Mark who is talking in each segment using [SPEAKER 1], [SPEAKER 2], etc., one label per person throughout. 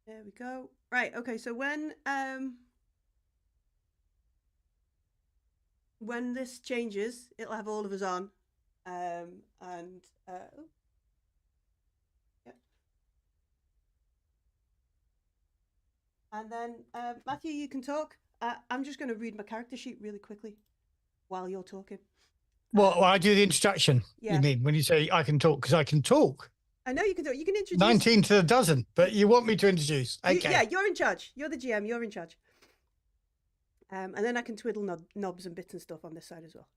[SPEAKER 1] There we go. Right. Okay. So when this changes, it'll have all of us on, and oh, yeah. And then Matthew, you can talk. I'm just going to read my character sheet really quickly while you're talking.
[SPEAKER 2] Well, I do the introduction.
[SPEAKER 1] Yeah.
[SPEAKER 2] You mean when you say I can talk, because I can talk.
[SPEAKER 1] I know you can talk. You can introduce.
[SPEAKER 2] 19 to the dozen, but you want me to introduce. Okay.
[SPEAKER 1] Yeah, you're in charge. You're the GM. You're in charge. And then I can twiddle knobs and bits and stuff on this side as well.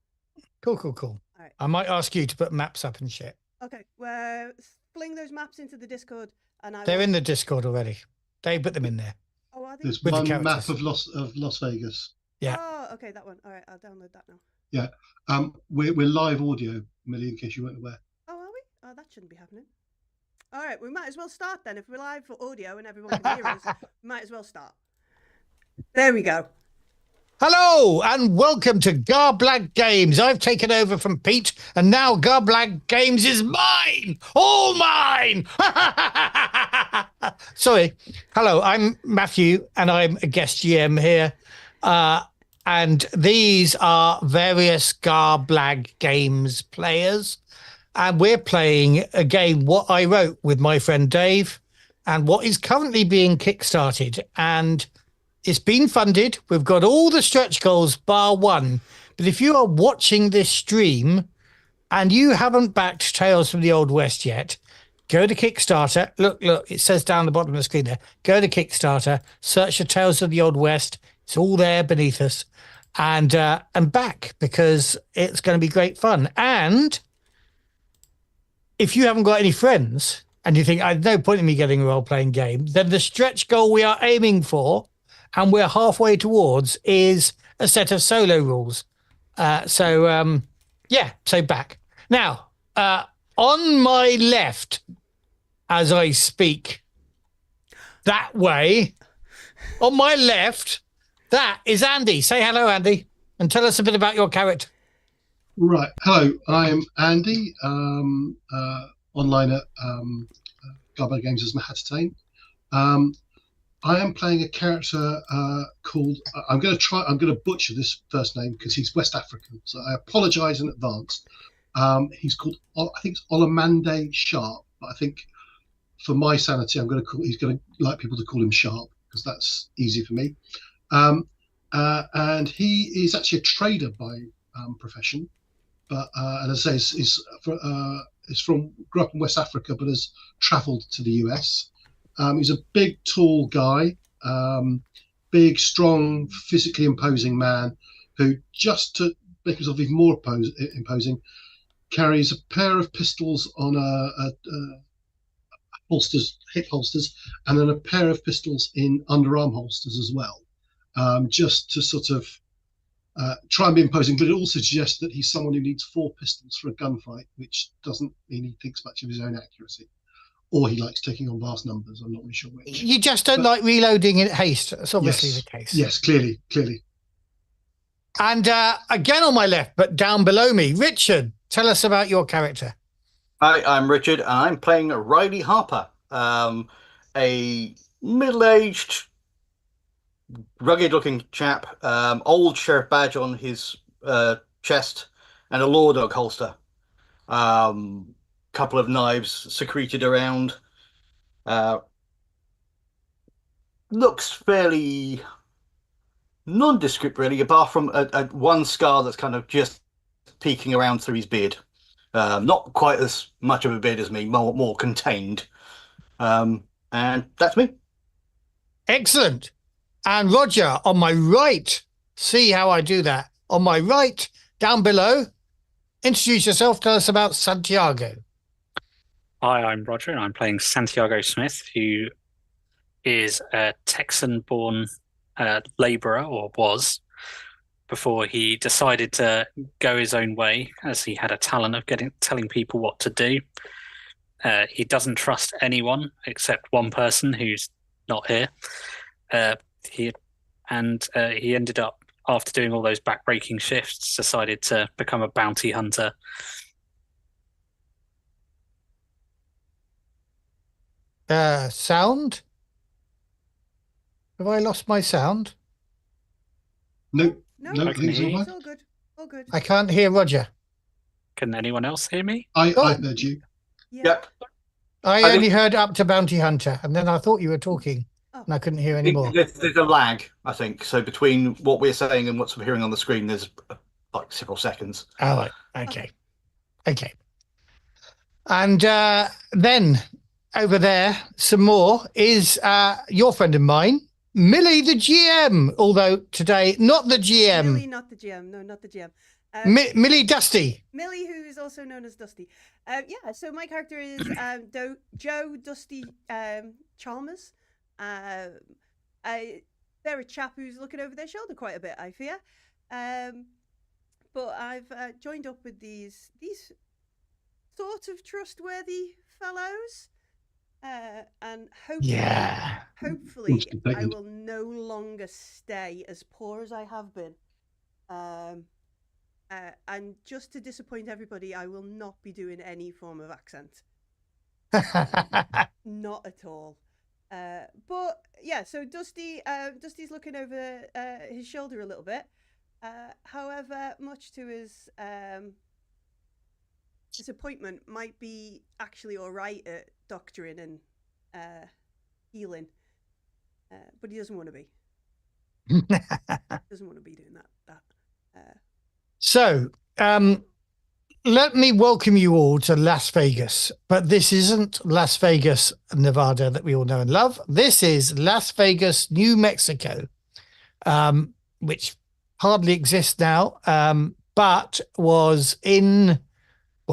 [SPEAKER 2] Cool.
[SPEAKER 1] All right.
[SPEAKER 2] I might ask you to put maps up and shit.
[SPEAKER 1] Okay. Well, fling those maps into the Discord, and
[SPEAKER 2] They're in the Discord already. They put them in there.
[SPEAKER 1] Oh, are they?
[SPEAKER 3] There's
[SPEAKER 2] With the
[SPEAKER 3] one map
[SPEAKER 2] characters.
[SPEAKER 3] of Las Vegas.
[SPEAKER 2] Yeah.
[SPEAKER 1] Oh, okay, that one. All right, I'll download that now.
[SPEAKER 3] Yeah. We're live audio, Millie, in case you weren't aware.
[SPEAKER 1] Oh, are we? Oh, that shouldn't be happening. All right, we might as well start then. If we're live for audio and everyone can hear us, we might as well start. There we go.
[SPEAKER 2] Hello and welcome to garblaggames. I've taken over from Pete, and now garblaggames is mine, all mine. Sorry. Hello, I'm Matthew, and I'm a guest GM here. And these are various garblaggames players, and we're playing a game what I wrote with my friend Dave, and what is currently being kickstarted, and it's been funded. We've got all the stretch goals bar one. But if you are watching this stream and you haven't backed Tales from the Old West yet, go to Kickstarter. Look, it says down the bottom of the screen there. Go to Kickstarter, search for Tales of the Old West. It's all there beneath us. And back, because it's going to be great fun. And if you haven't got any friends and you think, there's no point in me getting a role-playing game, then the stretch goal we are aiming for, and we're halfway towards, is a set of solo rules. So back. Now, on my left, as I speak, that way, on my left, that is Andy. Say hello, Andy, and tell us a bit about your character.
[SPEAKER 3] Right. Hello, I'm Andy, online at garblaggames as Mahattain. I am playing a character called. I'm going to butcher this first name because he's West African, so I apologise in advance. He's called. I think it's Olamide Sharp, but I think for my sanity, he's going to like people to call him Sharp because that's easy for me. And he is actually a trader by profession, but and as I say, grew up in West Africa, but has travelled to the US. He's a big, tall guy, big, strong, physically imposing man who, just to make himself even more imposing, carries a pair of pistols on hip holsters, and then a pair of pistols in underarm holsters as well, just to sort of try and be imposing. But it also suggests that he's someone who needs 4 pistols for a gunfight, which doesn't mean he thinks much of his own accuracy. Or he likes taking on vast numbers. I'm not really sure which.
[SPEAKER 2] You just don't like reloading in haste. That's obviously the case.
[SPEAKER 3] Yes, clearly.
[SPEAKER 2] And again on my left, but down below me, Richard, tell us about your character.
[SPEAKER 4] Hi, I'm Richard. I'm playing Riley Harper, a middle-aged, rugged-looking chap, old sheriff badge on his chest, and a law dog holster. Couple of knives secreted around. Looks fairly nondescript, really, apart from one scar that's kind of just peeking around through his beard. Not quite as much of a beard as me, more contained. And that's me.
[SPEAKER 2] Excellent. And Roger, on my right, see how I do that. On my right, down below, introduce yourself, tell us about Santiago.
[SPEAKER 5] Hi, I'm Roger, and I'm playing Santiago Smith, who is a Texan-born labourer, or was, before he decided to go his own way, as he had a talent of telling people what to do. He doesn't trust anyone except one person who's not here. He ended up, after doing all those back-breaking shifts, decided to become a bounty hunter.
[SPEAKER 2] Sound? Have I lost my sound?
[SPEAKER 3] No,
[SPEAKER 1] No,
[SPEAKER 3] no, I think it's all
[SPEAKER 5] Okay.
[SPEAKER 3] right.
[SPEAKER 1] it's all good. All good.
[SPEAKER 2] I can't hear Roger.
[SPEAKER 5] Can anyone else hear me?
[SPEAKER 3] I
[SPEAKER 2] Oh.
[SPEAKER 3] heard you.
[SPEAKER 1] Yeah.
[SPEAKER 4] Yep.
[SPEAKER 2] I
[SPEAKER 4] I
[SPEAKER 2] only
[SPEAKER 4] think-
[SPEAKER 2] heard up to Bounty Hunter, and then I thought you were talking,
[SPEAKER 1] Oh.
[SPEAKER 2] and I couldn't hear anymore.
[SPEAKER 4] There's a lag, I think. So between what we're saying and what's hearing on the screen, there's like several seconds.
[SPEAKER 2] All right. Okay. And then over there, some more is your friend of mine, Millie, the GM. Although today, not the GM.
[SPEAKER 1] Millie, not the GM. No, not the GM.
[SPEAKER 2] Millie Dusty.
[SPEAKER 1] Millie, who is also known as Dusty. Yeah, so my character is Joe Dusty Chalmers. They're a chap who's looking over their shoulder quite a bit, I fear. But I've joined up with these sort of trustworthy fellows. And hopefully I will no longer stay as poor as I have been. And just to disappoint everybody, I will not be doing any form of accent. Not at all. But yeah, so Dusty's looking over his shoulder a little bit. However, much to his disappointment, might be actually all right at doctoring and healing. But he doesn't want to be. Doesn't want to be doing that.
[SPEAKER 2] So, let me welcome you all to Las Vegas. But this isn't Las Vegas, Nevada that we all know and love. This is Las Vegas, New Mexico, which hardly exists now, but was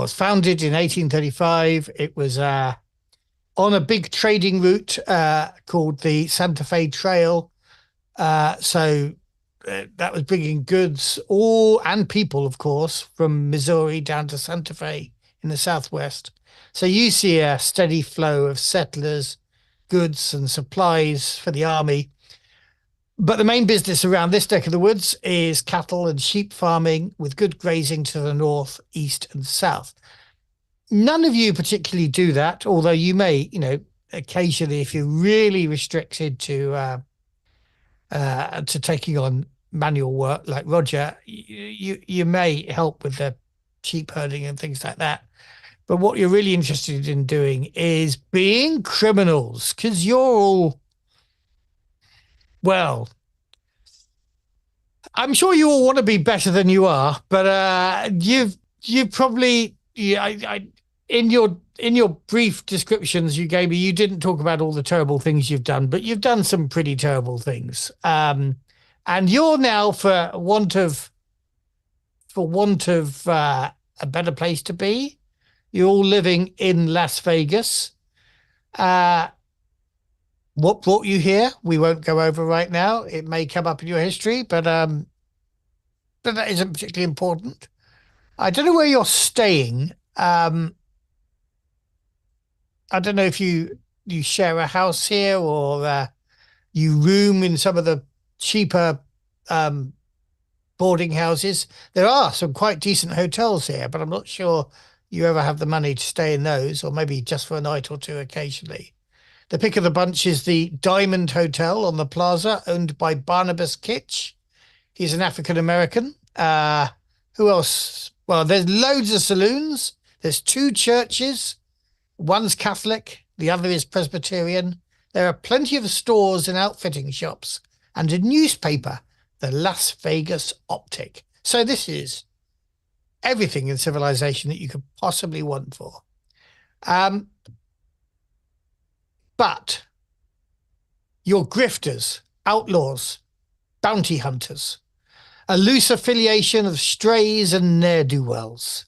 [SPEAKER 2] founded in 1835. It was on a big trading route called the Santa Fe Trail. That was bringing goods, and people, of course, from Missouri down to Santa Fe in the Southwest. So you see a steady flow of settlers, goods and supplies for the army. But the main business around this neck of the woods is cattle and sheep farming, with good grazing to the north, east and south. None of you particularly do that, although you may, occasionally, if you're really restricted to taking on manual work like Roger, you may help with the sheep herding and things like that. But what you're really interested in doing is being criminals, because you're all, well, I'm sure you all want to be better than you are, but you've probably, in your brief descriptions you gave me, you didn't talk about all the terrible things you've done, but you've done some pretty terrible things. And you're now, for want of a better place to be, you're all living in Las Vegas. What brought you here? We won't go over right now. It may come up in your history, but that isn't particularly important. I don't know where you're staying. I don't know if you share a house here or you room in some of the cheaper boarding houses. There are some quite decent hotels here, but I'm not sure you ever have the money to stay in those, or maybe just for a night or two occasionally. The pick of the bunch is the Diamond Hotel on the plaza, owned by Barnabas Kitch. He's an African-American. Who else? Well, there's loads of saloons. There's 2 churches. One's Catholic, the other is Presbyterian. There are plenty of stores and outfitting shops, and a newspaper, the Las Vegas Optic. So this is everything in civilization that you could possibly want for. But you're grifters, outlaws, bounty hunters, a loose affiliation of strays and ne'er-do-wells.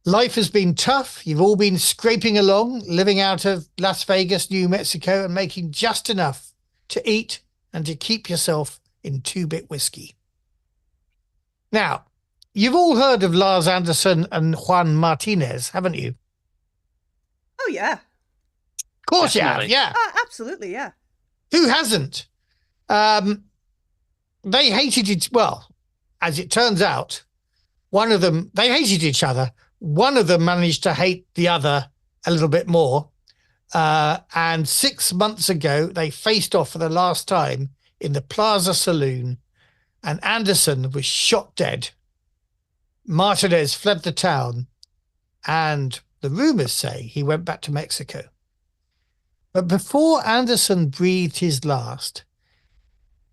[SPEAKER 2] Life has been tough. You've all been scraping along, living out of Las Vegas, New Mexico, and making just enough to eat and to keep yourself in 2-bit whiskey. Now, you've all heard of Lars Anderson and Juan Martinez, haven't you?
[SPEAKER 1] Oh, yeah.
[SPEAKER 2] Of course
[SPEAKER 5] Definitely.
[SPEAKER 2] you have, yeah.
[SPEAKER 1] Absolutely, yeah.
[SPEAKER 2] Who hasn't? They hated it. Well, as it turns out, one of them, they hated each other. One of them managed to hate the other a little bit more. And 6 months ago, they faced off for the last time in the Plaza Saloon, and Anderson was shot dead. Martinez fled the town, and the rumors say he went back to Mexico. But before Anderson breathed his last,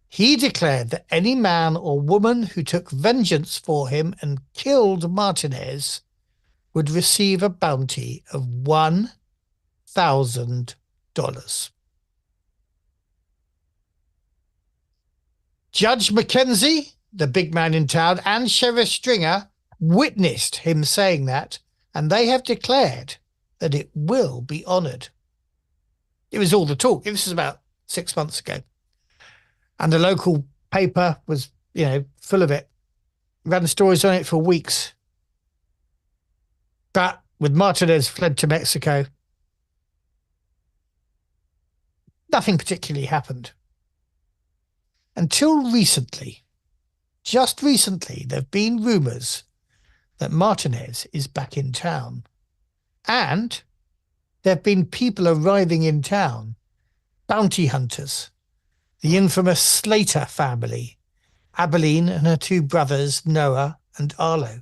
[SPEAKER 2] he declared that any man or woman who took vengeance for him and killed Martinez would receive a bounty of $1,000. Judge Mackenzie, the big man in town, and Sheriff Stringer witnessed him saying that, and they have declared that it will be honoured. It was all the talk. This is about 6 months ago. And the local paper was, full of it. Ran stories on it for weeks. But with Martinez fled to Mexico, nothing particularly happened. Until recently, just recently, there have been rumours that Martinez is back in town. And there have been people arriving in town, bounty hunters, the infamous Slater family, Abilene and her two brothers, Noah and Arlo.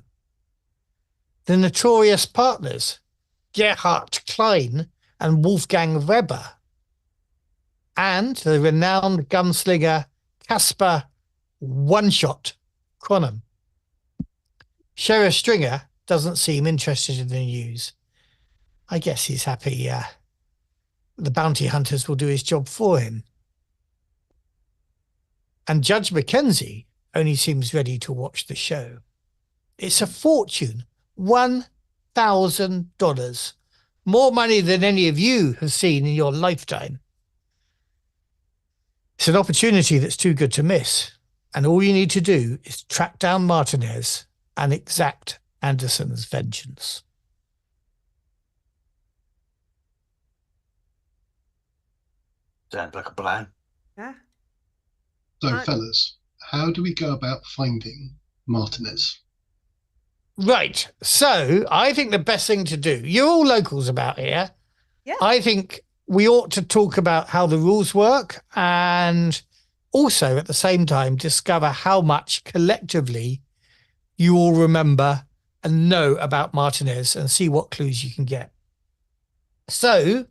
[SPEAKER 2] The notorious partners, Gerhard Klein and Wolfgang Weber. And the renowned gunslinger, Caspar One-Shot Cronum. Sheriff Stringer doesn't seem interested in the news. I guess he's happy the bounty hunters will do his job for him. And Judge Mackenzie only seems ready to watch the show. It's a fortune, $1,000. More money than any of you have seen in your lifetime. It's an opportunity that's too good to miss. And all you need to do is track down Martinez and exact Anderson's vengeance.
[SPEAKER 4] Sounds like a plan.
[SPEAKER 1] Yeah.
[SPEAKER 3] So, fellas, how do we go about finding Martinez?
[SPEAKER 2] Right. So I think the best thing to do, you're all locals about here.
[SPEAKER 1] Yeah.
[SPEAKER 2] I think we ought to talk about how the rules work and also at the same time discover how much collectively you all remember and know about Martinez and see what clues you can get. So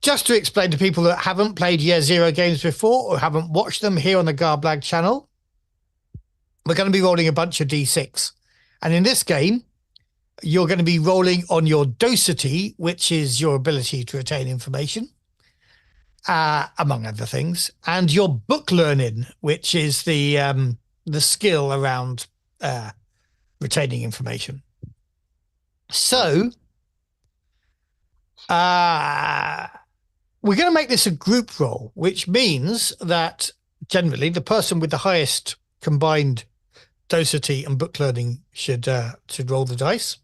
[SPEAKER 2] just to explain to people that haven't played Year Zero games before or haven't watched them here on the Garblag channel, we're going to be rolling a bunch of D6. And in this game, you're going to be rolling on your docility, which is your ability to retain information, among other things, and your book learning, which is the skill around retaining information. So we're going to make this a group roll, which means that generally the person with the highest combined docility and book learning should roll the dice.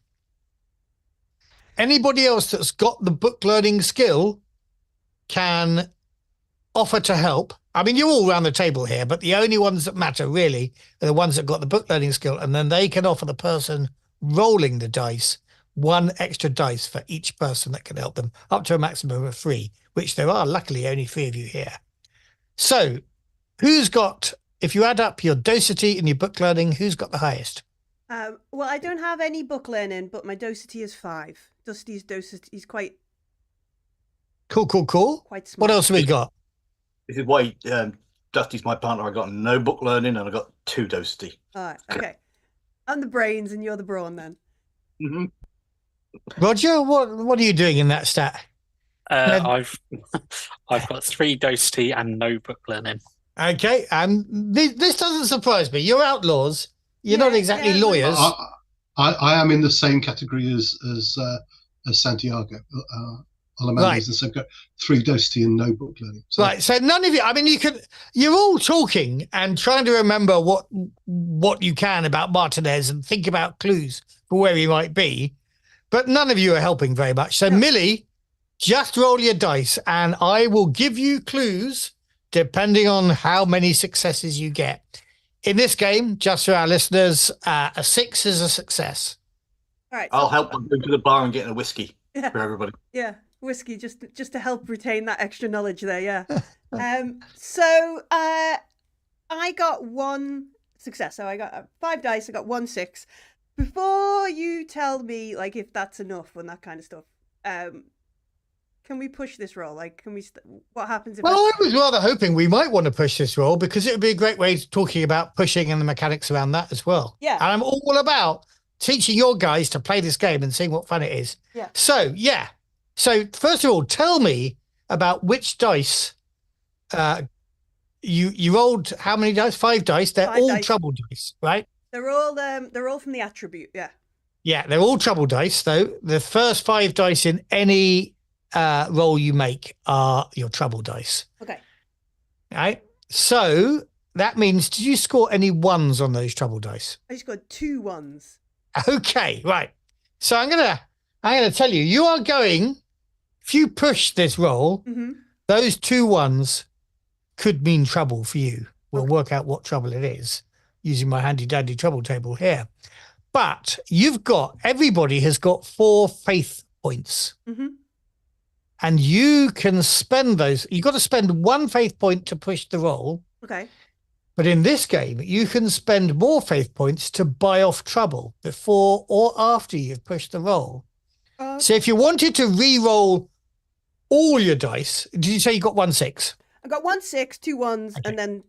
[SPEAKER 2] Anybody else that's got the book learning skill can offer to help. I mean, you're all around the table here, but the only ones that matter really are the ones that got the book learning skill, and then they can offer the person rolling the dice one extra dice for each person that can help them, up to a maximum of 3, which there are luckily only 3 of you here. So who's got, if you add up your docility and your book learning, who's got the highest?
[SPEAKER 1] Well, I don't have any book learning, but my docility is 5. Dusty's docility is quite...
[SPEAKER 2] Cool.
[SPEAKER 1] Quite smart.
[SPEAKER 2] What else have we got?
[SPEAKER 4] This is why Dusty's my partner. I got no book learning and I got 2 docility.
[SPEAKER 1] All right, okay. I'm the brains and you're the brawn then.
[SPEAKER 4] Mm-hmm.
[SPEAKER 2] Roger, what are you doing in that stat?
[SPEAKER 5] I've got 3 docility and no book learning.
[SPEAKER 2] Okay, this doesn't surprise me. You're outlaws. You're not exactly lawyers.
[SPEAKER 3] I am in the same category as Santiago. Alamandi's the same. Got 3 docility and no book learning. So.
[SPEAKER 2] Right. So none of you. I mean, you're all talking and trying to remember what you can about Martinez and think about clues for where he might be, but none of you are helping very much. So Millie, just roll your dice, and I will give you clues depending on how many successes you get. In this game, just for our listeners, a 6 is a success.
[SPEAKER 1] All right.
[SPEAKER 4] I'll help by going to the bar and getting a whiskey for everybody.
[SPEAKER 1] Yeah. whiskey just to help retain that extra knowledge there. Yeah. So I got 1 success. So I got 5 dice. I got 1 6. Before you tell me like if that's enough and that kind of stuff, can we push this roll? Like, can we? What happens if?
[SPEAKER 2] Well, I was rather hoping we might want to push this roll because it would be a great way of talking about pushing and the mechanics around that as well.
[SPEAKER 1] Yeah.
[SPEAKER 2] And I'm all about teaching your guys to play this game and seeing what fun it is.
[SPEAKER 1] Yeah.
[SPEAKER 2] So, yeah. So, first of all, tell me about which dice you rolled. How many dice? 5 dice. They're
[SPEAKER 1] 5
[SPEAKER 2] all
[SPEAKER 1] dice.
[SPEAKER 2] trouble dice, right?
[SPEAKER 1] They're all from the attribute. Yeah.
[SPEAKER 2] Yeah, they're all trouble dice, though. The first 5 dice in any roll you make are your trouble dice.
[SPEAKER 1] Okay.
[SPEAKER 2] Right. So that means, did you score any 1s on those trouble dice?
[SPEAKER 1] I just got 2 1s.
[SPEAKER 2] Okay, right. So I'm gonna tell you, you are going. If you push this roll, those 2 1s could mean trouble for you. We'll work out what trouble it is using my handy dandy trouble table here. But everybody has got 4 faith points. And you can spend those. You've got to spend 1 faith point to push the roll.
[SPEAKER 1] Okay.
[SPEAKER 2] But in this game, you can spend more faith points to buy off trouble before or after you've pushed the roll. So if you wanted to re-roll all your dice, did you say you got 1 6?
[SPEAKER 1] I got 1 6, 2 1s, and then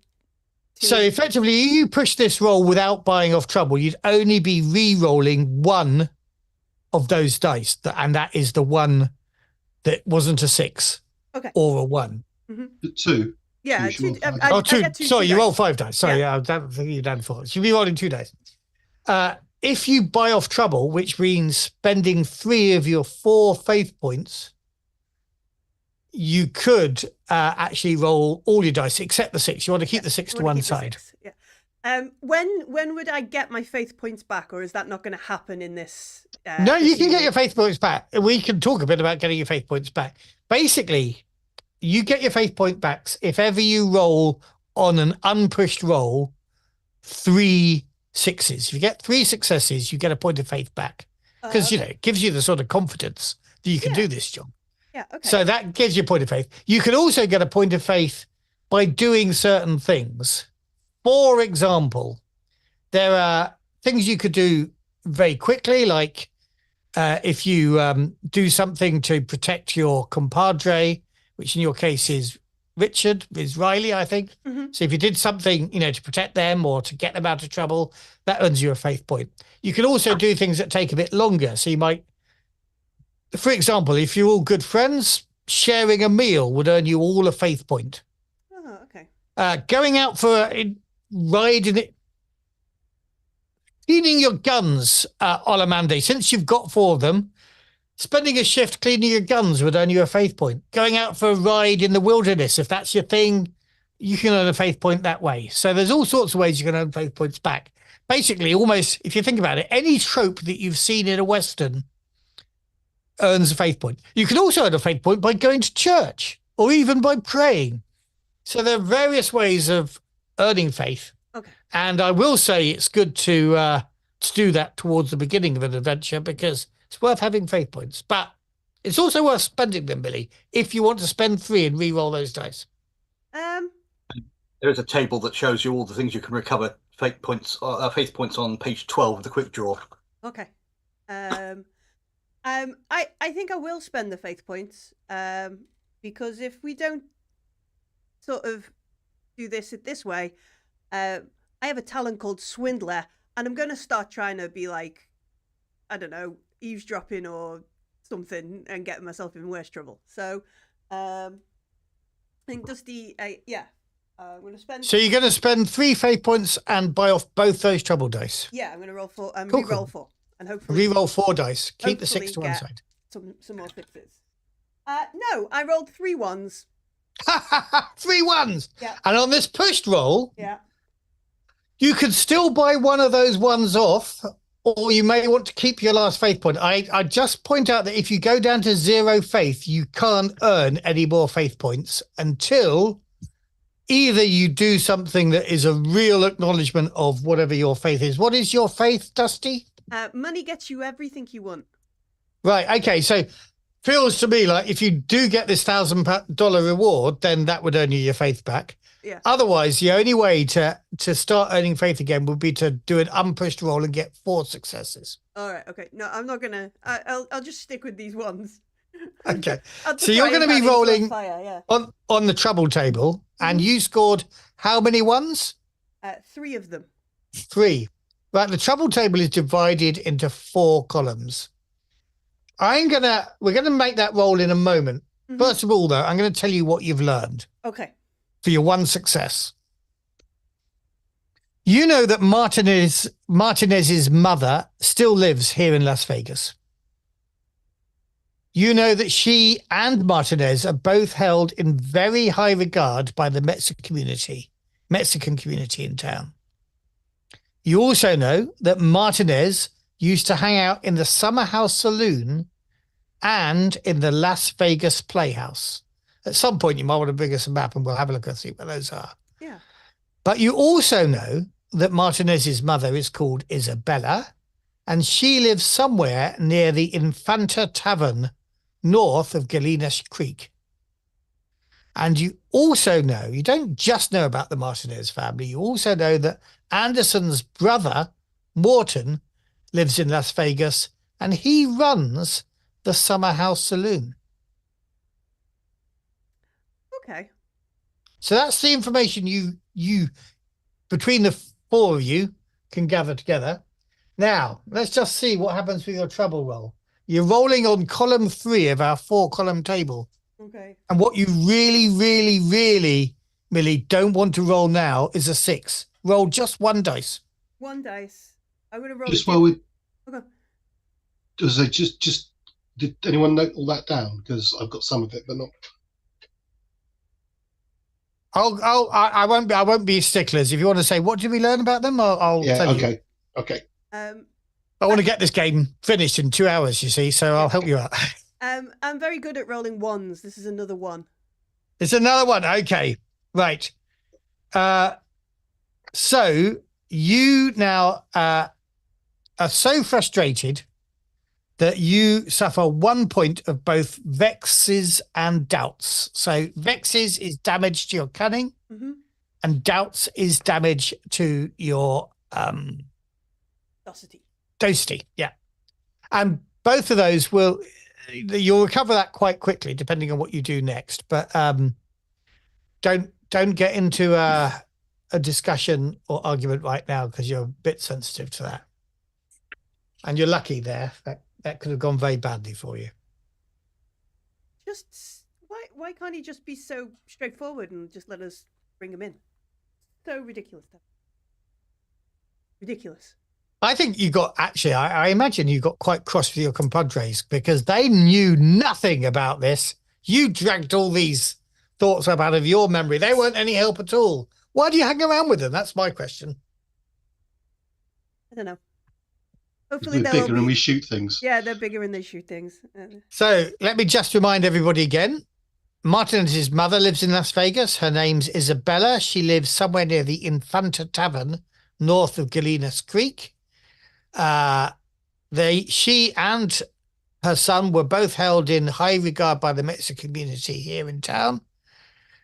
[SPEAKER 1] 2.
[SPEAKER 2] So effectively, you push this roll without buying off trouble. You'd only be re-rolling 1 of those dice, and that is the one that wasn't a 6 or a 1.
[SPEAKER 3] 2.
[SPEAKER 1] Yeah, 2.
[SPEAKER 2] I 2. Sorry, you rolled 5 dice. Sorry,
[SPEAKER 1] Yeah.
[SPEAKER 2] I don't think you've done 4. So you'll be rolling 2 dice. If you buy off trouble, which means spending 3 of your 4 faith points, you could actually roll all your dice except the 6. You want to keep the 6 to one side.
[SPEAKER 1] Yeah. When would I get my faith points back, or is that not going to happen in this?
[SPEAKER 2] No, you can get your faith points back. We can talk a bit about getting your faith points back. Basically, you get your faith point backs if ever you roll on an unpushed roll 3 6s. If you get 3 successes, you get a point of faith back because it gives you the sort of confidence that you can do this job.
[SPEAKER 1] Yeah. Okay.
[SPEAKER 2] So that gives you a point of faith. You can also get a point of faith by doing certain things. For example, there are things you could do very quickly, like if you do something to protect your compadre, which in your case is Riley, I think. So if you did something, to protect them or to get them out of trouble, that earns you a faith point. You can also do things that take a bit longer. So you might, for example, if you're all good friends, sharing a meal would earn you all a faith point.
[SPEAKER 1] Oh, okay.
[SPEAKER 2] Going out for a ride in it, cleaning your guns, Olamande, since you've got 4 of them, spending a shift cleaning your guns would earn you a faith point. Going out for a ride in the wilderness, if that's your thing, you can earn a faith point that way. So there's all sorts of ways you can earn faith points back. Basically, almost, if you think about it, any trope that you've seen in a Western earns a faith point. You can also earn a faith point by going to church or even by praying. So there are various ways of earning faith.
[SPEAKER 1] Okay.
[SPEAKER 2] And I will say it's good to do that towards the beginning of an adventure because it's worth having faith points. But it's also worth spending them, Billy, if you want to spend 3 and re-roll those dice.
[SPEAKER 4] There is a table that shows you all the things you can recover faith points on page 12 of the quick draw.
[SPEAKER 1] Okay. I think I will spend the faith points because if we don't sort of do this way, I have a talent called Swindler, and I'm going to start trying to be like, I don't know, eavesdropping or something and getting myself in worse trouble. So I think Dusty, I'm going to spend.
[SPEAKER 2] So you're going to spend 3 faith points and buy off both those trouble dice.
[SPEAKER 1] Yeah, I'm going to roll 4.
[SPEAKER 2] Cool,
[SPEAKER 1] Re-roll 4, and hopefully
[SPEAKER 2] re-roll 4 dice. Keep the 6 to one side.
[SPEAKER 1] Some more 6s. No, I rolled 3 1s.
[SPEAKER 2] 3 1s.
[SPEAKER 1] Yeah.
[SPEAKER 2] And on this pushed roll,
[SPEAKER 1] yeah,
[SPEAKER 2] you could still buy one of those ones off, or you may want to keep your last faith point. I just point out that if you go down to 0 faith, you can't earn any more faith points until either you do something that is a real acknowledgement of whatever your faith is. What is your faith, Dusty?
[SPEAKER 1] Money gets you everything you want.
[SPEAKER 2] Right. Okay. So feels to me like if you do get this $1,000 reward, then that would earn you your faith back.
[SPEAKER 1] Yeah.
[SPEAKER 2] Otherwise, the only way to start earning faith again would be to do an unpushed roll and get 4 successes.
[SPEAKER 1] All right. Okay. No, I'm not gonna. I'll just stick with these ones.
[SPEAKER 2] Okay. So you're going to be rolling on the trouble table, and you scored how many ones?
[SPEAKER 1] 3 of them.
[SPEAKER 2] 3. Right. The trouble table is divided into 4 columns. We're gonna make that roll in a moment. First of all, though, I'm going to tell you what you've learned.
[SPEAKER 1] Okay.
[SPEAKER 2] For your 1 success. You know that Martinez's mother still lives here in Las Vegas. You know that she and Martinez are both held in very high regard by the Mexican community in town. You also know that Martinez used to hang out in the Summerhouse saloon and in the Las Vegas Playhouse. At some point, you might want to bring us a map and we'll have a look and see where those are.
[SPEAKER 1] Yeah.
[SPEAKER 2] But you also know that Martinez's mother is called Isabella, and she lives somewhere near the Infanta Tavern, north of Galinas Creek. And you also know, you don't just know about the Martinez family, you also know that Anderson's brother, Morton, lives in Las Vegas, and he runs the Summerhouse Saloon.
[SPEAKER 1] Okay.
[SPEAKER 2] So that's the information you between the 4 of you can gather together. Now, let's just see what happens with your trouble roll. You're rolling on column 3 of our 4-column table.
[SPEAKER 1] Okay.
[SPEAKER 2] And what you really, really, really, really don't want to roll now is a 6. Roll just 1 dice.
[SPEAKER 1] 1 dice. I'm going to roll.
[SPEAKER 3] Just while we.
[SPEAKER 1] Okay.
[SPEAKER 3] Does it just? Did anyone note all that down? Because I've got some of it, but not.
[SPEAKER 2] I won't be sticklers. If you want to say what did we learn about them, I'll tell you.
[SPEAKER 3] Okay.
[SPEAKER 2] I want to get this game finished in 2 hours, you see, so I'll help you out.
[SPEAKER 1] I'm very good at rolling 1s. This is another 1.
[SPEAKER 2] It's another one. Okay. Right. So you now are so frustrated that you suffer 1 point of both vexes and doubts. So vexes is damage to your cunning, and doubts is damage to your docility. Yeah. And both of those you'll recover that quite quickly, depending on what you do next. But don't get into a discussion or argument right now because you're a bit sensitive to that. And you're lucky there. That could have gone very badly for you.
[SPEAKER 1] Just why can't he just be so straightforward and just let us bring him in? So ridiculous. Ridiculous.
[SPEAKER 2] I think I imagine you got quite cross with your compadres because they knew nothing about this. You dragged all these thoughts up out of your memory. They weren't any help at all. Why do you hang around with them? That's my question.
[SPEAKER 1] I don't know. Hopefully
[SPEAKER 3] they're bigger and we shoot things.
[SPEAKER 1] Yeah, they're bigger and they shoot things.
[SPEAKER 2] So let me just remind everybody again. Martinez's mother lives in Las Vegas. Her name's Isabella. She lives somewhere near the Infanta Tavern, north of Galinas Creek. She and her son were both held in high regard by the Mexican community here in town.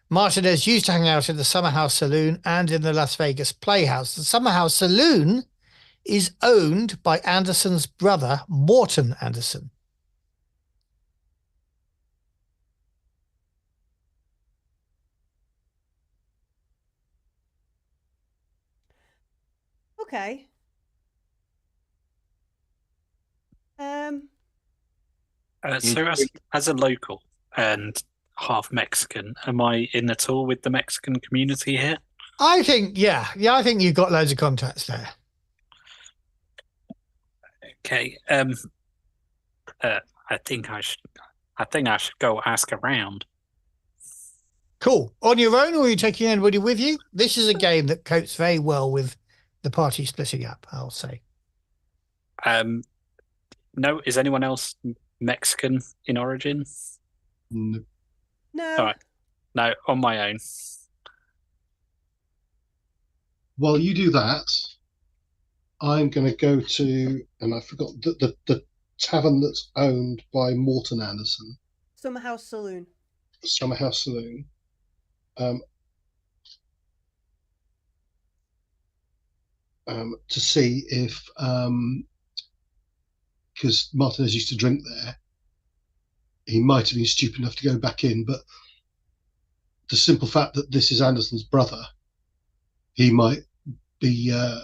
[SPEAKER 2] Martinez used to hang out in the Summerhouse Saloon and in the Las Vegas Playhouse. The Summerhouse Saloon is owned by Anderson's brother, Morton Anderson.
[SPEAKER 1] Okay.
[SPEAKER 5] So as a local and half Mexican, am I in at all with the Mexican community here?
[SPEAKER 2] I think, I think you've got loads of contacts there.
[SPEAKER 5] Okay. I think I should go ask around.
[SPEAKER 2] Cool. On your own, or are you taking anybody with you? This is a game that copes very well with the party splitting up, I'll say.
[SPEAKER 5] No, is anyone else Mexican in origin?
[SPEAKER 3] No.
[SPEAKER 5] All right. No, on my own.
[SPEAKER 3] While you do that, I'm going to go to, and I forgot the tavern that's owned by Morton Anderson,
[SPEAKER 1] Summerhouse Saloon.
[SPEAKER 3] Summerhouse Saloon. To see if, because Martinez used to drink there, he might have been stupid enough to go back in, but the simple fact that this is Anderson's brother, he might be a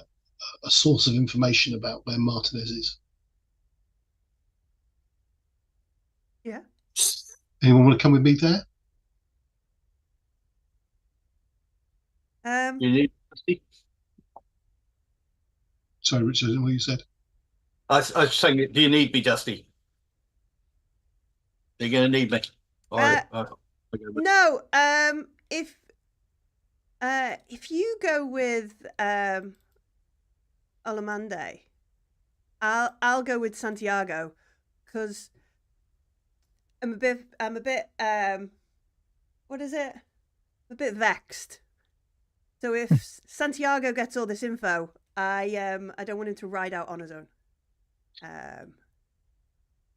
[SPEAKER 3] source of information about where Martinez is.
[SPEAKER 1] Yeah.
[SPEAKER 3] Anyone want to come with me there?
[SPEAKER 4] You need Dusty?
[SPEAKER 3] Sorry, Richard, I don't know what you said.
[SPEAKER 4] I was saying, do you need me, Dusty? You're going to need me. All right.
[SPEAKER 1] No. If you go with Alamande, I'll go with Santiago, because I'm a bit what is it? I'm a bit vexed. So if Santiago gets all this info, I don't want him to ride out on his own.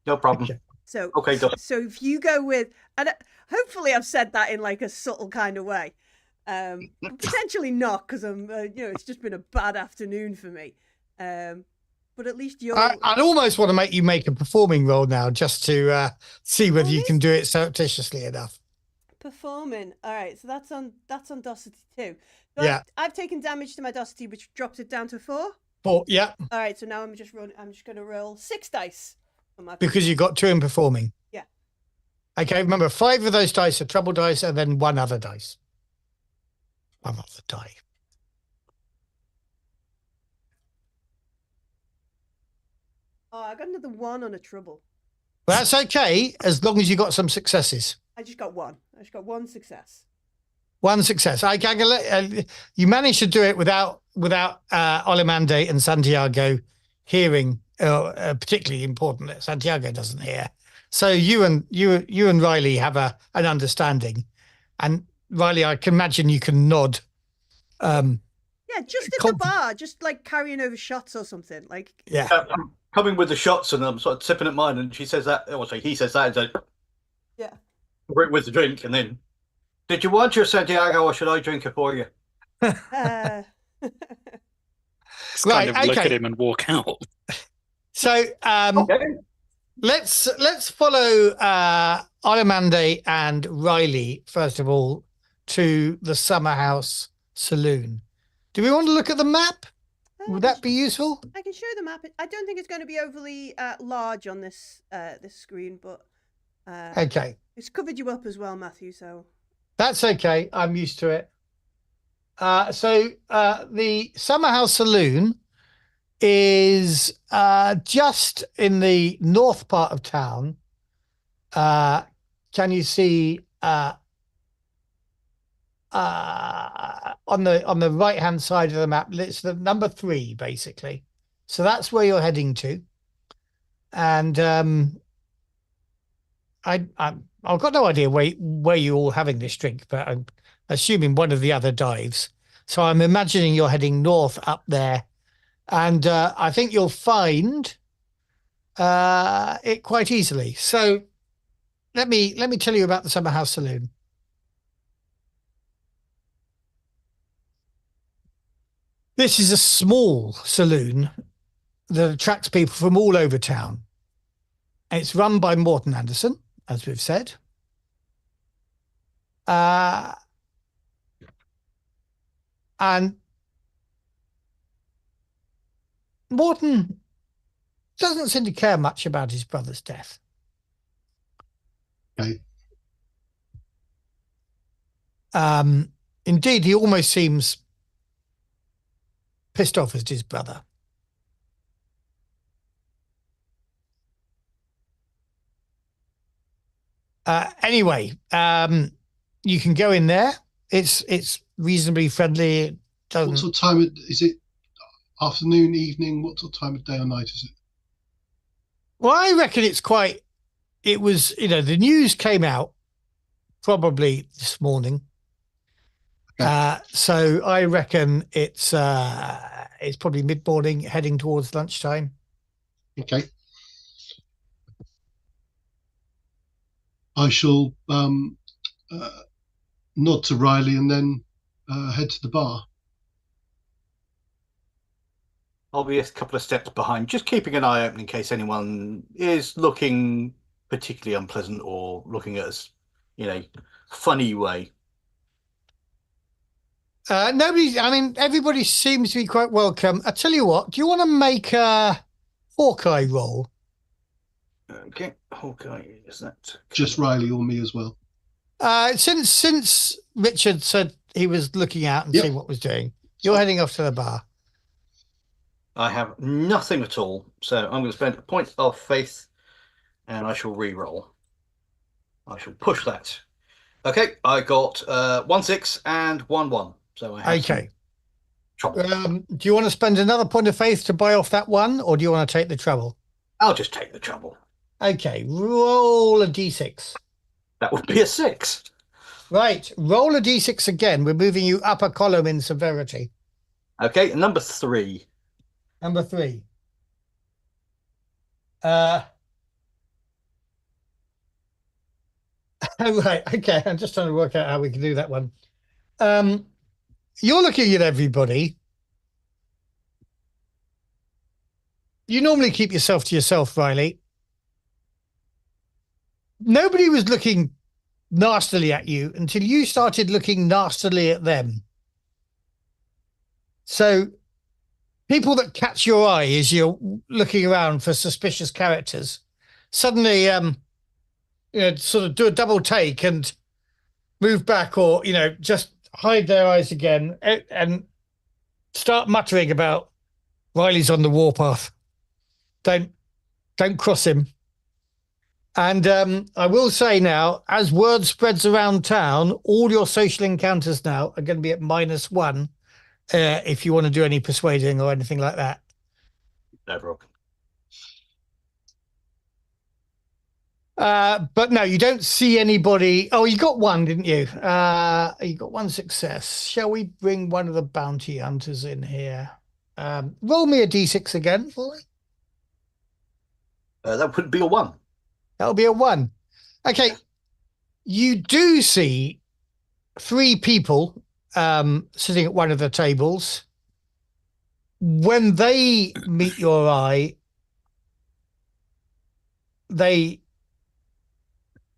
[SPEAKER 4] No problem.
[SPEAKER 1] So
[SPEAKER 4] okay,
[SPEAKER 1] so if you go with, and hopefully I've said that in like a subtle kind of way, potentially not, because I'm it's just been a bad afternoon for me. But at least you're.
[SPEAKER 2] I'd almost want to make you make a performing roll now, just to see whether you can do it surreptitiously enough.
[SPEAKER 1] Performing. All right, so that's on docility too. So
[SPEAKER 2] yeah,
[SPEAKER 1] I've taken damage to my docility, which drops it down to 4.
[SPEAKER 2] 4. Yeah.
[SPEAKER 1] All right, so now I'm just going to roll 6 dice.
[SPEAKER 2] Because you got 2 in performing.
[SPEAKER 1] Yeah.
[SPEAKER 2] Okay. Remember, 5 of those dice are trouble dice, and then 1 other dice. 1 other die.
[SPEAKER 1] Oh, I got another 1 on a trouble.
[SPEAKER 2] Well, that's okay, as long as you got some successes.
[SPEAKER 1] I just got 1. I just got 1 success.
[SPEAKER 2] 1 success. You managed to do it without Olimande and Santiago hearing. Particularly important that Santiago doesn't hear. So you and Riley have an understanding, and Riley, I can imagine you can nod.
[SPEAKER 1] Yeah, just at the bar, just like carrying over shots or something. Like
[SPEAKER 4] I'm coming with the shots, and I'm sort of tipping at mine, and she says that. Or sorry, he says that. And
[SPEAKER 1] yeah,
[SPEAKER 4] with the drink, and then, did you want your Santiago, or should I drink it for you?
[SPEAKER 5] Just kind of look at him and walk out.
[SPEAKER 2] So let's follow Olimande and Riley first of all to the Summerhouse Saloon. Do we want to look at the map? Would that be useful?
[SPEAKER 1] I can show the map. I don't think it's going to be overly large on this this screen, but
[SPEAKER 2] okay,
[SPEAKER 1] it's covered you up as well, Matthew. So
[SPEAKER 2] that's okay. I'm used to it. So the Summerhouse Saloon is just in the north part of town. Can you see on the right hand side of the map? It's the number 3 basically. So that's where you're heading to. And I've got no idea where you're all having this drink, but I'm assuming one of the other dives. So I'm imagining you're heading north up there. And I think you'll find it quite easily. So let me tell you about the Summerhouse Saloon. This is a small saloon that attracts people from all over town. It's run by Morton Anderson, as we've said. And Morton doesn't seem to care much about his brother's death.
[SPEAKER 3] Okay.
[SPEAKER 2] Indeed, he almost seems pissed off at his brother. Anyway, you can go in there. It's reasonably friendly. It doesn't...
[SPEAKER 3] What sort of time is it? Afternoon, evening? What sort of time of day or night is it?
[SPEAKER 2] Well, I reckon it was, the news came out probably this morning. Okay. So I reckon it's probably mid-morning, heading towards lunchtime.
[SPEAKER 3] Okay. I shall nod to Riley and then head to the bar.
[SPEAKER 4] I'll be a couple of steps behind, just keeping an eye open in case anyone is looking particularly unpleasant or looking at us in a funny way.
[SPEAKER 2] Everybody seems to be quite welcome. I tell you what, do you want to make a Hawkeye roll?
[SPEAKER 4] Okay, Hawkeye, is that
[SPEAKER 3] just Riley or me as well?
[SPEAKER 2] Since Richard said he was looking out and seeing what was doing, you're heading off to the bar.
[SPEAKER 4] I have nothing at all, so I'm going to spend a point of faith, and I shall re-roll. I shall push that. Okay, I got 1 6 and 1 1. So I have trouble.
[SPEAKER 2] Do you want to spend another point of faith to buy off that one, or do you want to take the trouble?
[SPEAKER 4] I'll just take the trouble.
[SPEAKER 2] Okay, roll a d6.
[SPEAKER 4] That would be a 6.
[SPEAKER 2] Right, roll a d6 again. We're moving you up a column in severity.
[SPEAKER 4] Okay, number 3.
[SPEAKER 2] Number 3. Right, okay. I'm just trying to work out how we can do that one. You're looking at everybody. You normally keep yourself to yourself, Riley. Nobody was looking nastily at you until you started looking nastily at them. So people that catch your eye as you're looking around for suspicious characters suddenly sort of do a double take and move back, or just hide their eyes again and start muttering about Riley's on the warpath. Don't cross him. And I will say now, as word spreads around town, all your social encounters now are going to be at -1 if you want to do any persuading or anything like that.
[SPEAKER 4] No problem.
[SPEAKER 2] But no, you don't see anybody. Oh, you got one, didn't you? You got 1 success. Shall we bring one of the bounty hunters in here? Roll me a d6 again for me.
[SPEAKER 4] That would be a 1.
[SPEAKER 2] That'll be a 1. Okay. You do see 3 people sitting at one of the tables. When they meet your eye, they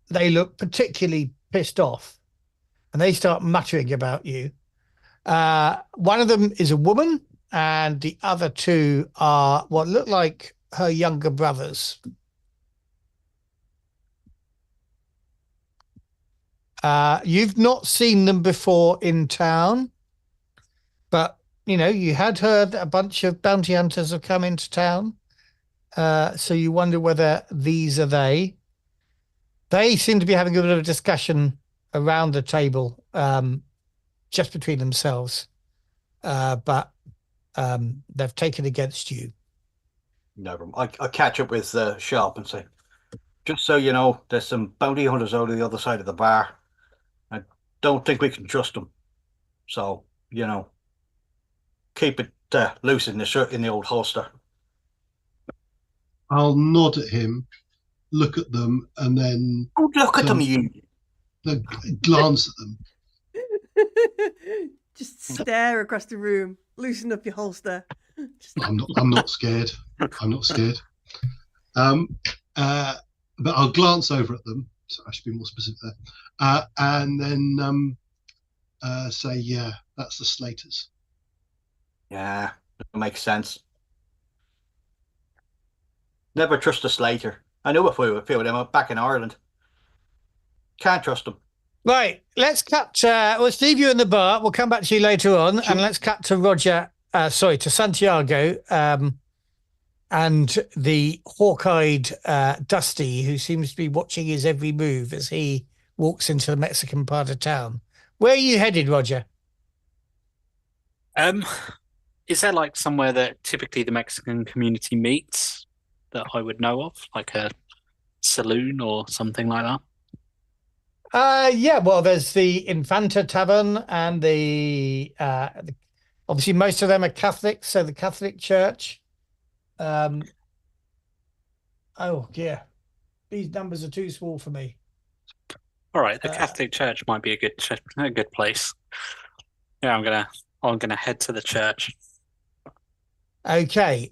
[SPEAKER 2] look particularly pissed off and they start muttering about you. One of them is a woman and the other 2 are what look like her younger brothers. You've not seen them before in town, but you had heard that a bunch of bounty hunters have come into town. So you wonder whether these are they. They seem to be having a bit of a discussion around the table, just between themselves. But they've taken against you.
[SPEAKER 4] No problem. I catch up with Sharp and say, just so you know, there's some bounty hunters out of the other side of the bar. I don't think we can trust them. So, keep it loose in the old holster.
[SPEAKER 3] I'll nod at him, look at them, and then
[SPEAKER 4] look at them, you.
[SPEAKER 3] Glance at them.
[SPEAKER 1] Just stare across the room. Loosen up your holster.
[SPEAKER 3] I'm not scared. I'm not scared. But I'll glance over at them. So I should be more specific there. And then say, yeah, that's the Slaters.
[SPEAKER 4] Yeah, that makes sense. Never trust a Slater. I know if we were few of them back in Ireland. Can't trust them.
[SPEAKER 2] Right, let's cut. Let's leave you in the bar. We'll come back to you later on, and let's cut to to Santiago, and the hawk-eyed Dusty, who seems to be watching his every move as he walks into the Mexican part of town. Where are you headed, Roger?
[SPEAKER 5] Is there like somewhere that typically the Mexican community meets that I would know of, like a saloon or something like that?
[SPEAKER 2] Yeah, well, there's the Infanta Tavern and obviously most of them are Catholics, so the Catholic Church. Oh, yeah. These numbers are too small for me.
[SPEAKER 5] All right, the Catholic Church might be a good place. Yeah, I'm gonna head to the church.
[SPEAKER 2] Okay,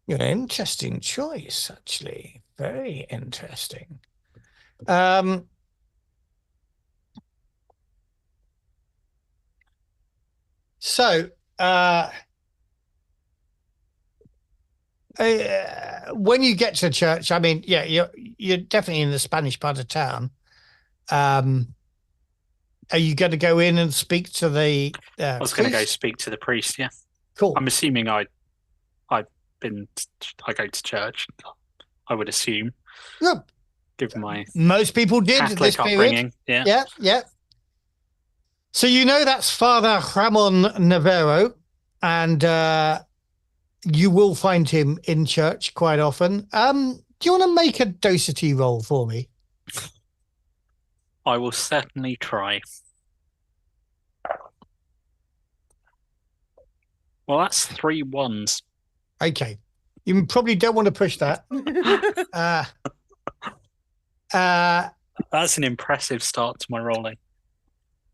[SPEAKER 2] an interesting choice, actually. Very interesting. So, when you get to church, I mean, yeah, you're definitely in the Spanish part of town. Are you going to go in and speak to the?
[SPEAKER 5] I was going to go speak to the priest. Yeah,
[SPEAKER 2] cool.
[SPEAKER 5] I'm assuming I go to church. I would assume.
[SPEAKER 2] Yeah.
[SPEAKER 5] Given my
[SPEAKER 2] most people did
[SPEAKER 5] Catholic
[SPEAKER 2] this
[SPEAKER 5] upbringing.
[SPEAKER 2] Yeah. So that's Father Ramon Navarro, and you will find him in church quite often. Do you want to make a docility roll for me?
[SPEAKER 5] I will certainly try. Well, that's 3 1s.
[SPEAKER 2] Okay. You probably don't want to push that.
[SPEAKER 5] That's an impressive start to my rolling.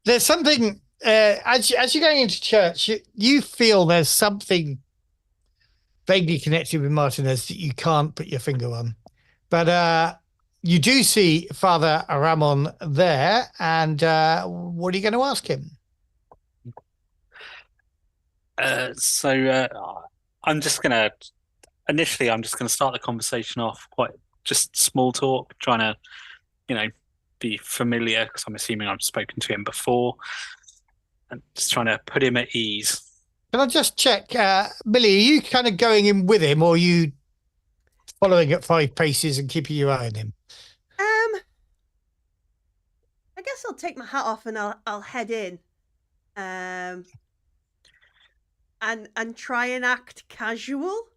[SPEAKER 2] There's something, as you're going into church, you feel there's something vaguely connected with Martinez that you can't put your finger on. But you do see Father Ramon there, and what are you going to ask him?
[SPEAKER 5] I'm just going to start the conversation off quite just small talk, trying to, be familiar, because I'm assuming I've spoken to him before, and just trying to put him at ease.
[SPEAKER 2] Can I just check, Billy, are you kind of going in with him, or are you following at 5 paces and keeping your eye on him?
[SPEAKER 1] I guess I'll take my hat off and I'll head in, and try and act casual.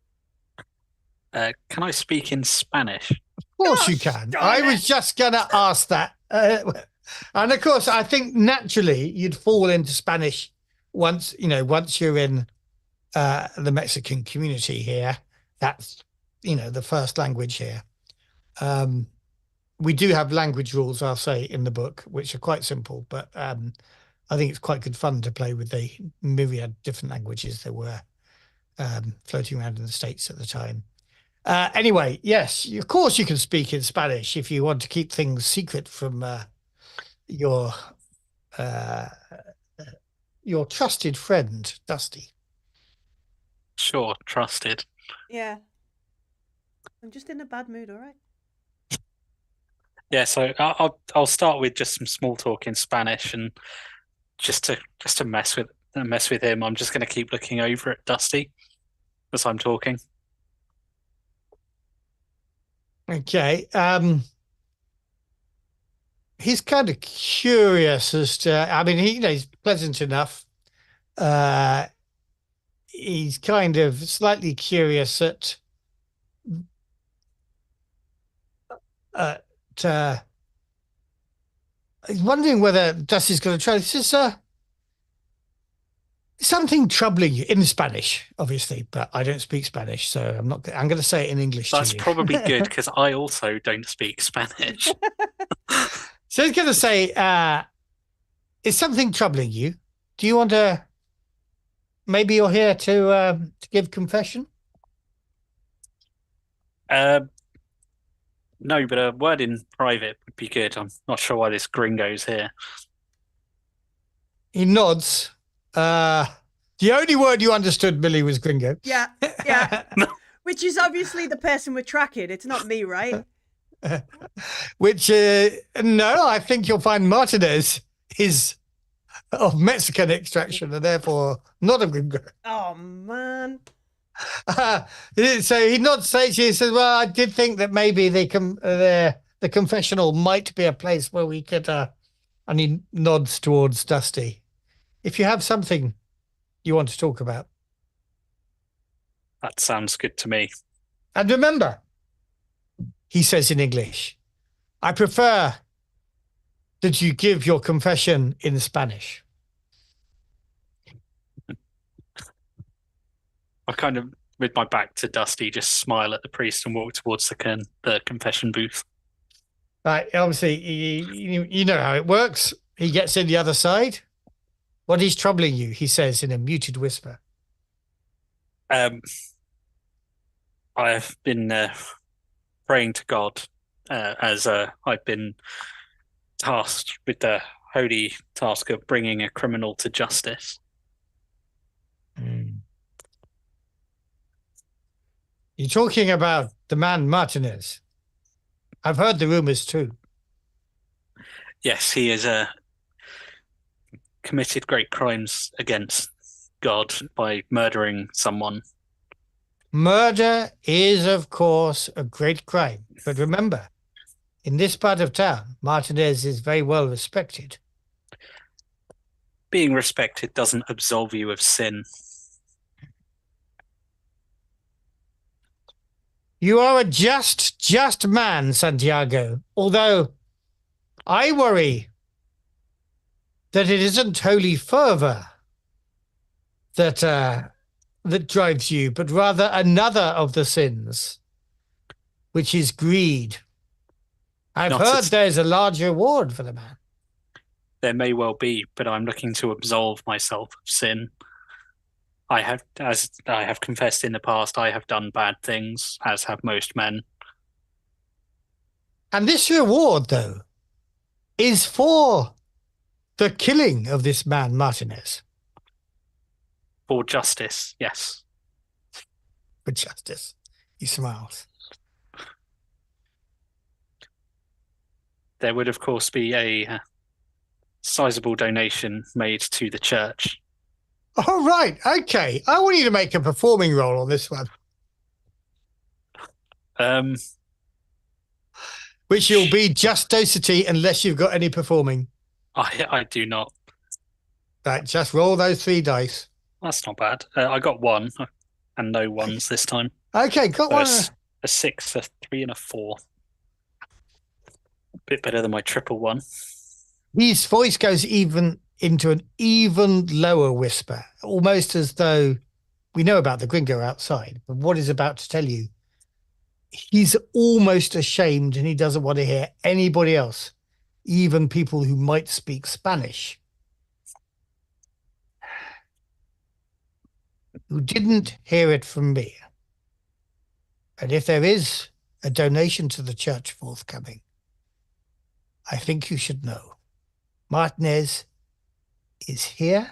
[SPEAKER 5] Can I speak in Spanish?
[SPEAKER 2] Of course you can. I was just going to ask that. And of course, I think naturally you'd fall into Spanish once you're in the Mexican community here. That's, the first language here. We do have language rules, I'll say, in the book, which are quite simple, but I think it's quite good fun to play with the myriad different languages that were floating around in the States at the time. Anyway, yes, of course you can speak in Spanish if you want to keep things secret from your trusted friend, Dusty.
[SPEAKER 5] Sure, trusted.
[SPEAKER 1] Yeah. I'm just in a bad mood, all right?
[SPEAKER 5] Yeah, so I'll start with just some small talk in Spanish, and just to mess with him. I'm just going to keep looking over at Dusty as I'm talking.
[SPEAKER 2] Okay. He's kind of curious as to. I mean, he's pleasant enough. He's kind of slightly curious at. He's wondering whether Dusty's going to try. This is something troubling you in Spanish, obviously, but I don't speak Spanish, so I'm going to say it in English.
[SPEAKER 5] That's probably good, because I also don't speak Spanish.
[SPEAKER 2] So he's going to say, "Is something troubling you? Do you want to? Maybe you're here to give confession."
[SPEAKER 5] No, but a word in private would be good. I'm not sure why this gringo's here.
[SPEAKER 2] He nods. The only word you understood, Billy, was gringo.
[SPEAKER 1] Yeah. Which is obviously the person we're tracking. It's not me, right?
[SPEAKER 2] Which, no, I think you'll find Martinez is of Mexican extraction and therefore not a gringo.
[SPEAKER 1] Oh, man.
[SPEAKER 2] So he nods, he says, "Well, I did think that maybe the confessional might be a place where we could," and he nods towards Dusty. "If you have something you want to talk about."
[SPEAKER 5] That sounds good to me.
[SPEAKER 2] "And remember," he says in English, "I prefer that you give your confession in Spanish."
[SPEAKER 5] I kind of, with my back to Dusty, just smile at the priest and walk towards the confession booth.
[SPEAKER 2] Right, obviously, you know how it works. He gets in the other side. What is troubling you? He says in a muted whisper.
[SPEAKER 5] I have been praying to God as I've been tasked with the holy task of bringing a criminal to justice.
[SPEAKER 2] You're talking about the man Martinez. I've heard the rumors too.
[SPEAKER 5] Yes, he has committed great crimes against God by murdering someone.
[SPEAKER 2] Murder is, of course, a great crime. But remember, in this part of town, Martinez is very well respected.
[SPEAKER 5] Being respected doesn't absolve you of sin.
[SPEAKER 2] You are a just man, Santiago. Although I worry that it isn't holy fervor that drives you, but rather another of the sins, which is greed. I've heard there's a large reward for the man.
[SPEAKER 5] There may well be, but I'm looking to absolve myself of sin. As I have confessed in the past, I have done bad things, as have most men.
[SPEAKER 2] And this reward, though, is for the killing of this man, Martinez.
[SPEAKER 5] For justice, yes.
[SPEAKER 2] For justice. He smiles.
[SPEAKER 5] There would, of course, be a sizable donation made to the church.
[SPEAKER 2] Oh, right. Okay. I want you to make a performing roll on this one. Which you'll be just docility unless you've got any performing.
[SPEAKER 5] I do not.
[SPEAKER 2] Right, just roll those 3 dice.
[SPEAKER 5] That's not bad. I got 1 and no 1s this time.
[SPEAKER 2] Okay, got one.
[SPEAKER 5] A 6, a 3, and a 4. A bit better than my triple 1.
[SPEAKER 2] His voice goes into an even lower whisper, almost as though we know about the gringo outside, but what he's about to tell you, he's almost ashamed and he doesn't want to hear anybody else, even people who might speak Spanish, who didn't hear it from me. And if there is a donation to the church forthcoming, I think you should know. Martinez is here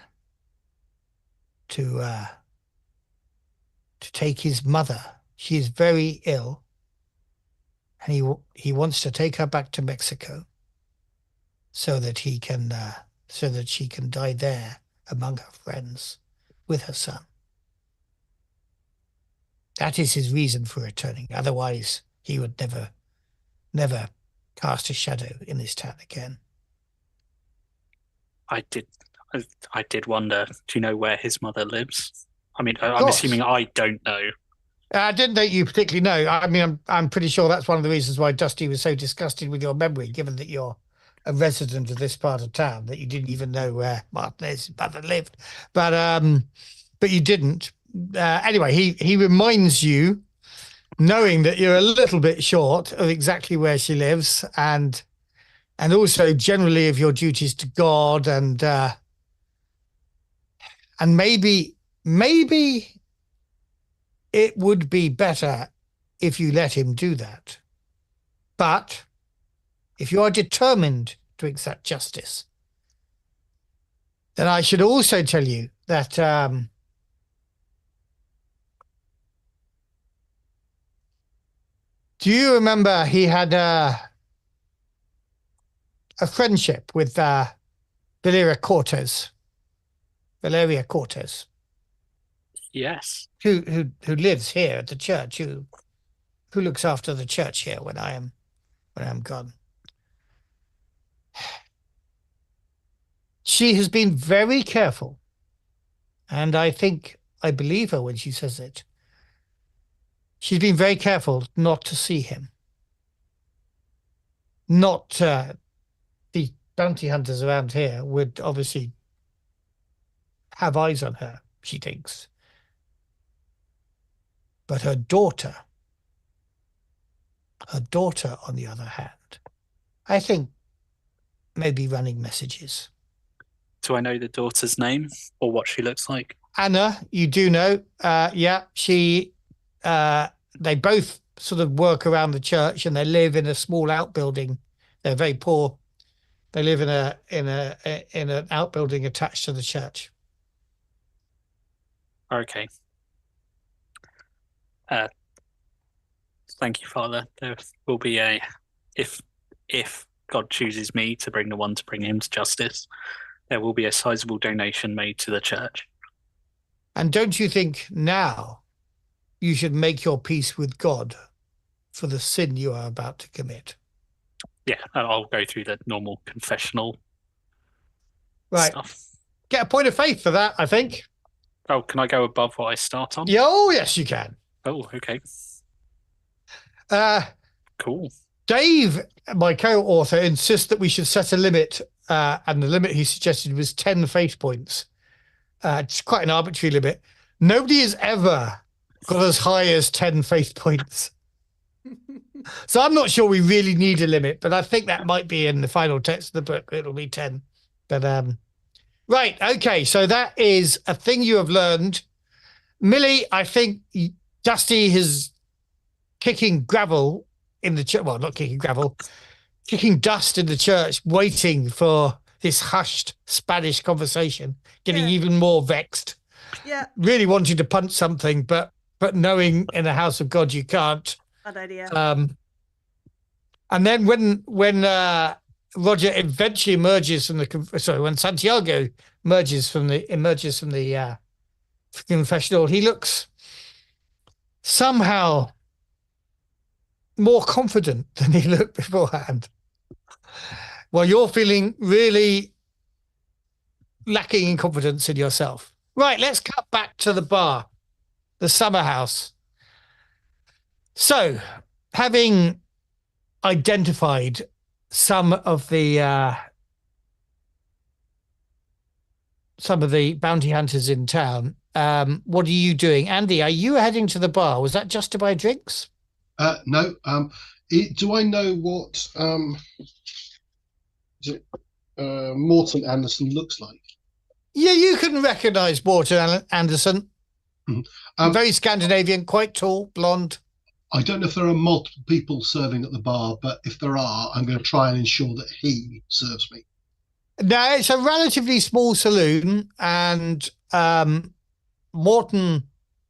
[SPEAKER 2] to take his mother. She is very ill, and he wants to take her back to Mexico so that she can die there among her friends with her son. That is his reason for returning. Otherwise, he would never cast a shadow in this town again.
[SPEAKER 5] I did wonder, do you know where his mother lives? I mean, I'm assuming I don't know.
[SPEAKER 2] I didn't think you particularly know. I mean, I'm pretty sure that's one of the reasons why Dusty was so disgusted with your memory, given that you're a resident of this part of town, that you didn't even know where Martinez's mother lived. But you didn't. Anyway, he reminds you, knowing that you're a little bit short of exactly where she lives, and also generally of your duties to God, and maybe it would be better if you let him do that. But if you are determined to exact justice, then I should also tell you that do you remember he had a friendship with Valeria Cortez?
[SPEAKER 5] Yes.
[SPEAKER 2] Who lives here at the church, who looks after the church here when I am gone. She has been very careful, and I believe her when she says it. She's been very careful not to see him. Not the bounty hunters around here would obviously have eyes on her, she thinks. But her daughter, on the other hand, I think maybe running messages.
[SPEAKER 5] Do I know the daughter's name or what she looks like?
[SPEAKER 2] Anna, you do know. She, they both sort of work around the church and they live in a small outbuilding. They're very poor. They live in an outbuilding attached to the church.
[SPEAKER 5] Okay. Thank you, Father. There will be if God chooses me to bring him to justice, there will be a sizable donation made to the church.
[SPEAKER 2] And don't you think now you should make your peace with God for the sin you are about to commit?
[SPEAKER 5] Yeah, I'll go through the normal confessional stuff.
[SPEAKER 2] Get a point of faith for that, I think.
[SPEAKER 5] Oh, can I go above what I start on?
[SPEAKER 2] Yeah, oh, yes, you can.
[SPEAKER 5] Oh, okay. Cool.
[SPEAKER 2] Dave, my co-author, insists that we should set a limit, and the limit he suggested was 10 faith points. It's quite an arbitrary limit. Nobody has ever got as high as 10 faith points. So I'm not sure we really need a limit, but I think that might be in the final text of the book. It'll be 10. But right, okay. So that is a thing you have learned. Millie, I think Dusty is kicking gravel in the church. Well, not kicking gravel, kicking dust in the church, waiting for this hushed Spanish conversation, getting even more vexed.
[SPEAKER 1] Yeah.
[SPEAKER 2] Really wanting to punch something, but knowing in the house of God you can't.
[SPEAKER 1] Bad idea.
[SPEAKER 2] And then when Roger eventually emerges from when Santiago emerges from the confessional, he looks somehow more confident than he looked beforehand. Well, you're feeling really lacking in confidence in yourself. Right, let's cut back to the bar, the Summerhouse. So, having identified some of the bounty hunters in town, what are you doing? Andy, are you heading to the bar? Was that just to buy drinks?
[SPEAKER 3] No. Do I know what Morton Anderson looks like?
[SPEAKER 2] Yeah, you can recognize Morton Anderson. Very Scandinavian, quite tall, blonde.
[SPEAKER 3] I don't know if there are multiple people serving at the bar, but if there are, I'm going to try and ensure that he serves me.
[SPEAKER 2] Now, it's a relatively small saloon, and Morton,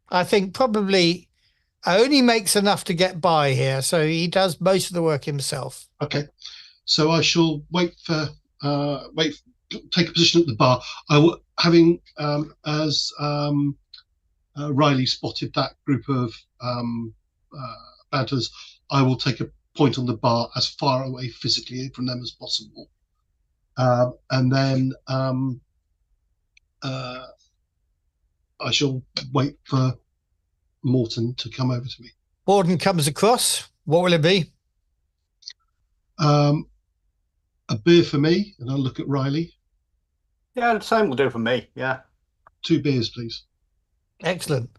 [SPEAKER 2] I think, probably only makes enough to get by here, so he does most of the work himself.
[SPEAKER 3] Okay, so I shall take a position at the bar. Having as Riley spotted that group of banters, I will take a point on the bar as far away physically from them as possible, and then I shall wait for Morton to come over to me.
[SPEAKER 2] Morton comes across. What will it be?
[SPEAKER 3] A beer for me, and I'll look at Riley.
[SPEAKER 4] Yeah, the same will do for me. Yeah, 2 beers, please.
[SPEAKER 2] Excellent.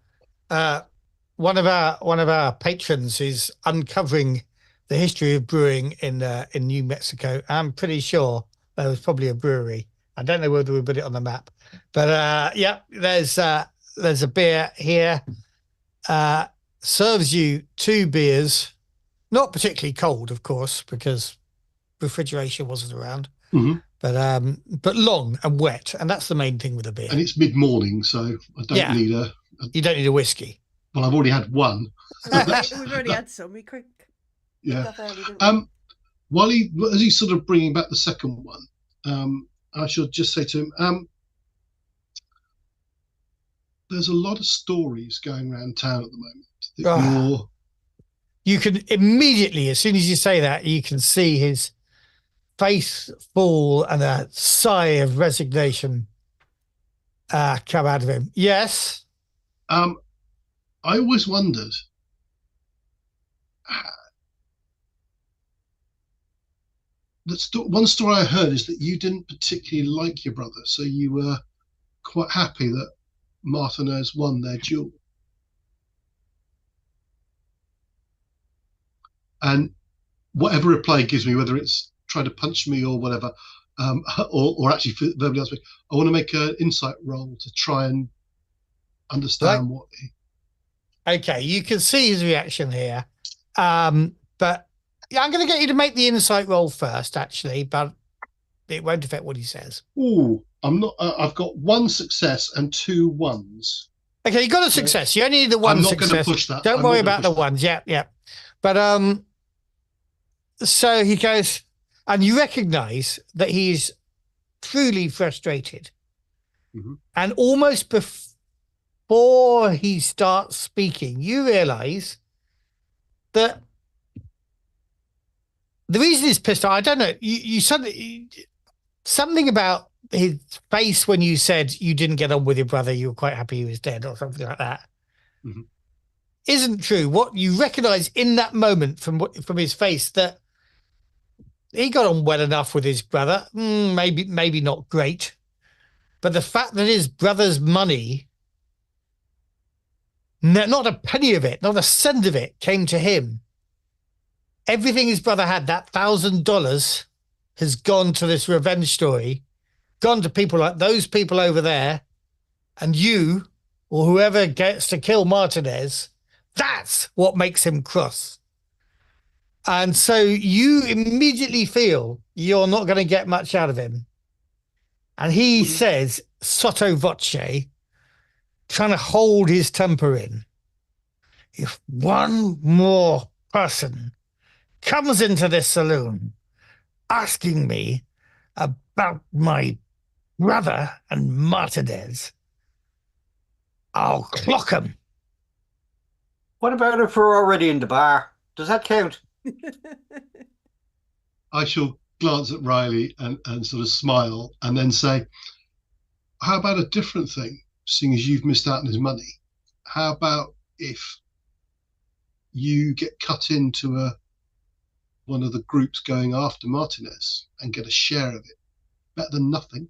[SPEAKER 2] One of our patrons is uncovering the history of brewing in New Mexico. I'm pretty sure there was probably a brewery. I don't know whether we put it on the map, but yeah, there's a beer here. Serves you 2 beers, not particularly cold, of course, because refrigeration wasn't around.
[SPEAKER 3] Mm-hmm.
[SPEAKER 2] But long and wet, and that's the main thing with a beer.
[SPEAKER 3] And it's mid-morning, so I don't need
[SPEAKER 2] you don't need a whiskey.
[SPEAKER 3] Well, I've already had one.
[SPEAKER 1] We've already had some. We quick.
[SPEAKER 3] Yeah.
[SPEAKER 1] Early,
[SPEAKER 3] While as he's sort of bringing back the second one, I should just say to him, there's a lot of stories going around town at the moment.
[SPEAKER 2] You can immediately, as soon as you say that, you can see his face fall and a sigh of resignation come out of him. Yes.
[SPEAKER 3] I always wondered one story I heard is that you didn't particularly like your brother, so you were quite happy that Martinez won their duel. And whatever reply he gives me, whether it's try to punch me or whatever, or actually verbally ask me, I want to make an insight roll to try and understand what.
[SPEAKER 2] Okay, you can see his reaction here, but yeah, I'm going to get you to make the insight roll first, actually, but it won't affect what he says.
[SPEAKER 3] Ooh, I'm not. I've got 1 success and 2 ones.
[SPEAKER 2] Okay, you got a success. You only need the 1
[SPEAKER 3] I'm not
[SPEAKER 2] success.
[SPEAKER 3] going to push that.
[SPEAKER 2] Don't worry about the ones. Yeah. But so he goes, and you recognise that he's truly frustrated, and almost before he starts speaking, you realise that the reason he's pissed off, I don't know, you suddenly, something about his face when you said you didn't get on with your brother, you were quite happy he was dead or something like that, isn't true. What you recognise in that moment from his face, that he got on well enough with his brother, maybe not great, but the fact that his brother's money, not a penny of it, not a cent of it, came to him. Everything his brother had, that $1,000, has gone to this revenge story, gone to people like those people over there, and you, or whoever gets to kill Martinez. That's what makes him cross. And so you immediately feel you're not going to get much out of him. And he says, sotto voce, trying to hold his temper in, if one more person comes into this saloon asking me about my brother and Martinez, I'll clock him.
[SPEAKER 4] What about if we're already in the bar? Does that count?
[SPEAKER 3] I shall glance at Riley and sort of smile and then say, how about a different thing, seeing as you've missed out on his money? How about if you get cut into one of the groups going after Martinez and get a share of it? Better than nothing.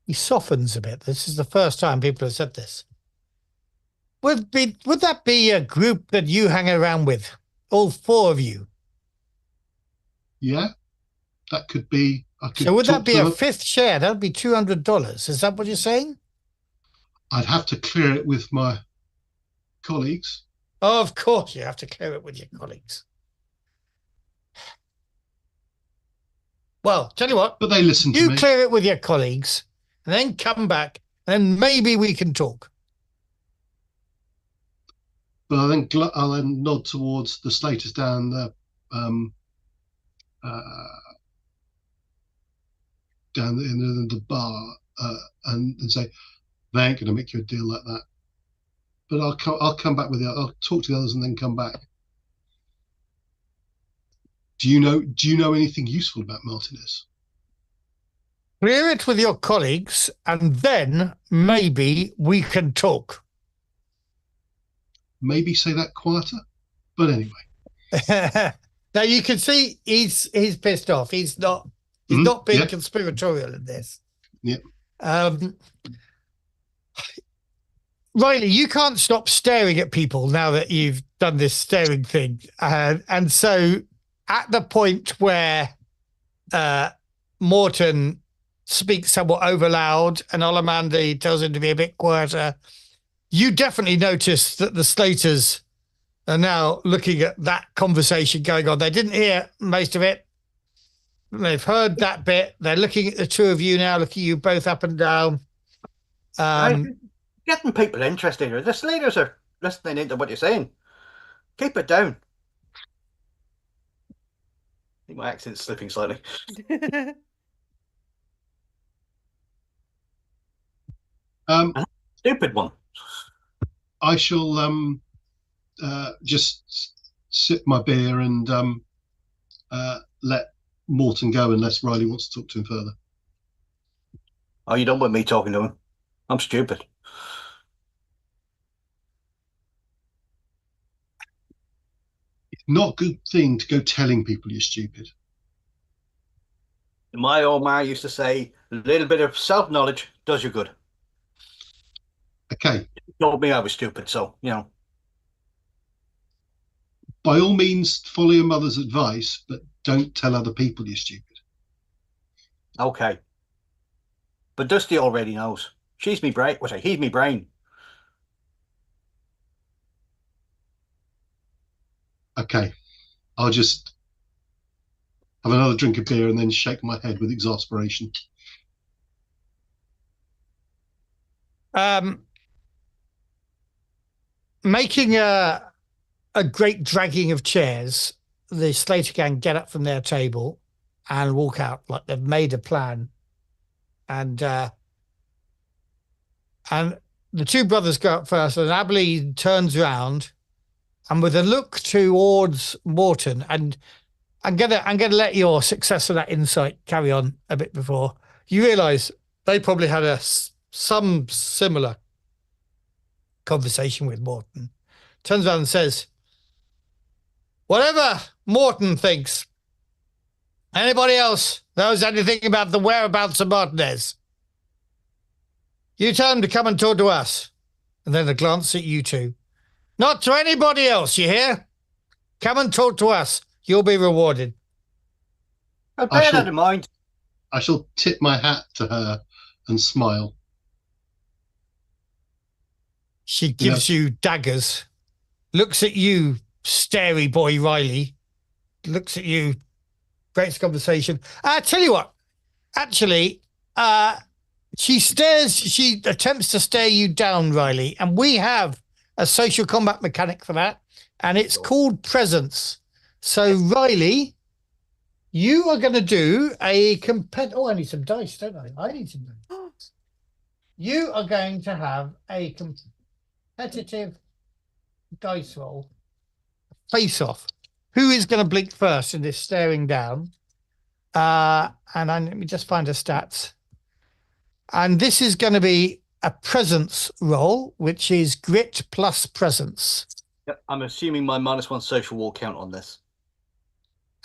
[SPEAKER 2] He softens a bit. This is the first time people have said this. Would that be a group that you hang around with? All 4 of you?
[SPEAKER 3] Yeah, that could be.
[SPEAKER 2] So would that be a 5th share? That would be $200. Is that what you're saying?
[SPEAKER 3] I'd have to clear it with my colleagues.
[SPEAKER 2] Oh, of course you have to clear it with your colleagues. Well, tell you what.
[SPEAKER 3] But they listen to me.
[SPEAKER 2] You clear it with your colleagues and then come back and maybe we can talk.
[SPEAKER 3] But I'll then nod towards the Slaters down the down in the bar and say, they ain't going to make you a deal like that. But I'll come back with it. I'll talk to the others and then come back. Do you know anything useful about Martinez?
[SPEAKER 2] Clear it with your colleagues and then maybe we can talk.
[SPEAKER 3] Maybe say that quieter, but anyway.
[SPEAKER 2] Now you can see he's pissed off. He's not being conspiratorial in this.
[SPEAKER 3] Yeah.
[SPEAKER 2] Riley, you can't stop staring at people now that you've done this staring thing, and so at the point where Morton speaks somewhat over loud and Olamandi tells him to be a bit quieter, you definitely notice that the Slaters are now looking at that conversation going on. They didn't hear most of it. They've heard that bit. They're looking at the 2 of you now, looking at you both up and down.
[SPEAKER 4] Getting people interested. The Slaters are listening into what you're saying. Keep it down. I think my accent's slipping slightly. Stupid one.
[SPEAKER 3] I shall just sip my beer and let Morton go unless Riley wants to talk to him further.
[SPEAKER 4] Oh, you don't want me talking to him? I'm stupid.
[SPEAKER 3] It's not a good thing to go telling people you're stupid.
[SPEAKER 4] My old man used to say, a little bit of self-knowledge does you good.
[SPEAKER 3] Okay.
[SPEAKER 4] He told me I was stupid, so, you know.
[SPEAKER 3] by all means, follow your mother's advice, but don't tell other people you're stupid.
[SPEAKER 4] Okay. But Dusty already knows. She's me brain. He's me brain.
[SPEAKER 3] Okay. I'll just have another drink of beer and then shake my head with exasperation.
[SPEAKER 2] Making a great dragging of chairs, the Slater gang get up from their table and walk out like they've made a plan. And the two brothers go up first, and Abilene turns around, and with a look towards Morton, and I'm gonna let your success of that insight carry on a bit before you realise they probably had some similar conversation with Morton. Turns around and says, "Whatever Morton thinks, anybody else knows anything about the whereabouts of Martinez, you tell him to come and talk to us." And then a glance at you two. "Not to anybody else, you hear? Come and talk to us. You'll be rewarded."
[SPEAKER 4] I'll bear that in mind.
[SPEAKER 3] I shall tip my hat to her and smile.
[SPEAKER 2] She gives you daggers, looks at you, starey boy Riley, looks at you, breaks conversation. I tell you what, actually, she attempts to stare you down, Riley, and we have a social combat mechanic for that, and it's called presence. So, Riley, you are going to do a I need some dice, don't I? I need some dice. You are going to have a competitive dice roll, face off. Who is going to blink first in this staring down? Let me just find her stats. And this is going to be a presence roll, which is grit plus presence.
[SPEAKER 4] Yep, I'm assuming my -1 social wall count on this.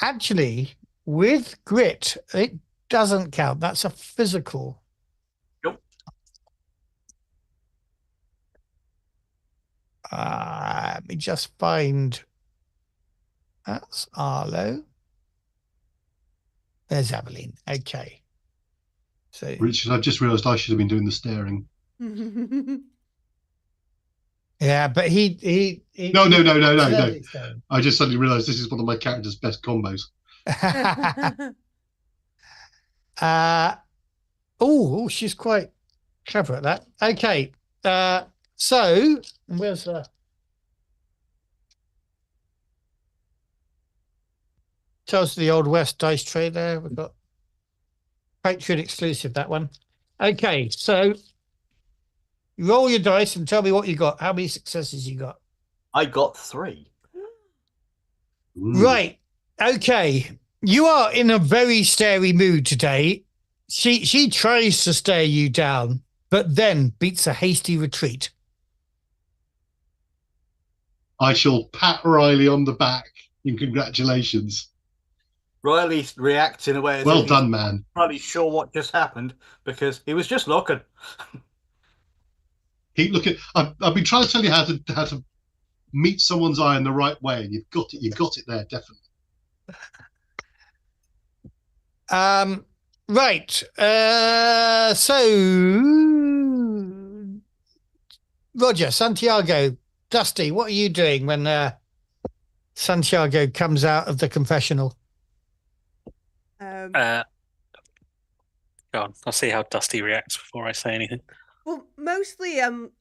[SPEAKER 2] Actually, with grit, it doesn't count. That's a physical.
[SPEAKER 4] Nope.
[SPEAKER 2] Let me just find. That's Arlo. There's Abilene. Okay. So,
[SPEAKER 3] Richard, I've just realised I should have been doing the staring.
[SPEAKER 2] yeah, but he
[SPEAKER 3] No. I just suddenly realised this is one of my character's best combos.
[SPEAKER 2] She's quite clever at that. Okay. So where's tells the Old West dice tray there. We've got Patreon exclusive, that one. Okay, so roll your dice and tell me what you got. How many successes you got?
[SPEAKER 4] I got 3.
[SPEAKER 2] Right. Okay. You are in a very starey mood today. She tries to stare you down, but then beats a hasty retreat.
[SPEAKER 3] I shall pat Riley on the back in congratulations.
[SPEAKER 4] Riley reacts in a way as
[SPEAKER 3] well
[SPEAKER 4] if
[SPEAKER 3] done,
[SPEAKER 4] he's
[SPEAKER 3] man.
[SPEAKER 4] Probably sure what just happened because he was just looking.
[SPEAKER 3] Keep looking. I've been trying to tell you how to meet someone's eye in the right way, and you've got it. You've got it there, definitely.
[SPEAKER 2] Right. So Roger, Santiago, Dusty, what are you doing when Santiago comes out of the confessional?
[SPEAKER 5] Go on. I'll see how Dusty reacts before I say anything.
[SPEAKER 1] Well, mostly I'm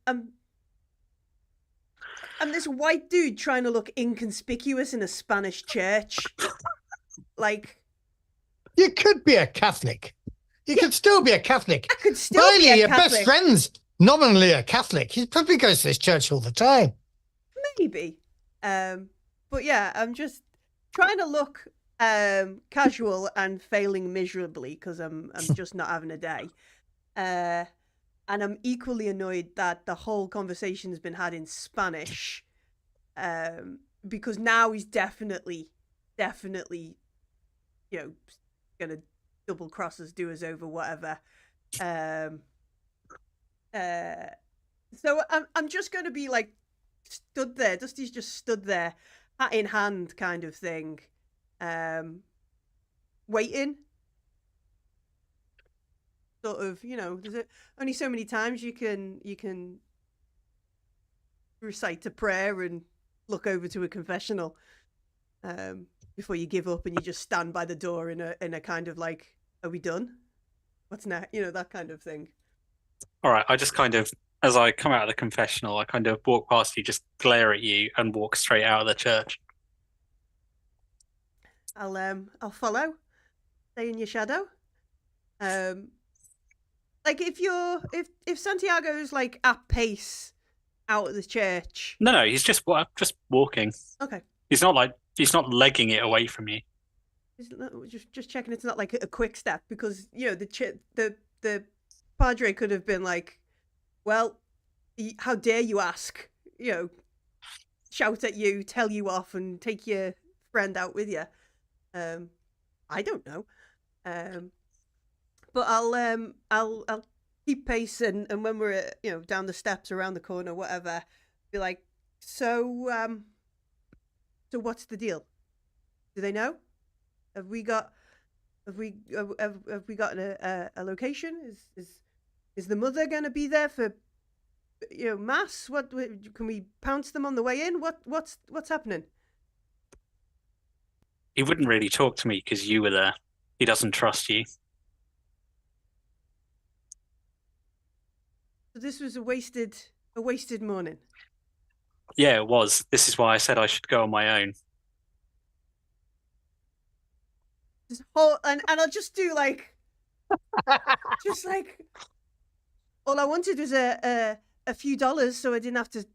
[SPEAKER 1] this white dude trying to look inconspicuous in a Spanish church. Like,
[SPEAKER 2] you could be a Catholic. You could still be a Catholic.
[SPEAKER 1] I could still
[SPEAKER 2] Riley,
[SPEAKER 1] be a
[SPEAKER 2] your
[SPEAKER 1] Catholic.
[SPEAKER 2] best friend's nominally a Catholic. He probably goes to this church all the time.
[SPEAKER 1] Maybe. But yeah, I'm just trying to look casual and failing miserably because I'm just not having a day. And I'm equally annoyed that the whole conversation has been had in Spanish. Because now he's definitely, you know, gonna double cross us, do us over, whatever. So I'm just gonna be like stood there. Dusty's just stood there, hat in hand kind of thing, waiting. Sort of, there's only so many times you can recite a prayer and look over to a confessional before you give up and you just stand by the door in a kind of like, are we done? What's next? That kind of thing.
[SPEAKER 5] All right, I just kind of, as I come out of the confessional, I kind of walk past you, just glare at you, and walk straight out of the church.
[SPEAKER 1] I'll follow. Stay in your shadow. Like if Santiago's like at pace out of the church.
[SPEAKER 5] No, he's just walking.
[SPEAKER 1] Okay.
[SPEAKER 5] He's not legging it away from you.
[SPEAKER 1] Just checking it's not like a quick step, because the Padre could have been like, well, how dare you ask? Shout at you, tell you off, and take your friend out with you. I don't know. But I'll keep pace, and when we're down the steps, around the corner, whatever, be like, so what's the deal? Do they know? Have we got a location? Is the mother going to be there for mass? What can we pounce them on the way in? What's happening?
[SPEAKER 5] He wouldn't really talk to me because you were there. He doesn't trust you.
[SPEAKER 1] So this was a wasted morning.
[SPEAKER 5] Yeah, it was. This is why I said I should go on my own.
[SPEAKER 1] And I'll just do like, just like, all I wanted was a few dollars, so I didn't have to.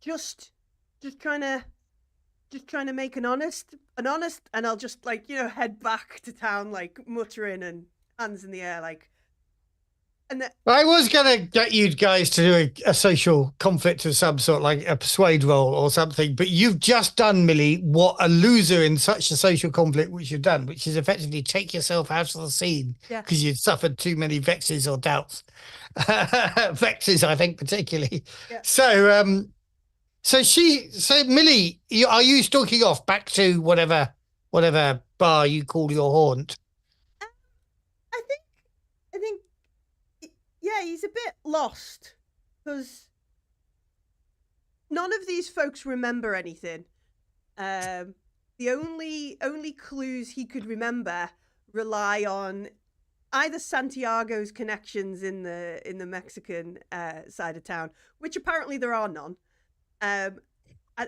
[SPEAKER 1] Just trying to make an honest, and I'll just like head back to town, like muttering and hands in the air, like. And
[SPEAKER 2] I was going to get you guys to do a social conflict of some sort, like a persuade roll or something, but you've just done, Millie, what a loser in such a social conflict which you've done, which is effectively take yourself out of the scene because you've suffered too many vexes or doubts. Vexes, I think, particularly. Yeah. So Millie, are you stalking off back to whatever bar you call your haunt?
[SPEAKER 1] I think. Yeah, he's a bit lost because none of these folks remember anything. The only clues he could remember rely on either Santiago's connections in the Mexican side of town, which apparently there are none. And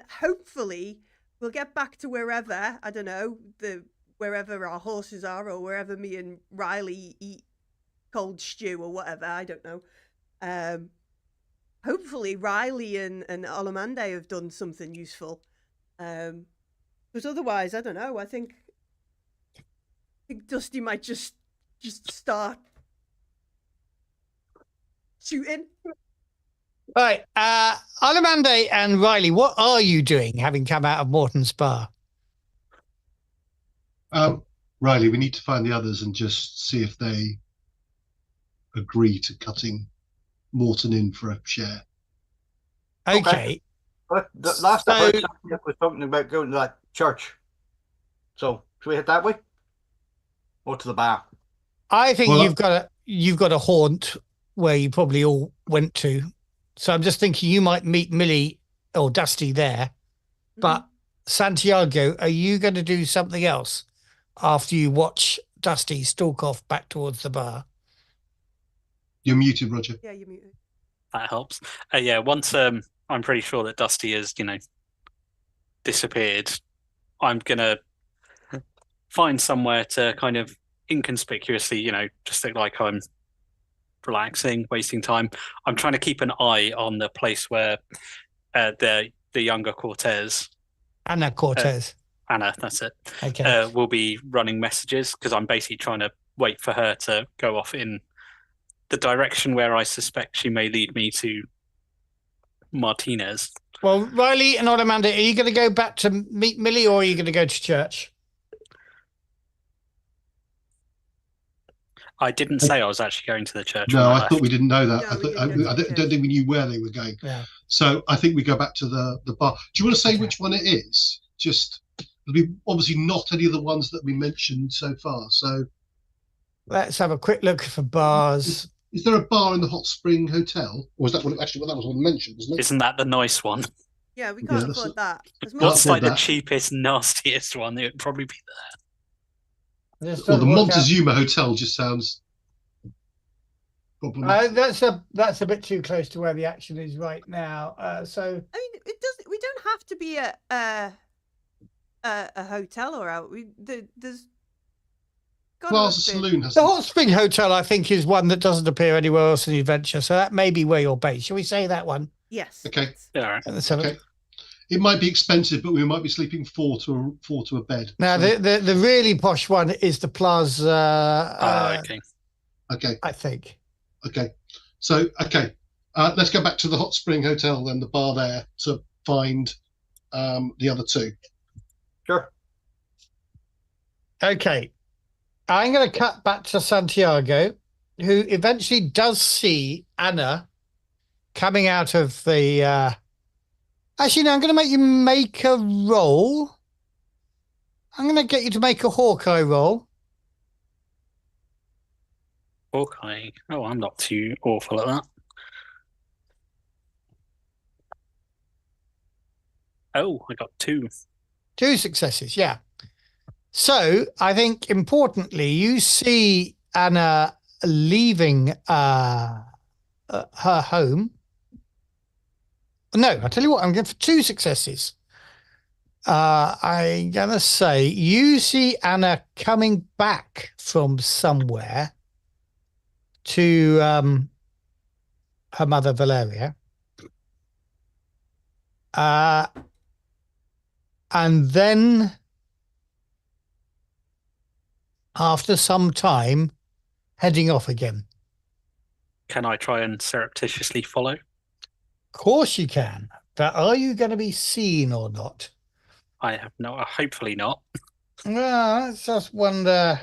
[SPEAKER 1] hopefully we'll get back to wherever, I don't know, wherever our horses are, or wherever me and Riley eat cold stew or whatever, I don't know. Hopefully Riley and Olamande have done something useful. But otherwise, I don't know. I think Dusty might just start shooting.
[SPEAKER 2] Right. Olamande and Riley, what are you doing, having come out of Morton's bar?
[SPEAKER 3] Riley, we need to find the others and just see if they agree to cutting Morton in for a share.
[SPEAKER 2] Okay.
[SPEAKER 4] But the last time I was talking about going to that church. So should we head that way? Or to the bar?
[SPEAKER 2] I think you've got a haunt where you probably all went to. So I'm just thinking you might meet Millie or Dusty there. Mm-hmm. But Santiago, are you going to do something else after you watch Dusty stalk off back towards the bar?
[SPEAKER 3] You're muted, Roger.
[SPEAKER 1] Yeah, you're muted.
[SPEAKER 5] That helps. Once I'm pretty sure that Dusty has, disappeared, I'm gonna find somewhere to kind of inconspicuously, just look like I'm relaxing, wasting time. I'm trying to keep an eye on the place where the younger Cortez.
[SPEAKER 2] Anna Cortez.
[SPEAKER 5] Anna, that's it.
[SPEAKER 2] Okay.
[SPEAKER 5] Will be running messages because I'm basically trying to wait for her to go off in the direction where I suspect she may lead me to Martinez.
[SPEAKER 2] Well, Riley and Olamande, are you going to go back to meet Millie, or are you going to go to church?
[SPEAKER 5] I didn't say I was actually going to the church.
[SPEAKER 3] No,
[SPEAKER 5] when
[SPEAKER 3] I thought we didn't know that.
[SPEAKER 1] No,
[SPEAKER 3] I don't think we knew where they were going.
[SPEAKER 2] Yeah.
[SPEAKER 3] So I think we go back to the bar. Do you want to say which one it is? Just it'll be obviously not any of the ones that we mentioned so far. So
[SPEAKER 2] let's have a quick look for bars.
[SPEAKER 3] Is there a bar in the Hot Spring Hotel, or is that what actually? Well, that was what mentioned, wasn't it?
[SPEAKER 5] Isn't that the nice one?
[SPEAKER 1] Yeah, we can't afford that.
[SPEAKER 5] What's like the cheapest, nastiest one? It would probably be there.
[SPEAKER 3] Well, the Montezuma Hotel just sounds problematic.
[SPEAKER 2] That's a bit too close to where the action is right now. So
[SPEAKER 1] I mean, it doesn't. We don't have to be a hotel or out. There's.
[SPEAKER 3] Plaza Saloon has
[SPEAKER 2] the Hot Spring Hotel, I think, is one that doesn't appear anywhere else in the adventure. So that may be where you're based. Shall we say that one?
[SPEAKER 1] Yes.
[SPEAKER 3] Okay.
[SPEAKER 5] Yeah. All right.
[SPEAKER 3] Okay. It might be expensive, but we might be sleeping four to a bed.
[SPEAKER 2] Now, so. the really posh one is the Plaza.
[SPEAKER 5] Okay.
[SPEAKER 3] Okay.
[SPEAKER 2] I think.
[SPEAKER 3] Okay. So, let's go back to the Hot Spring Hotel and the bar there to find the other two.
[SPEAKER 4] Sure.
[SPEAKER 2] Okay. I'm going to cut back to Santiago, who eventually does see Anna coming out of the... Actually, no, I'm going to make you make a roll. I'm going to get you to make a Hawkeye roll.
[SPEAKER 5] Hawkeye? Oh, I'm not too awful at that. Oh, I got 2.
[SPEAKER 2] 2 successes, yeah. So I think importantly, you see Anna leaving her home. No, I'll tell you what, I'm going for 2 successes. I'm going to say you see Anna coming back from somewhere to her mother, Valeria. And then after some time, heading off again.
[SPEAKER 5] Can I try and surreptitiously follow?
[SPEAKER 2] Of course you can. But are you going to be seen or not?
[SPEAKER 5] I have no. Hopefully not.
[SPEAKER 2] Well, let's just wonder.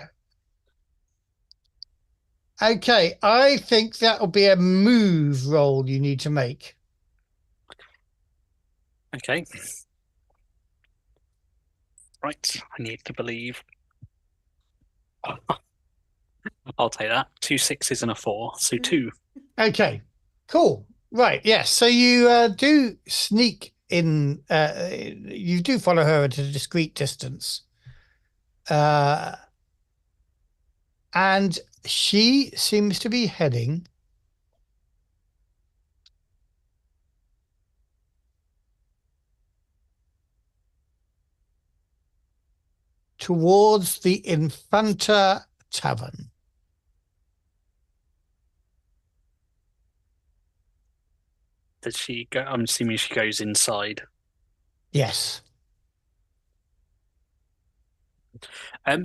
[SPEAKER 2] Okay, I think that will be a move roll you need to make.
[SPEAKER 5] Okay. Right, I need to believe. I'll take that. 2 6s and a 4, so 2.
[SPEAKER 2] Okay, cool. Right, yes. So you do sneak in. You do follow her at a discreet distance, and she seems to be heading towards the Infanta Tavern.
[SPEAKER 5] Does she go? I'm assuming she goes inside.
[SPEAKER 2] Yes.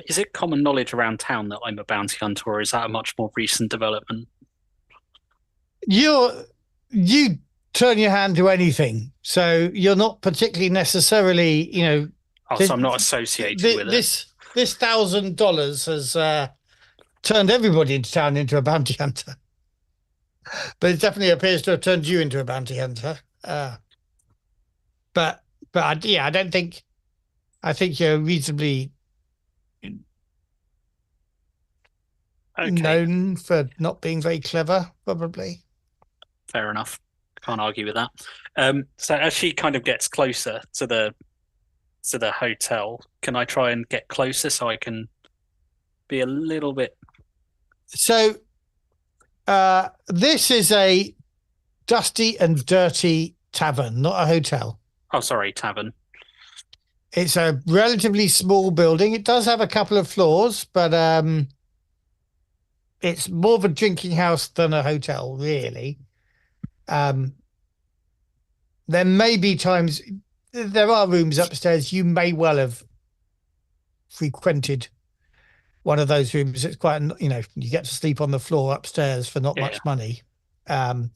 [SPEAKER 5] Is it common knowledge around town that I'm a bounty hunter, or is that a much more recent development?
[SPEAKER 2] You turn your hand to anything, so you're not particularly necessarily,
[SPEAKER 5] so I'm not associated with it.
[SPEAKER 2] This $1,000 has turned everybody into town into a bounty hunter, but it definitely appears to have turned you into a bounty hunter. But I don't think. I think you're reasonably known for not being very clever, probably.
[SPEAKER 5] Fair enough. Can't argue with that. So as she kind of gets closer to the hotel, can I try and get closer so I can be a little bit?
[SPEAKER 2] So this is a dusty and dirty tavern, not a hotel.
[SPEAKER 5] Oh, sorry, tavern.
[SPEAKER 2] It's a relatively small building. It does have a couple of floors, but it's more of a drinking house than a hotel, really. There may be times, there are rooms upstairs. You may well have frequented one of those rooms. It's quite, you get to sleep on the floor upstairs for not much money. But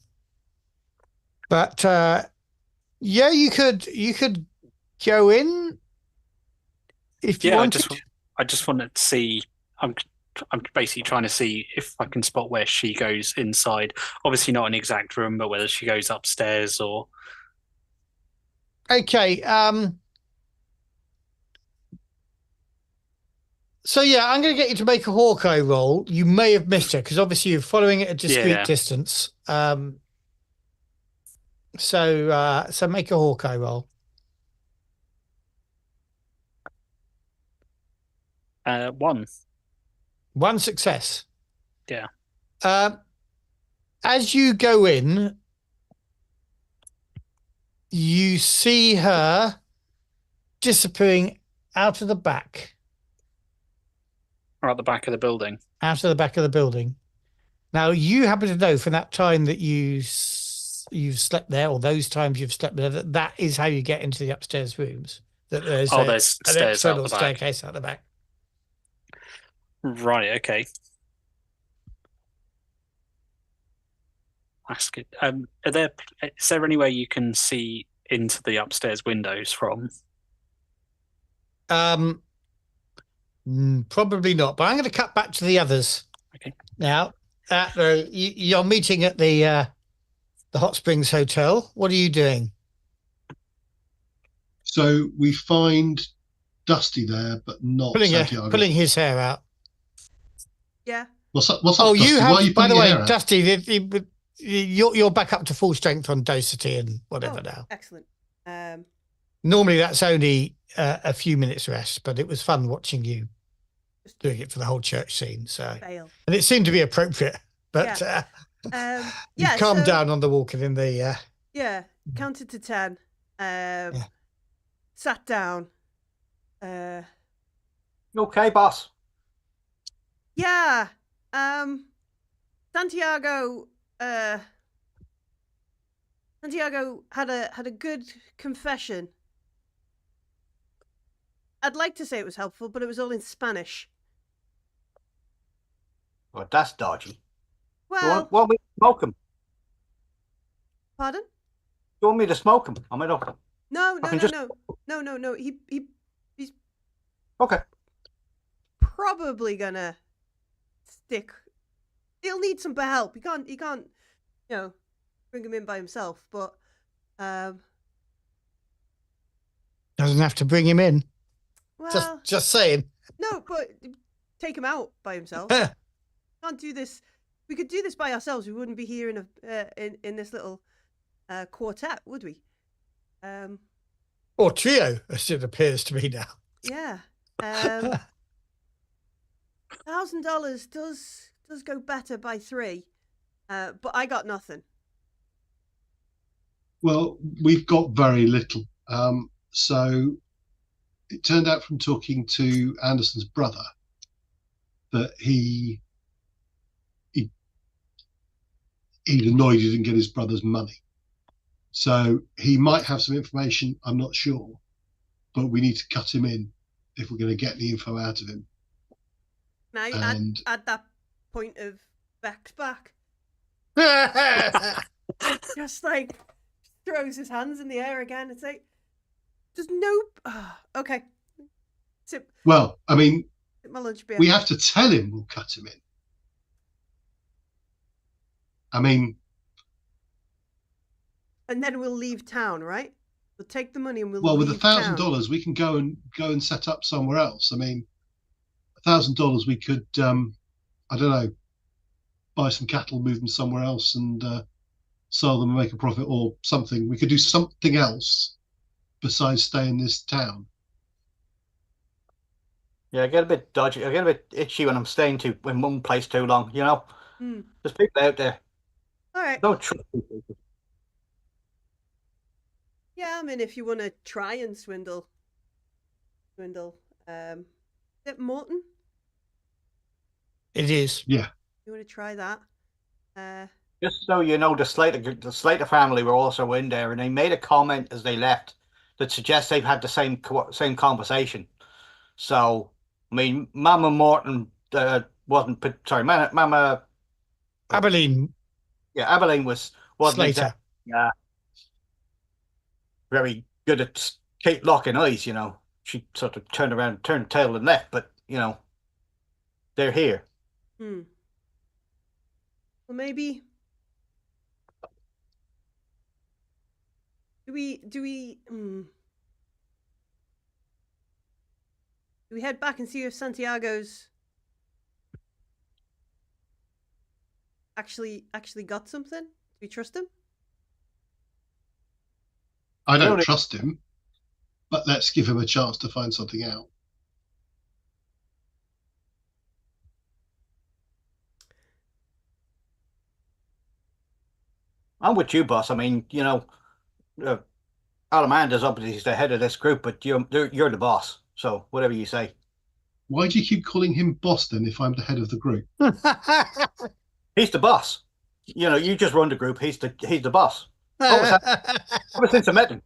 [SPEAKER 2] you could go in if you wanted.
[SPEAKER 5] I just wanted to see. I'm I'm basically trying to see if I can spot where she goes inside. Obviously, not an exact room, but whether she goes upstairs or.
[SPEAKER 2] Okay. So yeah, I'm going to get you to make a Hawkeye roll. You may have missed her because obviously you're following at a discrete distance. So make a Hawkeye roll.
[SPEAKER 5] 1.
[SPEAKER 2] One success.
[SPEAKER 5] Yeah.
[SPEAKER 2] As you go in, you see her disappearing out of the back.
[SPEAKER 5] Or at the back of the building.
[SPEAKER 2] Out of the back of the building. Now, you happen to know from that time that you've slept there, or those times you've slept there, that is how you get into the upstairs rooms. That there's
[SPEAKER 5] there's
[SPEAKER 2] an
[SPEAKER 5] stairs out the back.
[SPEAKER 2] staircase out the back.
[SPEAKER 5] Right. Okay. That's good. Is there any way you can see into the upstairs windows from?
[SPEAKER 2] Probably not, but I'm going to cut back to the others.
[SPEAKER 5] Okay.
[SPEAKER 2] Now, you're meeting at the Hot Springs Hotel. What are you doing?
[SPEAKER 3] So we find Dusty there, but not Santiago.
[SPEAKER 2] Pulling his hair out.
[SPEAKER 1] Yeah.
[SPEAKER 3] What's up,
[SPEAKER 2] Oh,
[SPEAKER 3] Dusty?
[SPEAKER 2] you
[SPEAKER 3] Why are you
[SPEAKER 2] have, by the
[SPEAKER 3] pulling
[SPEAKER 2] way,
[SPEAKER 3] your hair out?
[SPEAKER 2] Dusty, you're back up to full strength on dosity and whatever now.
[SPEAKER 1] Excellent.
[SPEAKER 2] Normally that's only a few minutes rest, but it was fun watching you doing it for the whole church scene. So,
[SPEAKER 1] fail.
[SPEAKER 2] And it seemed to be appropriate, but you calmed down on the walking in the.
[SPEAKER 1] Counted to 10. Sat down.
[SPEAKER 4] Okay, boss.
[SPEAKER 1] Yeah. Santiago. Santiago had a good confession. I'd like to say it was helpful, but it was all in Spanish.
[SPEAKER 4] Well, that's dodgy.
[SPEAKER 1] Well,
[SPEAKER 4] want me to smoke him?
[SPEAKER 1] Pardon?
[SPEAKER 4] You want me to smoke him? I mean, okay.
[SPEAKER 1] No. He's
[SPEAKER 4] okay.
[SPEAKER 1] Probably gonna stick. He'll need some help. He can't, bring him in by himself. But
[SPEAKER 2] doesn't have to bring him in.
[SPEAKER 1] Well,
[SPEAKER 2] just saying.
[SPEAKER 1] No, but take him out by himself. Can't do this. We could do this by ourselves. We wouldn't be here in this little quartet, would we?
[SPEAKER 2] Or trio, as it appears to be now.
[SPEAKER 1] Yeah. $1,000 does go better by 3, but I got nothing.
[SPEAKER 3] Well, we've got very little. So it turned out from talking to Anderson's brother that he'd annoyed he didn't get his brother's money. So he might have some information, I'm not sure, but we need to cut him in if we're going to get the info out of him.
[SPEAKER 1] Now, add that point of Beck's back. Just like throws his hands in the air again. It's like, there's no. Okay.
[SPEAKER 3] Well, I mean,
[SPEAKER 1] my lunch beer.
[SPEAKER 3] We have to tell him we'll cut him in. I mean.
[SPEAKER 1] And then we'll leave town, right? We'll take the money and we'll.
[SPEAKER 3] Well, with
[SPEAKER 1] leave
[SPEAKER 3] $1,000, we can go and set up somewhere else. I mean, $1,000, we could, I don't know, buy some cattle, move them somewhere else, and sell them and make a profit, or something. We could do something else besides stay in this town.
[SPEAKER 4] Yeah, I get a bit dodgy. I get a bit itchy when I'm staying in one place too long. You know, there's people out there.
[SPEAKER 1] All right.
[SPEAKER 4] Don't trust people.
[SPEAKER 1] Yeah, I mean, if you want to try and swindle, is it Morton?
[SPEAKER 2] It is.
[SPEAKER 3] Yeah.
[SPEAKER 1] You want to try that?
[SPEAKER 4] Just so you know, the Slater family were also in there, and they made a comment as they left that suggests they've had the same conversation. So, I mean, Mama Morton wasn't. Sorry, Mama
[SPEAKER 2] Abilene.
[SPEAKER 4] Yeah, Abilene wasn't
[SPEAKER 2] Slater.
[SPEAKER 4] Exactly, very good at keep locking eyes. You know, she sort of turned around, turned tail, and left. But you know, they're here.
[SPEAKER 1] Well, maybe. Do we head back and see if Santiago's actually got something? Do we trust him?
[SPEAKER 3] I don't trust him, but let's give him a chance to find something out.
[SPEAKER 4] I'm with you, boss. I mean, you know, Alamanda's obviously the head of this group, but you're the boss. So whatever you say.
[SPEAKER 3] Why do you keep calling him boss then if I'm the head of the group?
[SPEAKER 4] He's the boss. You know, you just run the group. He's the boss. Ever since I met him.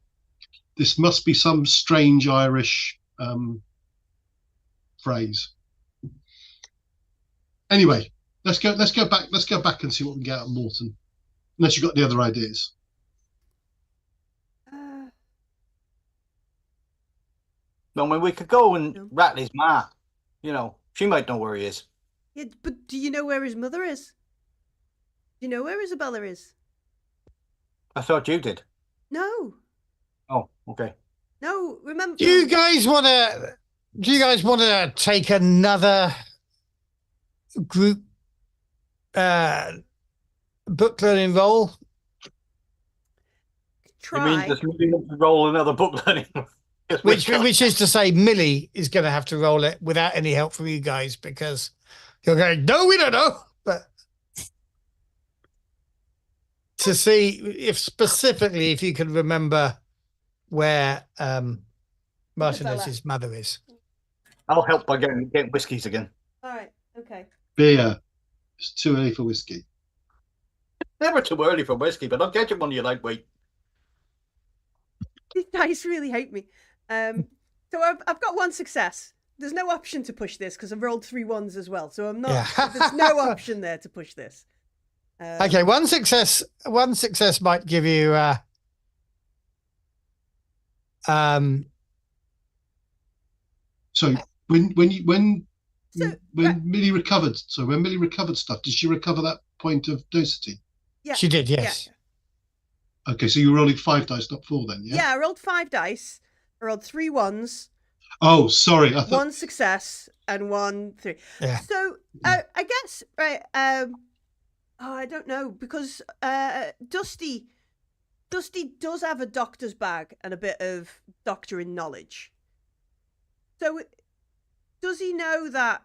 [SPEAKER 3] This must be some strange Irish phrase. Anyway, let's go back and see what we can get out of Morton. Unless you've got any other ideas.
[SPEAKER 4] I mean, we could go and rattle his ma. You know, she might know where he is.
[SPEAKER 1] Yeah, but do you know where his mother is? Do you know where Isabella is?
[SPEAKER 4] I thought you did.
[SPEAKER 1] No.
[SPEAKER 4] Oh, okay.
[SPEAKER 1] No, remember.
[SPEAKER 2] Do you guys want to take another group book learning role?
[SPEAKER 1] Try.
[SPEAKER 4] You mean just roll another book learning?
[SPEAKER 2] Which is to say, Millie is going to have to roll it without any help from you guys, because you're going, no, we don't know. But to see if specifically if you can remember where Martinez's mother is.
[SPEAKER 4] I'll help by getting whiskies again.
[SPEAKER 1] All right. Okay.
[SPEAKER 3] Beer. It's too early for whiskey.
[SPEAKER 4] Never too early for whiskey, but I'll get you one you lightweight.
[SPEAKER 1] These dice really hate me. So I've got one success. There's no option to push this because I've rolled 3 ones as well. So I'm not. Yeah. There's no option there to push this.
[SPEAKER 2] Okay, one success might give you.
[SPEAKER 3] So when Millie recovered, stuff, did she recover that point of dosity?
[SPEAKER 2] Yeah, she did. Yes.
[SPEAKER 3] Yeah. Okay, so you're rolling 5 dice, not 4, then. Yeah.
[SPEAKER 1] Yeah, I rolled 5 dice. I rolled 3 ones.
[SPEAKER 3] Oh, sorry. I thought...
[SPEAKER 1] 1 success and 1 3.
[SPEAKER 2] Yeah.
[SPEAKER 1] So I guess right. I don't know, because Dusty does have a doctor's bag and a bit of doctoring knowledge. So does he know that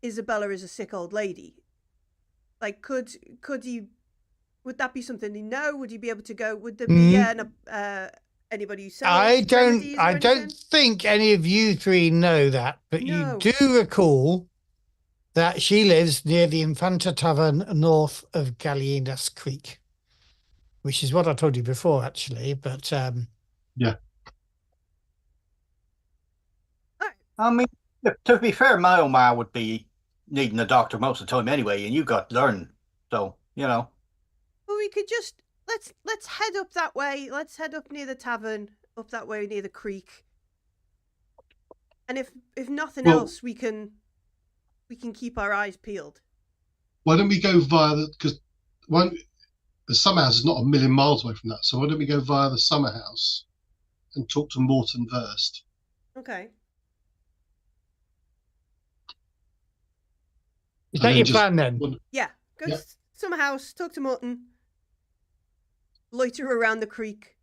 [SPEAKER 1] Isabella is a sick old lady? Like, could he? Would that be something he know? Would he be able to go? Would there be anybody who sells?
[SPEAKER 2] I don't think any of you 3 know that, but you do recall that she lives near the Infanta Tavern north of Gallinas Creek, which is what I told you before, actually. But
[SPEAKER 3] yeah.
[SPEAKER 4] I mean, to be fair, my own ma would be needing a doctor most of the time anyway, and you got to learn. So, you know.
[SPEAKER 1] Well, we could just let's head up that way. Let's head up near the tavern, up that way near the creek. And if nothing else, we can keep our eyes peeled.
[SPEAKER 3] Why don't we go via because the Summerhouse is not a million miles away from that. So why don't we go via the Summerhouse and talk to Morton first?
[SPEAKER 1] Okay.
[SPEAKER 2] Is that your plan then?
[SPEAKER 1] Yeah. Go to Summerhouse, talk to Morton, loiter around the creek,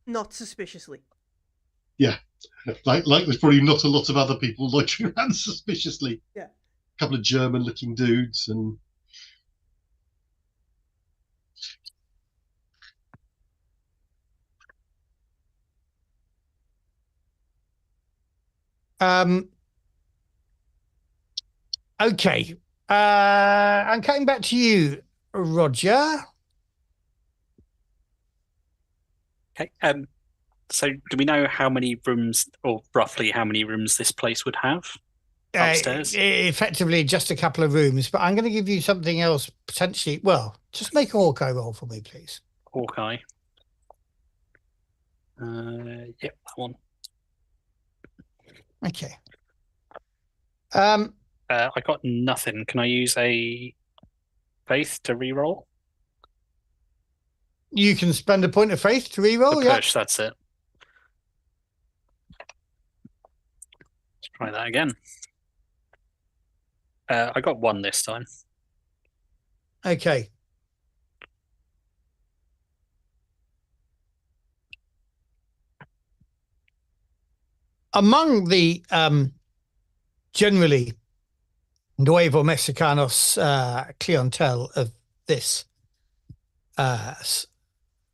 [SPEAKER 1] not suspiciously.
[SPEAKER 3] Yeah. Like there's probably not a lot of other people loitering around suspiciously.
[SPEAKER 1] Yeah.
[SPEAKER 3] A couple of German-looking dudes and.
[SPEAKER 2] Okay. I'm coming back to you, Roger.
[SPEAKER 5] Okay. So do we know how many rooms, or roughly how many rooms this place would have upstairs?
[SPEAKER 2] Effectively just a couple of rooms, but I'm going to give you something else potentially. Well, just make a Hawkeye roll for me, please.
[SPEAKER 5] Hawkeye. Yep, that one.
[SPEAKER 2] Okay.
[SPEAKER 5] I got nothing. Can I use a faith to reroll?
[SPEAKER 2] You can spend a point of faith to reroll.
[SPEAKER 5] The
[SPEAKER 2] Yeah.
[SPEAKER 5] push, that's it. Let's try that again. I got 1 this time.
[SPEAKER 2] Okay. Among the generally Nuevo Mexicanos clientele of this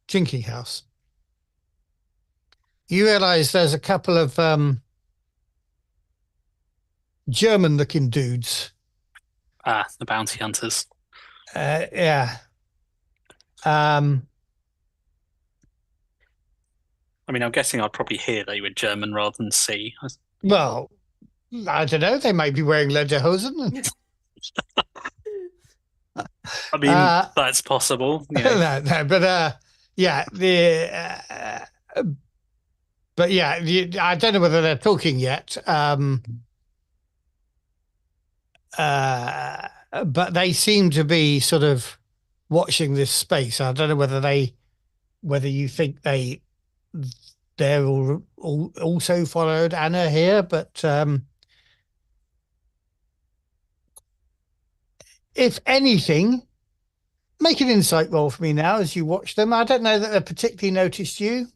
[SPEAKER 2] drinking house, you realize there's a couple of German-looking dudes.
[SPEAKER 5] The bounty hunters.
[SPEAKER 2] Yeah.
[SPEAKER 5] I mean, I'm guessing I'd probably hear they were German rather than see.
[SPEAKER 2] Well, I don't know. They may be wearing lederhosen.
[SPEAKER 5] I mean, that's possible. You know.
[SPEAKER 2] No, but yeah, but yeah, I don't know whether they're talking yet. But they seem to be sort of watching this space. I don't know whether you think they're all also followed Anna here, but if anything, make an insight roll for me now as you watch them. I don't know that they particularly noticed you.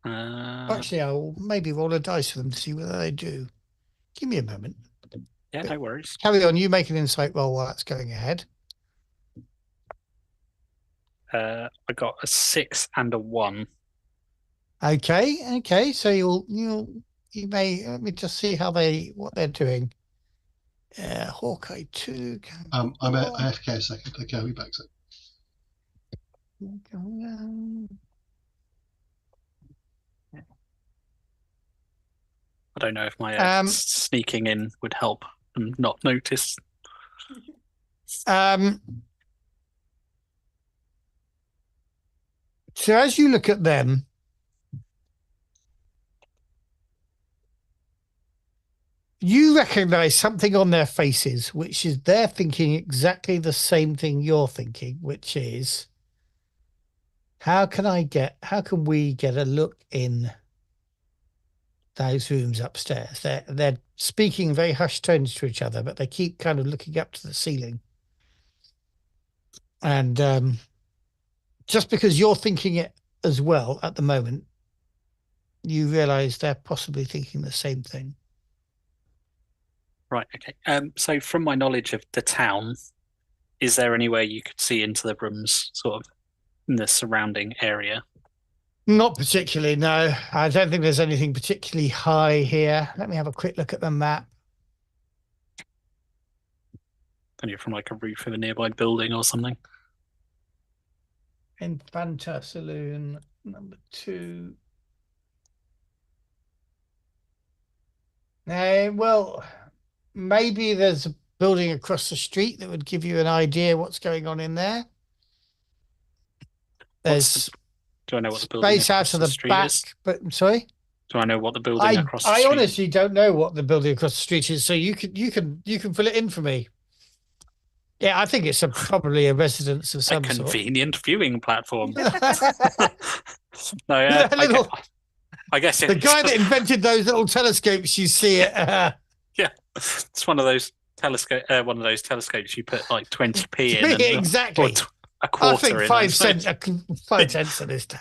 [SPEAKER 2] Actually, I'll maybe roll a dice for them to see whether they do. Give me a moment.
[SPEAKER 5] Yeah, no worries.
[SPEAKER 2] Carry on. You make an insight roll while that's going ahead.
[SPEAKER 5] I got a 6 and a 1.
[SPEAKER 2] Okay. So you may let me just see what they're doing. Hawkeye 2.
[SPEAKER 3] I'm AFK a second. Okay, I'll be back.
[SPEAKER 5] I don't know if my sneaking in would help and not notice.
[SPEAKER 2] So as you look at them, you recognize something on their faces, which is they're thinking exactly the same thing you're thinking, which is, how can we get a look in those rooms upstairs? They're speaking very hushed tones to each other, but they keep kind of looking up to the ceiling. And just because you're thinking it as well at the moment, you realize they're possibly thinking the same thing.
[SPEAKER 5] Right, okay. So from my knowledge of the town, is there anywhere you could see into the rooms sort of in the surrounding area?
[SPEAKER 2] Not particularly, no. I don't think there's anything particularly high here. Let me have a quick look at the map.
[SPEAKER 5] Only from like a roof of a nearby building or something.
[SPEAKER 2] Infanta Saloon number 2. Well, maybe there's a building across the street that would give you an idea what's going on in there. There's
[SPEAKER 5] do I know what the building
[SPEAKER 2] space out of the
[SPEAKER 5] street
[SPEAKER 2] back,
[SPEAKER 5] is?
[SPEAKER 2] but sorry?
[SPEAKER 5] Do I know what the building across the
[SPEAKER 2] street?
[SPEAKER 5] I
[SPEAKER 2] honestly don't know what the building across the street is, so you can fill it in for me. Yeah, I think it's probably a residence of some sort.
[SPEAKER 5] A convenient viewing platform. No, I guess
[SPEAKER 2] the guy that invented those little telescopes you see it.
[SPEAKER 5] Yeah, it's one of those telescopes you put like 20p in.
[SPEAKER 2] Exactly.
[SPEAKER 5] A quarter.
[SPEAKER 2] I think 5 cents. 5 cents at this time.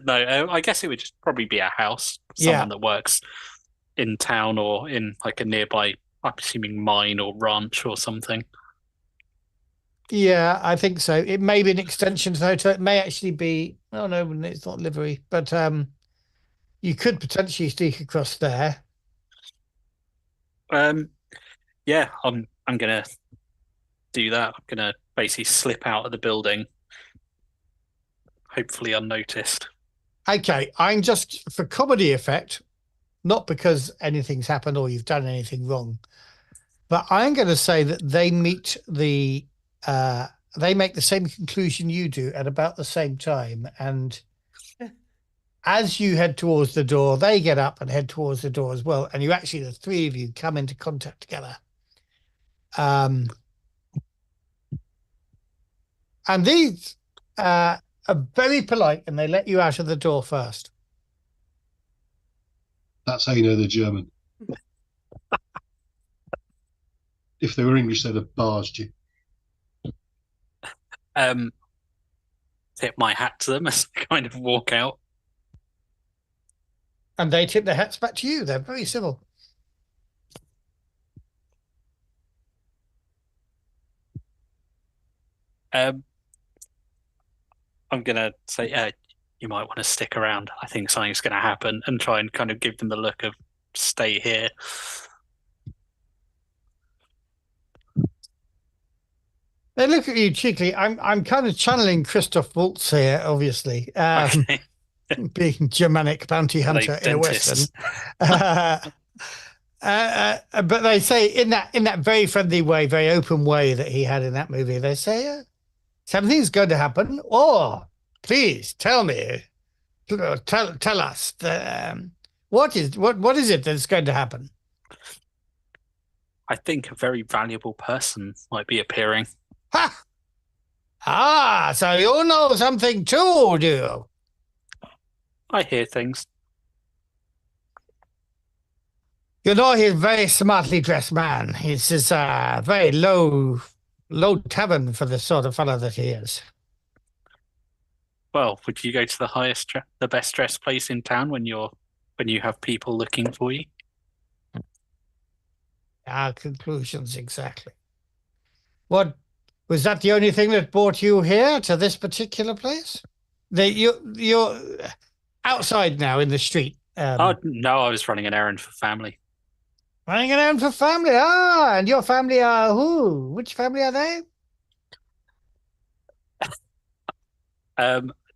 [SPEAKER 5] No, I guess it would just probably be a house. Someone that works in town or in like a nearby, I'm assuming, mine or ranch or something.
[SPEAKER 2] Yeah, I think so. It may be an extension to the hotel. It may actually be. Oh no, it's not livery. But you could potentially sneak across there.
[SPEAKER 5] Yeah, I'm gonna do that. I'm gonna basically slip out of the building, hopefully unnoticed.
[SPEAKER 2] Okay, I'm just for comedy effect, not because anything's happened or you've done anything wrong, but I'm going to say that they make the same conclusion you do at about the same time, and as you head towards the door, they get up and head towards the door as well. And you actually, the three of you come into contact together. And these are very polite, and they let you out of the door first.
[SPEAKER 3] That's how you know they're German. If they were English, they'd have barged you.
[SPEAKER 5] Tip my hat to them as I kind of walk out.
[SPEAKER 2] And they tip their hats back to you. They're very civil.
[SPEAKER 5] I'm going to say, you might want to stick around. I think something's going to happen, and try and kind of give them the look of stay here.
[SPEAKER 2] They look at you cheekily. I'm kind of channeling Christoph Waltz here, obviously,
[SPEAKER 5] Okay.
[SPEAKER 2] being Germanic bounty hunter in a Western. But they say in that very friendly way, very open way that he had in that movie, they say something's going to happen. Or please tell me, tell us what is it that's going to happen?
[SPEAKER 5] I think a very valuable person might be appearing.
[SPEAKER 2] Ha! Ah, so you know something too, do you?
[SPEAKER 5] I hear things.
[SPEAKER 2] You know, he's a very smartly dressed man. He's just a very low tavern for the sort of fellow that he is.
[SPEAKER 5] Well, would you go to the best dressed place in town when you have people looking for you?
[SPEAKER 2] Our conclusions, exactly. What was that? The only thing that brought you here to this particular place? You're outside now in the street.
[SPEAKER 5] Oh no, I was running an errand for family.
[SPEAKER 2] Running an errand for family. Ah, and your family are who? Which family are they?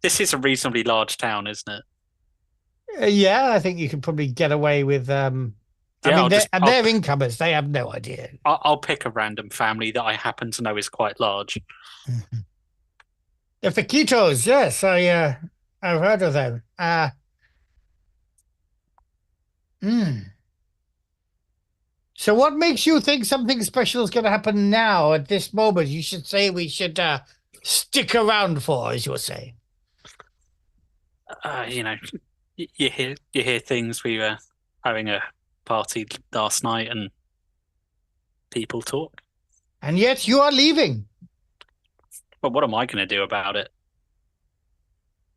[SPEAKER 5] This is a reasonably large town, isn't it?
[SPEAKER 2] Yeah, I think you can probably get away with. They're incomers. They have no idea.
[SPEAKER 5] I'll pick a random family that I happen to know is quite large.
[SPEAKER 2] The Faquitos, yes, I've heard of them. So what makes you think something special is going to happen now at this moment? You should say we should stick around for, as you were saying.
[SPEAKER 5] You hear things. We were having a party last night, and people talk.
[SPEAKER 2] And yet you are leaving.
[SPEAKER 5] Well, what am I going to do about it?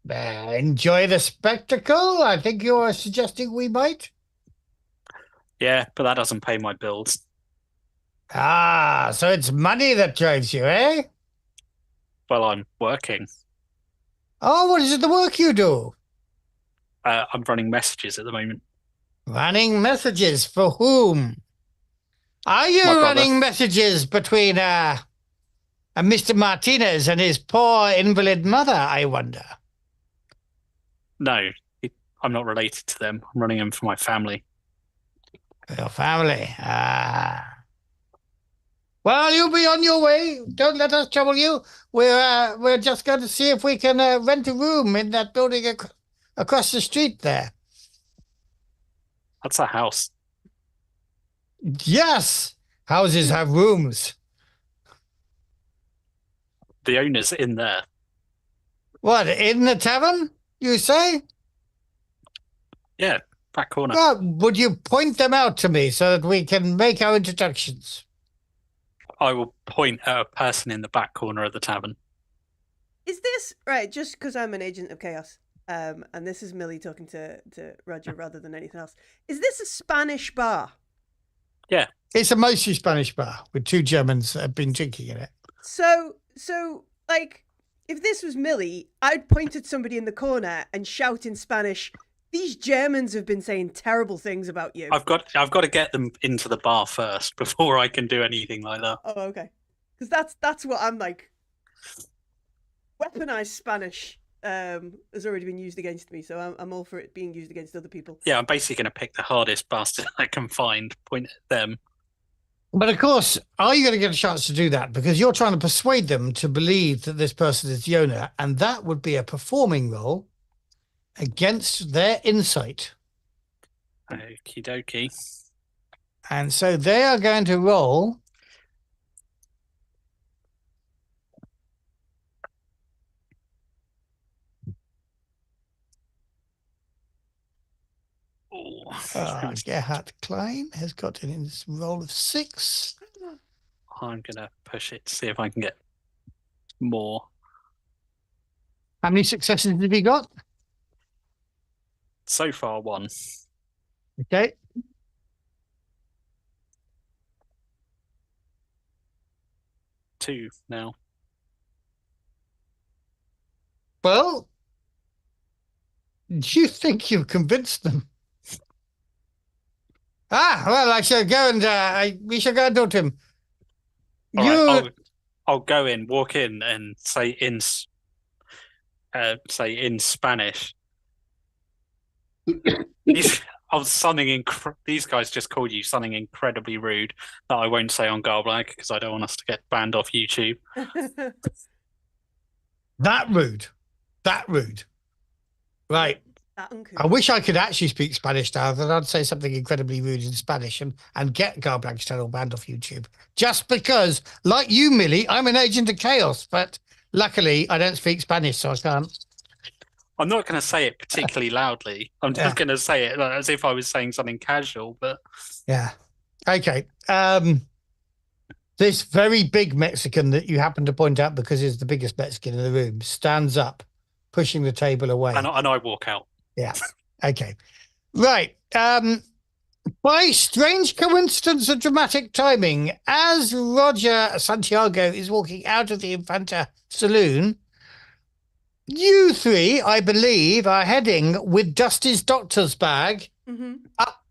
[SPEAKER 2] Enjoy the spectacle. I think you are suggesting we might.
[SPEAKER 5] Yeah, but that doesn't pay my bills.
[SPEAKER 2] Ah, so it's money that drives you, eh?
[SPEAKER 5] Well, I'm working.
[SPEAKER 2] Oh, what is it the work you do?
[SPEAKER 5] I'm running messages at the moment.
[SPEAKER 2] Running messages for whom? Are you running messages between Mr. Martinez and his poor invalid mother, I wonder?
[SPEAKER 5] No, I'm not related to them. I'm running them for my family.
[SPEAKER 2] Your family. Well, you'll be on your way. Don't let us trouble you. We're just going to see if we can rent a room in that building across the street there.
[SPEAKER 5] That's a house.
[SPEAKER 2] Yes, houses have rooms.
[SPEAKER 5] The owner's in there.
[SPEAKER 2] What, in the tavern, you say?
[SPEAKER 5] Yeah, back corner.
[SPEAKER 2] Well, would you point them out to me so that we can make our introductions?
[SPEAKER 5] I will point at a person in the back corner of the tavern.
[SPEAKER 1] Is this right? Just because I'm an agent of chaos, and this is Millie talking to Roger rather than anything else. Is this a Spanish bar?
[SPEAKER 5] Yeah,
[SPEAKER 2] it's a mostly Spanish bar with two Germans that have been drinking in it.
[SPEAKER 1] So, like, if this was Millie, I'd point at somebody in the corner and shout in Spanish, "These Germans have been saying terrible things about you."
[SPEAKER 5] I've got to get them into the bar first before I can do anything like that.
[SPEAKER 1] Oh, okay. Because that's what I'm like. Weaponized Spanish has already been used against me, so I'm all for it being used against other people.
[SPEAKER 5] Yeah, I'm basically going to pick the hardest bastard I can find, point at them.
[SPEAKER 2] But of course, are you going to get a chance to do that? Because you're trying to persuade them to believe that this person is the owner, and that would be a performing role. against their insight.
[SPEAKER 5] Okie dokie.
[SPEAKER 2] And so they are going to roll. Gerhard Klein has got in his roll of 6.
[SPEAKER 5] I'm going to push it to see if I can get more.
[SPEAKER 2] How many successes have you got?
[SPEAKER 5] So far, 1.
[SPEAKER 2] Okay.
[SPEAKER 5] Two now.
[SPEAKER 2] Well, do you think you've convinced them? Well, I shall go and we shall go and talk to him.
[SPEAKER 5] All right, I'll go in, walk in, and say in Spanish. These guys just called you something incredibly rude that I won't say on Garblag because I don't want us to get banned off YouTube.
[SPEAKER 2] That rude. Right. I wish I could actually speak Spanish now, then I'd say something incredibly rude in Spanish and get Garblag's channel banned off YouTube. Just because, like you, Millie, I'm an agent of chaos, but luckily I don't speak Spanish, so I can't.
[SPEAKER 5] I'm not going to say it particularly loudly. I'm just going to say it as if I was saying something casual, but...
[SPEAKER 2] Yeah. Okay. This very big Mexican that you happen to point out because he's the biggest Mexican in the room stands up, pushing the table away.
[SPEAKER 5] And I walk out.
[SPEAKER 2] Yeah. Okay. Right. By strange coincidence of dramatic timing, as Roger Santiago is walking out of the Infanta saloon, you three, I believe, are heading with Dusty's doctor's bag up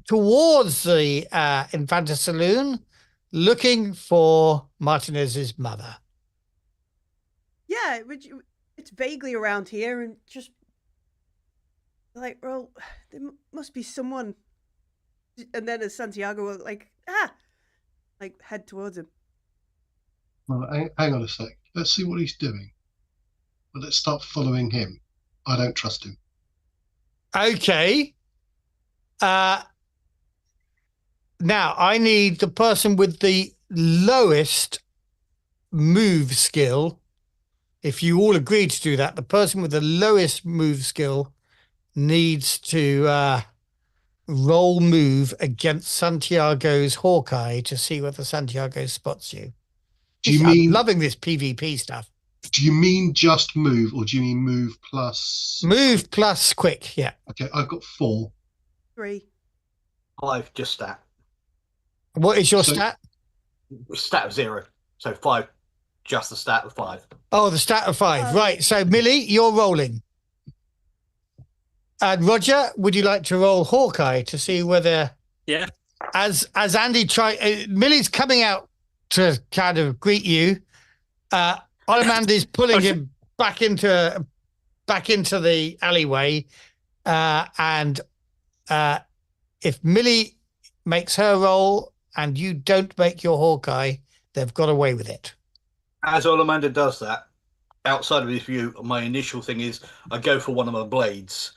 [SPEAKER 2] towards the Infanta saloon, looking for Martinez's mother.
[SPEAKER 1] Yeah, it's vaguely around here, and just like, well, there must be someone. And then as Santiago will head towards him.
[SPEAKER 3] Well, hang on a sec. Let's see what he's doing. But let's start following him. I don't trust him.
[SPEAKER 2] Okay. Now I need the person with the lowest move skill. If you all agree to do that, the person with the lowest move skill needs to roll move against Santiago's Hawkeye to see whether Santiago spots you. I'm loving this PvP stuff.
[SPEAKER 3] Do you mean just move, or do you mean move plus?
[SPEAKER 2] Move plus quick, yeah.
[SPEAKER 3] Okay, I've got 4.
[SPEAKER 1] 3.
[SPEAKER 4] 5, just stat.
[SPEAKER 2] What is your stat?
[SPEAKER 4] Stat of 0. So 5, just the stat of 5.
[SPEAKER 2] Oh, the stat of 5. Right. So, Millie, you're rolling. And Roger, would you like to roll Hawkeye to see whether...
[SPEAKER 5] Yeah.
[SPEAKER 2] As Andy Millie's coming out to kind of greet you. Olamandi's pulling him back into the alleyway. And if Millie makes her roll and you don't make your Hawkeye, they've got away with it.
[SPEAKER 4] As Olamanda does that, outside of his view, my initial thing is I go for one of my blades.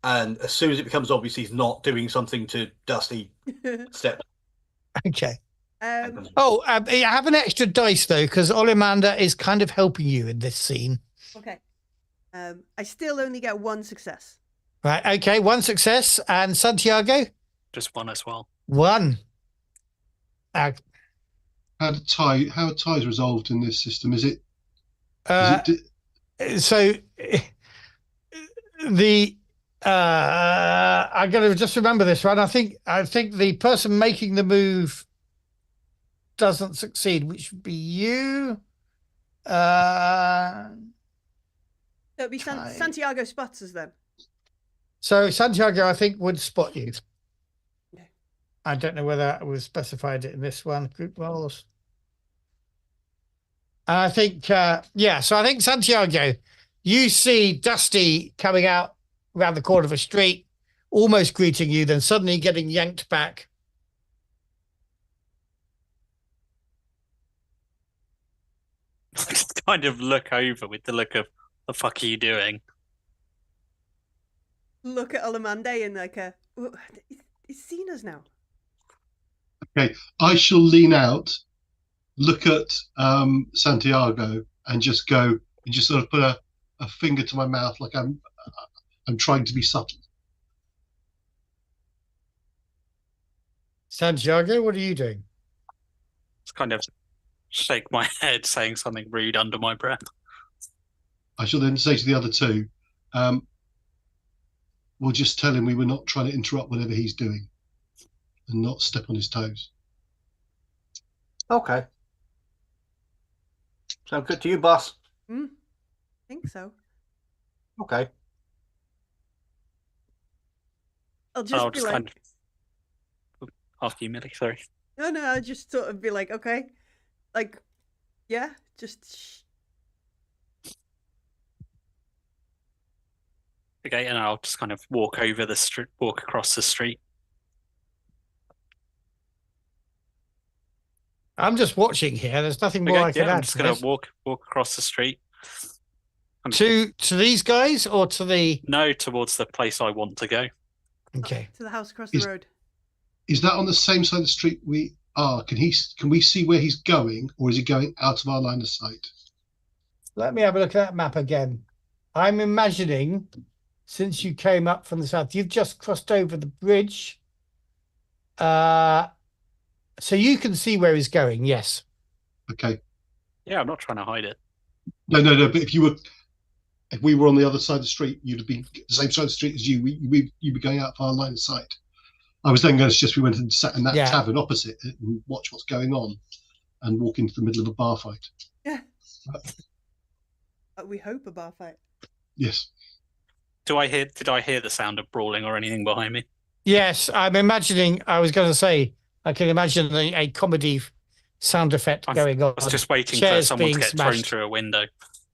[SPEAKER 4] And as soon as it becomes obvious he's not doing something to Dusty, step.
[SPEAKER 2] Okay. You have an extra dice, though, because Olamanda is kind of helping you in this scene.
[SPEAKER 1] Okay. I still only get 1 success.
[SPEAKER 2] Right, okay, 1 success. And Santiago?
[SPEAKER 5] Just 1 as well.
[SPEAKER 2] 1.
[SPEAKER 3] How are ties resolved in this system? Is it...
[SPEAKER 2] So the... I got to just remember this one. I think the person making the move doesn't succeed, which would be you.
[SPEAKER 1] It'll be Santiago spots us then.
[SPEAKER 2] So Santiago, I think, would spot you.
[SPEAKER 1] Okay.
[SPEAKER 2] I don't know whether it was specified in this one. Group roles. I think, so I think Santiago, you see Dusty coming out around the corner of a street, almost greeting you, then suddenly getting yanked back.
[SPEAKER 5] I just kind of look over with the look of, the fuck are you doing?
[SPEAKER 1] look at Olamande and like he's seen us now.
[SPEAKER 3] Okay, I shall lean out, look at Santiago, and just go and just sort of put a finger to my mouth, like I'm trying to be subtle.
[SPEAKER 2] Santiago, what are you doing?
[SPEAKER 5] Just kind of shake my head, saying something rude under my breath.
[SPEAKER 3] I shall then say to the other two, we'll just tell him we were not trying to interrupt whatever he's doing and not step on his toes.
[SPEAKER 4] Okay. Sound good to you, boss?
[SPEAKER 1] I think so.
[SPEAKER 4] Okay.
[SPEAKER 1] I'll just be like...
[SPEAKER 5] kind of... After you, Millie, sorry.
[SPEAKER 1] No, I'll just sort of be like, okay. Like, yeah, just...
[SPEAKER 5] Okay, and I'll just kind of walk across the street.
[SPEAKER 2] I'm just watching here. There's nothing more I can add.
[SPEAKER 5] I'm just going to walk across the street.
[SPEAKER 2] To these guys or to the...
[SPEAKER 5] No, towards the place I want to go.
[SPEAKER 2] Okay.
[SPEAKER 1] To the house across the road.
[SPEAKER 3] Is that on the same side of the street we are? Can we see where he's going, or is he going out of our line of sight?
[SPEAKER 2] Let me have a look at that map again. I'm imagining, since you came up from the south, you've just crossed over the bridge. So you can see where he's going, yes.
[SPEAKER 3] Okay.
[SPEAKER 5] Yeah, I'm not trying to hide it.
[SPEAKER 3] No. But if we were on the other side of the street, you'd have been the same side of the street as you. You'd be going out of our line of sight. I was then going to suggest we went and sat in that tavern opposite it and watch what's going on, and walk into the middle of a bar fight.
[SPEAKER 1] Yeah. We hope a bar fight.
[SPEAKER 3] Yes.
[SPEAKER 5] Did I hear the sound of brawling or anything behind me?
[SPEAKER 2] Yes, I'm imagining. I was going to say, I can imagine a comedy sound effect going on.
[SPEAKER 5] I was just waiting for someone to get thrown through a window.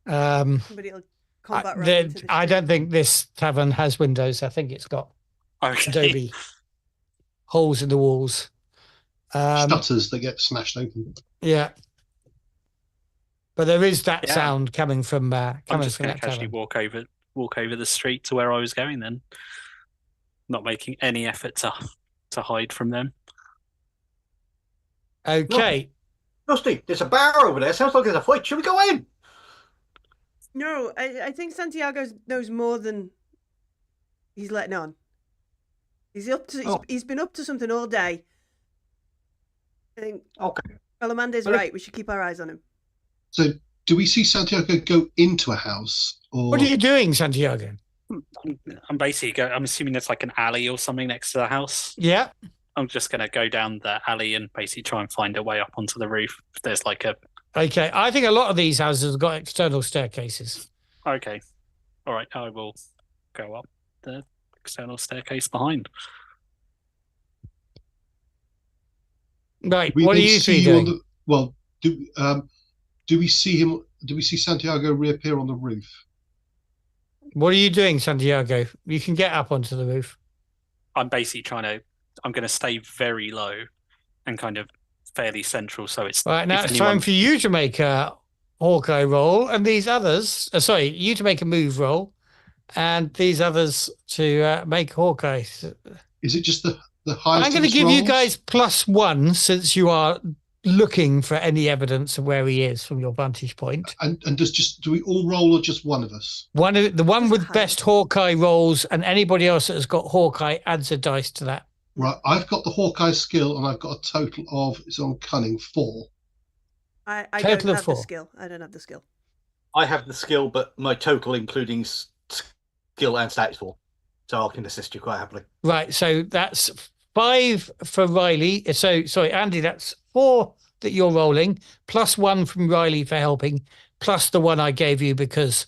[SPEAKER 1] Somebody will combat right into the
[SPEAKER 2] I don't think this tavern has windows. I think it's got adobe holes in the walls.
[SPEAKER 3] Stutters that get smashed open.
[SPEAKER 2] Yeah. But there is that sound coming from
[SPEAKER 5] I'm just going to casually walk over the street to where I was going then. Not making any effort to hide from them.
[SPEAKER 2] Okay.
[SPEAKER 4] Rusty, there's a bar over there. Sounds like there's a fight. Should we go in?
[SPEAKER 1] No, I think Santiago knows more than he's letting on. He's he's been up to something all day. I think Alamanda's right. We should keep our eyes on him.
[SPEAKER 3] So, do we see Santiago go into a house? Or
[SPEAKER 2] what are you doing, Santiago?
[SPEAKER 5] I'm basically I'm assuming there's like an alley or something next to the house.
[SPEAKER 2] Yeah.
[SPEAKER 5] I'm just going to go down the alley and basically try and find a way up onto the roof. If there's like a...
[SPEAKER 2] Okay, I think a lot of these houses have got external staircases.
[SPEAKER 5] Okay. All right, I will go up the external staircase behind.
[SPEAKER 2] Right, what are you three doing?
[SPEAKER 3] Do we see him? Do we see Santiago reappear on the roof?
[SPEAKER 2] What are you doing, Santiago? You can get up onto the roof.
[SPEAKER 5] I'm basically I'm going to stay very low and kind of fairly central, so it's...
[SPEAKER 2] Right, now it's time for you to make a Hawkeye roll, and these others... you to make a move roll, and these others to make Hawkeye.
[SPEAKER 3] Is it just the highest?
[SPEAKER 2] I'm going to give you guys +1, since you are looking for any evidence of where he is from your vantage point.
[SPEAKER 3] And do we all roll, or just one of us?
[SPEAKER 2] The one with best Hawkeye rolls, and anybody else that has got Hawkeye adds a dice to that.
[SPEAKER 3] Right, I've got the Hawkeye skill, and I've got a total of, it's on cunning, 4.
[SPEAKER 1] I don't have the skill. I don't have the skill.
[SPEAKER 4] I have the skill, but my total, including skill and stats, 4. So I can assist you quite happily.
[SPEAKER 2] Right, so that's 5 for Riley. So, sorry, Andy, that's 4 that you're rolling, +1 from Riley for helping, plus the 1 I gave you because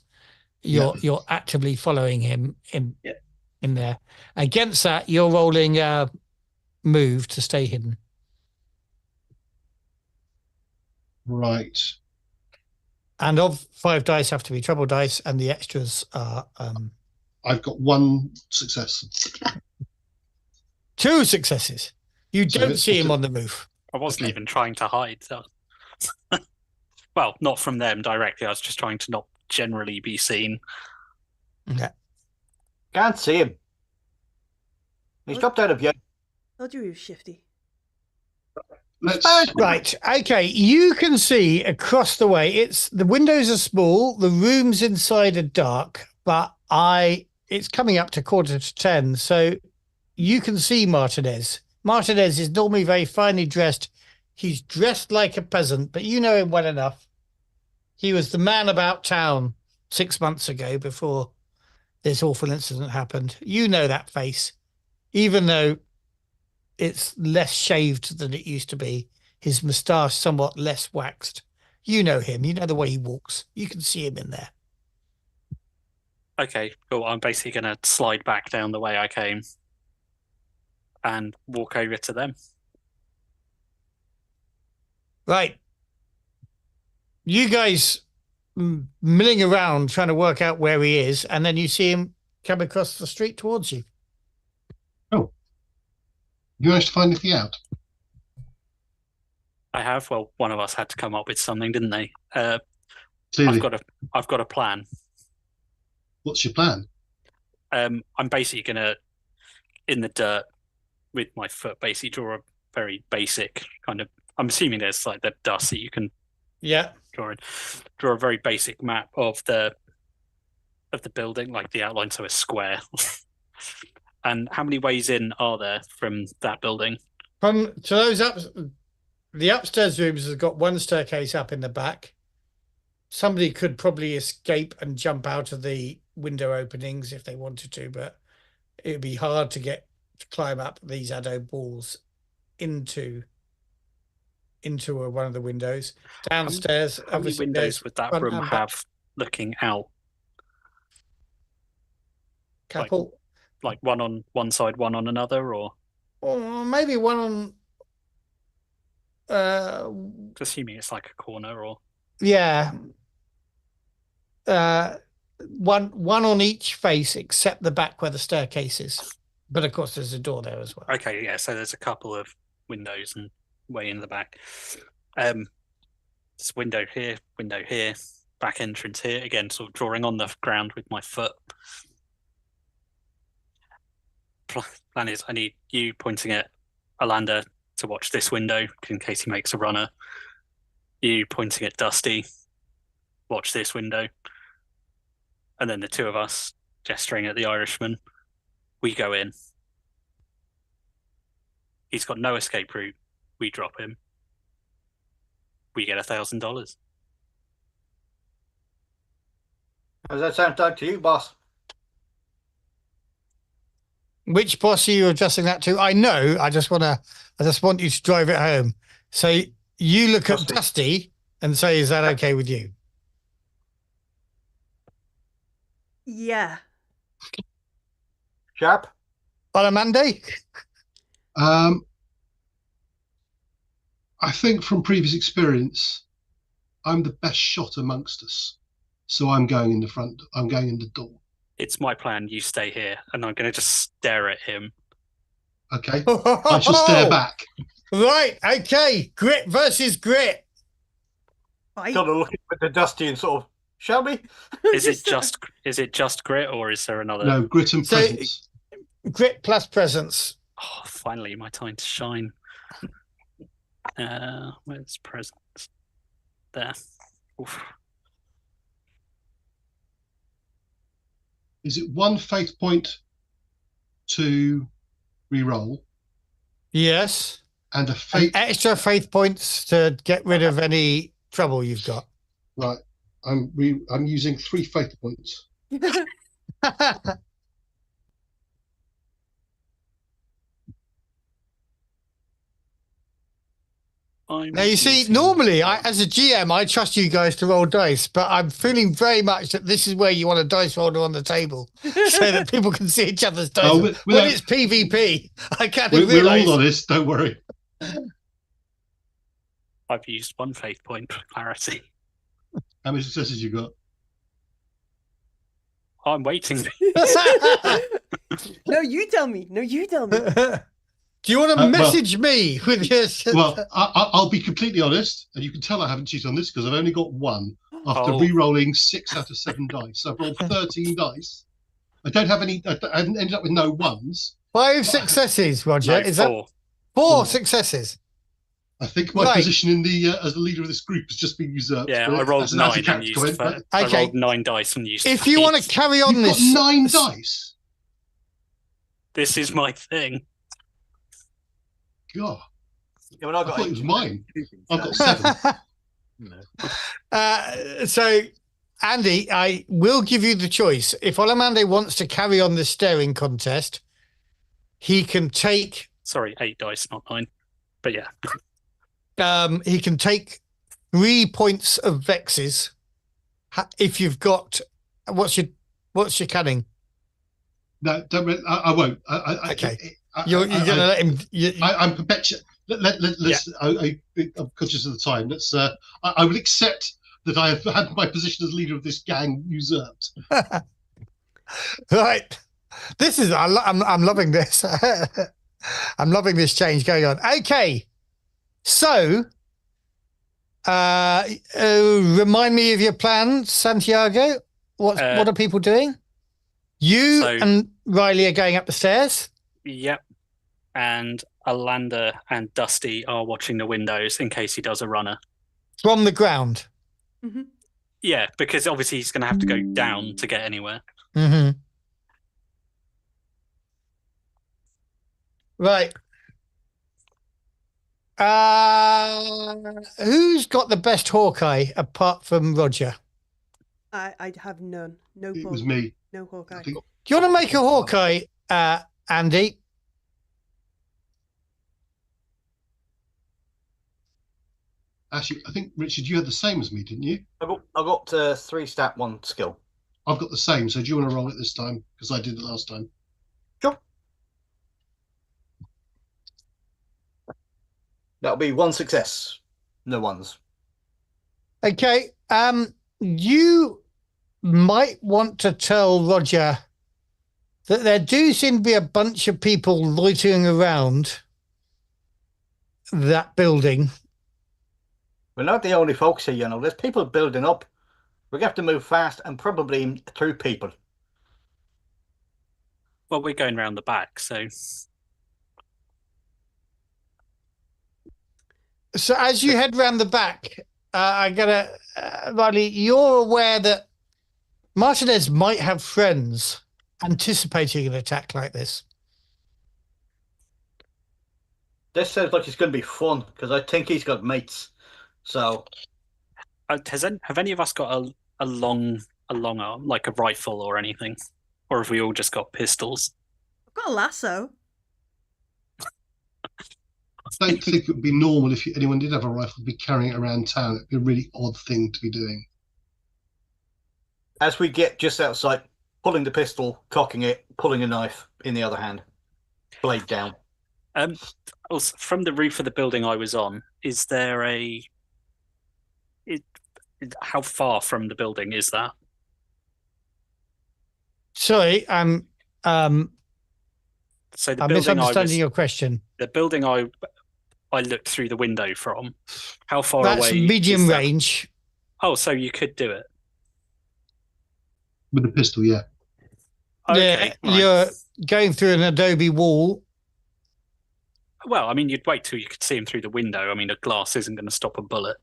[SPEAKER 2] you're actively following him in there. Against that, you're rolling move to stay hidden.
[SPEAKER 3] Right.
[SPEAKER 2] And of 5 dice have to be treble dice, and the extras are...
[SPEAKER 3] I've got 1 success.
[SPEAKER 2] 2 successes. You don't see him on the move.
[SPEAKER 5] I wasn't even trying to hide. So. Well, not from them directly. I was just trying to not generally be seen.
[SPEAKER 2] Okay.
[SPEAKER 4] Can't see him. He's dropped out of you.
[SPEAKER 1] Told you he was shifty.
[SPEAKER 2] Right. Okay. You can see across the way. The windows are small. The rooms inside are dark, but it's coming up to 9:45. So you can see Martinez. Martinez is normally very finely dressed. He's dressed like a peasant, but you know him well enough. He was the man about town 6 months ago before this awful incident happened. You know that face, even though it's less shaved than it used to be. His moustache somewhat less waxed. You know him. You know the way he walks. You can see him in there.
[SPEAKER 5] Okay, cool. I'm basically going to slide back down the way I came and walk over to them.
[SPEAKER 2] Right. You guys milling around trying to work out where he is, and then you see him come across the street towards you.
[SPEAKER 3] Oh. You managed to find anything out?
[SPEAKER 5] I have. Well, one of us had to come up with something, didn't they?
[SPEAKER 3] Clearly.
[SPEAKER 5] I've got a plan.
[SPEAKER 3] What's your plan?
[SPEAKER 5] I'm basically gonna, in the dirt, with my foot, basically draw a very basic kind of. I'm assuming there's like the dust that you can.
[SPEAKER 2] Yeah.
[SPEAKER 5] Draw a very basic map of the building, like the outline, so a square. And how many ways in are there from that building?
[SPEAKER 2] To those the upstairs rooms has got one staircase up in the back. Somebody could probably escape and jump out of the window openings if they wanted to, but it would be hard to climb up these adobe walls into one of the windows. Downstairs,
[SPEAKER 5] how many windows would that room have looking out?
[SPEAKER 2] Couple.
[SPEAKER 5] Like one on one side, one on another, or
[SPEAKER 2] maybe one on.
[SPEAKER 5] Assuming it's like a corner, or
[SPEAKER 2] yeah. One on each face except the back where the staircase is. But of course there's a door there as well.
[SPEAKER 5] Okay, yeah, so there's a couple of windows and way in the back. This window here, back entrance here. Again, sort of drawing on the ground with my foot. Plan is I need you pointing at Alander to watch this window in case he makes a runner. You pointing at Dusty, watch this window. And then the two of us gesturing at the Irishman. We go in. He's got no escape route. We drop him. We get $1,000.
[SPEAKER 4] How does that sound, Doug, to you, boss?
[SPEAKER 2] Which boss are you adjusting that to? I know. I just want you to drive it home. So you look at Dusty and say, "Is that okay with you?"
[SPEAKER 1] Yeah.
[SPEAKER 2] Sharp. Balamande?
[SPEAKER 3] I think from previous experience, I'm the best shot amongst us. So I'm going in the front. I'm going in the door.
[SPEAKER 5] It's my plan. You stay here, and I'm going to just stare at him.
[SPEAKER 3] Okay. I shall stare back.
[SPEAKER 2] Right. Okay. Grit versus grit.
[SPEAKER 4] Got to look at the Dusty and sort of, shall we?
[SPEAKER 5] Is it just grit, or is there another?
[SPEAKER 3] No, grit and presence.
[SPEAKER 2] Grit plus presence.
[SPEAKER 5] Oh, finally, my time to shine. Where's presence? There. Oof.
[SPEAKER 3] Is it one faith point to re-roll?
[SPEAKER 2] Yes.
[SPEAKER 3] And
[SPEAKER 2] extra faith points to get rid of any trouble you've got.
[SPEAKER 3] Right. I'm using 3 faith points.
[SPEAKER 2] Now, you see, normally, as a GM, I trust you guys to roll dice, but I'm feeling very much that this is where you want a dice roller on the table so that people can see each other's dice. When it's PvP, I can't
[SPEAKER 3] We're all honest, don't worry.
[SPEAKER 5] I've used 1 faith point for clarity.
[SPEAKER 3] How many successes you got?
[SPEAKER 5] I'm waiting.
[SPEAKER 1] No, you tell me.
[SPEAKER 2] Do you want to message me with your...
[SPEAKER 3] Well, I'll be completely honest, and you can tell I haven't cheated on this because I've only got 1 after re-rolling 6 out of 7 dice. So I've rolled 13 dice. I don't have any. I ended up with no 1s,
[SPEAKER 2] 5 successes, Roger.
[SPEAKER 5] No,
[SPEAKER 2] Is
[SPEAKER 5] 4.
[SPEAKER 2] that 4
[SPEAKER 3] 4.
[SPEAKER 2] successes?
[SPEAKER 3] I think my position in the as the leader of this group has just been usurped.
[SPEAKER 5] Yeah, I rolled 9 and used
[SPEAKER 3] right?
[SPEAKER 5] I rolled 9 dice and used.
[SPEAKER 2] If you want to carry on,
[SPEAKER 3] You've got 9 dice.
[SPEAKER 5] This is my thing.
[SPEAKER 3] God.
[SPEAKER 4] Yeah, well, I
[SPEAKER 3] thought it was mine. I've got 7.
[SPEAKER 2] So, Andy, I will give you the choice. If Olamande wants to carry on the staring contest, he can take...
[SPEAKER 5] Sorry, 8 dice, not 9. But yeah.
[SPEAKER 2] He can take 3 points of vexes if you've got... What's your cunning?
[SPEAKER 3] No, don't. I won't.
[SPEAKER 2] Okay. You're going to let him...
[SPEAKER 3] I'm perpetual. Let's. I'm conscious of the time. Let's. I would accept that I have had my position as leader of this gang usurped.
[SPEAKER 2] Right. This is. I'm loving this. I'm loving this change going on. Okay. So, remind me of your plan, Santiago. What are people doing? You and Riley are going up the stairs.
[SPEAKER 5] Yep. And Alanda and Dusty are watching the windows in case he does a runner.
[SPEAKER 2] From the ground?
[SPEAKER 1] Mm-hmm.
[SPEAKER 5] Yeah, because obviously he's going to have to go down to get anywhere.
[SPEAKER 2] Mm-hmm. Right. Who's got the best Hawkeye apart from Roger?
[SPEAKER 1] I have none. No.
[SPEAKER 3] It was me.
[SPEAKER 1] No Hawkeye.
[SPEAKER 2] Do you want to make a Hawkeye, Andy?
[SPEAKER 3] Actually, I think, Richard, you had the same as me, didn't you?
[SPEAKER 4] I got 3 stat, 1 skill.
[SPEAKER 3] I've got the same, so do you want to roll it this time? Because I did it last time.
[SPEAKER 4] Sure. That'll be 1 success. No ones.
[SPEAKER 2] Okay. You might want to tell Roger that there do seem to be a bunch of people loitering around that building.
[SPEAKER 4] We're not the only folks here, you know. There's people building up. We're going to have to move fast and probably through people.
[SPEAKER 5] Well, we're going round the back, so...
[SPEAKER 2] So as you head round the back, Riley, you're aware that Martinez might have friends anticipating an attack like this.
[SPEAKER 4] This sounds like it's going to be fun, because I think he's got mates. So...
[SPEAKER 5] have any of us got a long arm, like a rifle or anything? Or have we all just got pistols?
[SPEAKER 1] I've got a lasso.
[SPEAKER 3] I don't think it would be normal if anyone did have a rifle, be carrying it around town. It'd be a really odd thing to be doing.
[SPEAKER 4] As we get just outside, pulling the pistol, cocking it, pulling a knife in the other hand, blade down.
[SPEAKER 5] Also, from the roof of the building I was on, is there how far from the building is that?
[SPEAKER 2] Sorry,
[SPEAKER 5] so
[SPEAKER 2] I'm misunderstanding your question.
[SPEAKER 5] The building I looked through the window from, how far away?
[SPEAKER 2] That's medium range.
[SPEAKER 5] Oh, so you could do it
[SPEAKER 3] with a pistol, yeah.
[SPEAKER 5] Okay,
[SPEAKER 2] yeah, you're going through an adobe wall.
[SPEAKER 5] Well, I mean, you'd wait till you could see him through the window. I mean, a glass isn't going to stop a bullet.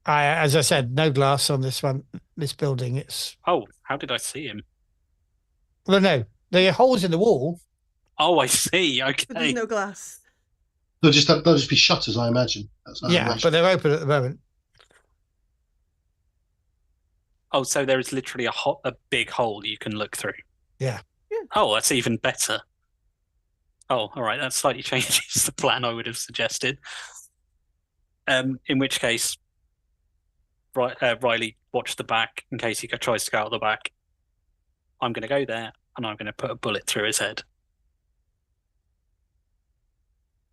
[SPEAKER 2] As I said, no glass on this building. It's...
[SPEAKER 5] Oh, how did I see him?
[SPEAKER 2] Well, no, there are holes in the wall.
[SPEAKER 5] Oh, I see. Okay.
[SPEAKER 1] But there's no glass.
[SPEAKER 3] They'll just be shutters, I imagine.
[SPEAKER 2] But they're open at the moment.
[SPEAKER 5] Oh, so there is literally a big hole you can look through.
[SPEAKER 2] Yeah.
[SPEAKER 5] Oh, that's even better. Oh, all right. That slightly changes the plan I would have suggested. In which case, Riley, watch the back in case he tries to go out the back. I'm going to go there and I'm going to put a bullet through his head.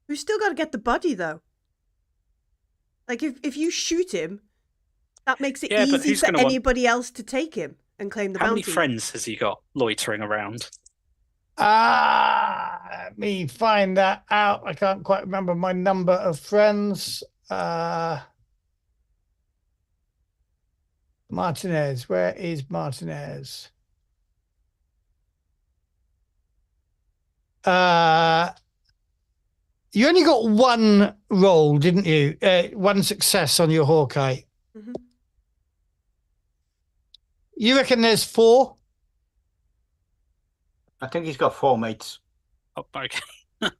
[SPEAKER 1] We've still got to get the body, though. Like, if you shoot him, that makes it easy for anybody else to take him and claim the bounty.
[SPEAKER 5] How many friends has he got loitering around?
[SPEAKER 2] Let me find that out. I can't quite remember my number of friends. Martinez, where is Martinez? you only got one roll, didn't you? One success on your Hawkeye.
[SPEAKER 1] Mm-hmm.
[SPEAKER 2] You reckon there's 4?
[SPEAKER 4] I think he's got 4 mates.
[SPEAKER 5] Oh, okay.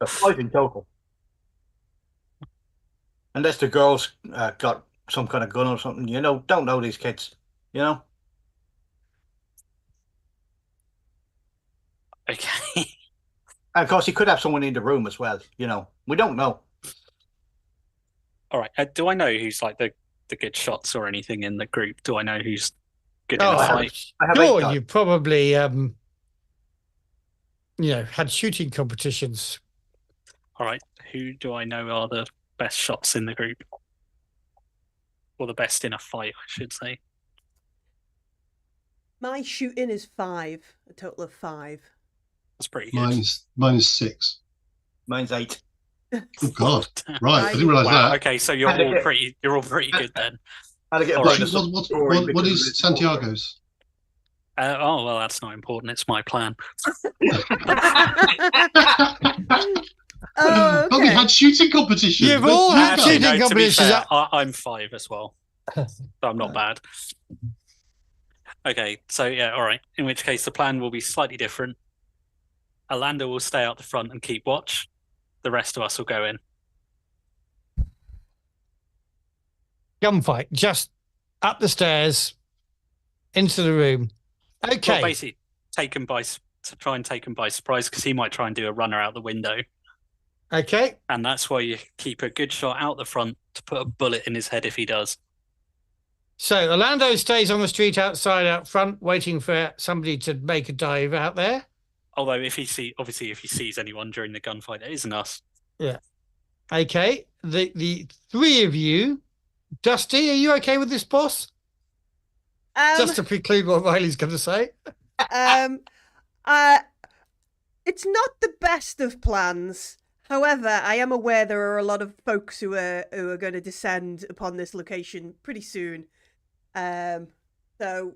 [SPEAKER 4] 5 in total. Unless the girls got some kind of gun or something, don't know these kids,
[SPEAKER 5] Okay.
[SPEAKER 4] And of course, he could have someone in the room as well, We don't know.
[SPEAKER 5] All right. Do I know who's like the good shots or anything in the group? Do I know who's good in a fight?
[SPEAKER 2] Sure, you probably had shooting competitions.
[SPEAKER 5] All right. Who do I know are the best shots in the group? Or the best in a fight, I should say.
[SPEAKER 1] My shooting is 5, a total of 5.
[SPEAKER 5] That's pretty good.
[SPEAKER 3] Mine is 6.
[SPEAKER 4] Mine's 8.
[SPEAKER 3] Oh God! Right, I didn't realise
[SPEAKER 5] Wow.
[SPEAKER 3] that.
[SPEAKER 5] Okay, so you're all pretty good then.
[SPEAKER 4] How to get a
[SPEAKER 5] All right.
[SPEAKER 4] bonus of
[SPEAKER 3] What is Santiago's?
[SPEAKER 5] Oh well, that's not important. It's my plan.
[SPEAKER 1] Oh,
[SPEAKER 3] Oh, we had shooting competitions.
[SPEAKER 2] You've all had
[SPEAKER 5] Actually,
[SPEAKER 2] shooting
[SPEAKER 5] no, to be
[SPEAKER 2] competitions.
[SPEAKER 5] fair, I'm 5 as well. So I'm not bad. Okay, so yeah, all right. In which case, the plan will be slightly different. Alanda will stay out the front and keep watch. The rest of us will go in.
[SPEAKER 2] Gunfight, just up the stairs, into the room. Okay.
[SPEAKER 5] Well, basically, try and take him by surprise because he might try and do a runner out the window.
[SPEAKER 2] Okay.
[SPEAKER 5] And that's why you keep a good shot out the front to put a bullet in his head if he does.
[SPEAKER 2] So Orlando stays on the street outside, out front, waiting for somebody to make a dive out there.
[SPEAKER 5] Although if he sees anyone during the gunfight, it isn't us.
[SPEAKER 2] Yeah. Okay. The 3 of you, Dusty, are you okay with this, boss? Just to preclude what Riley's going to say.
[SPEAKER 1] It's not the best of plans. However, I am aware there are a lot of folks who are going to descend upon this location pretty soon. So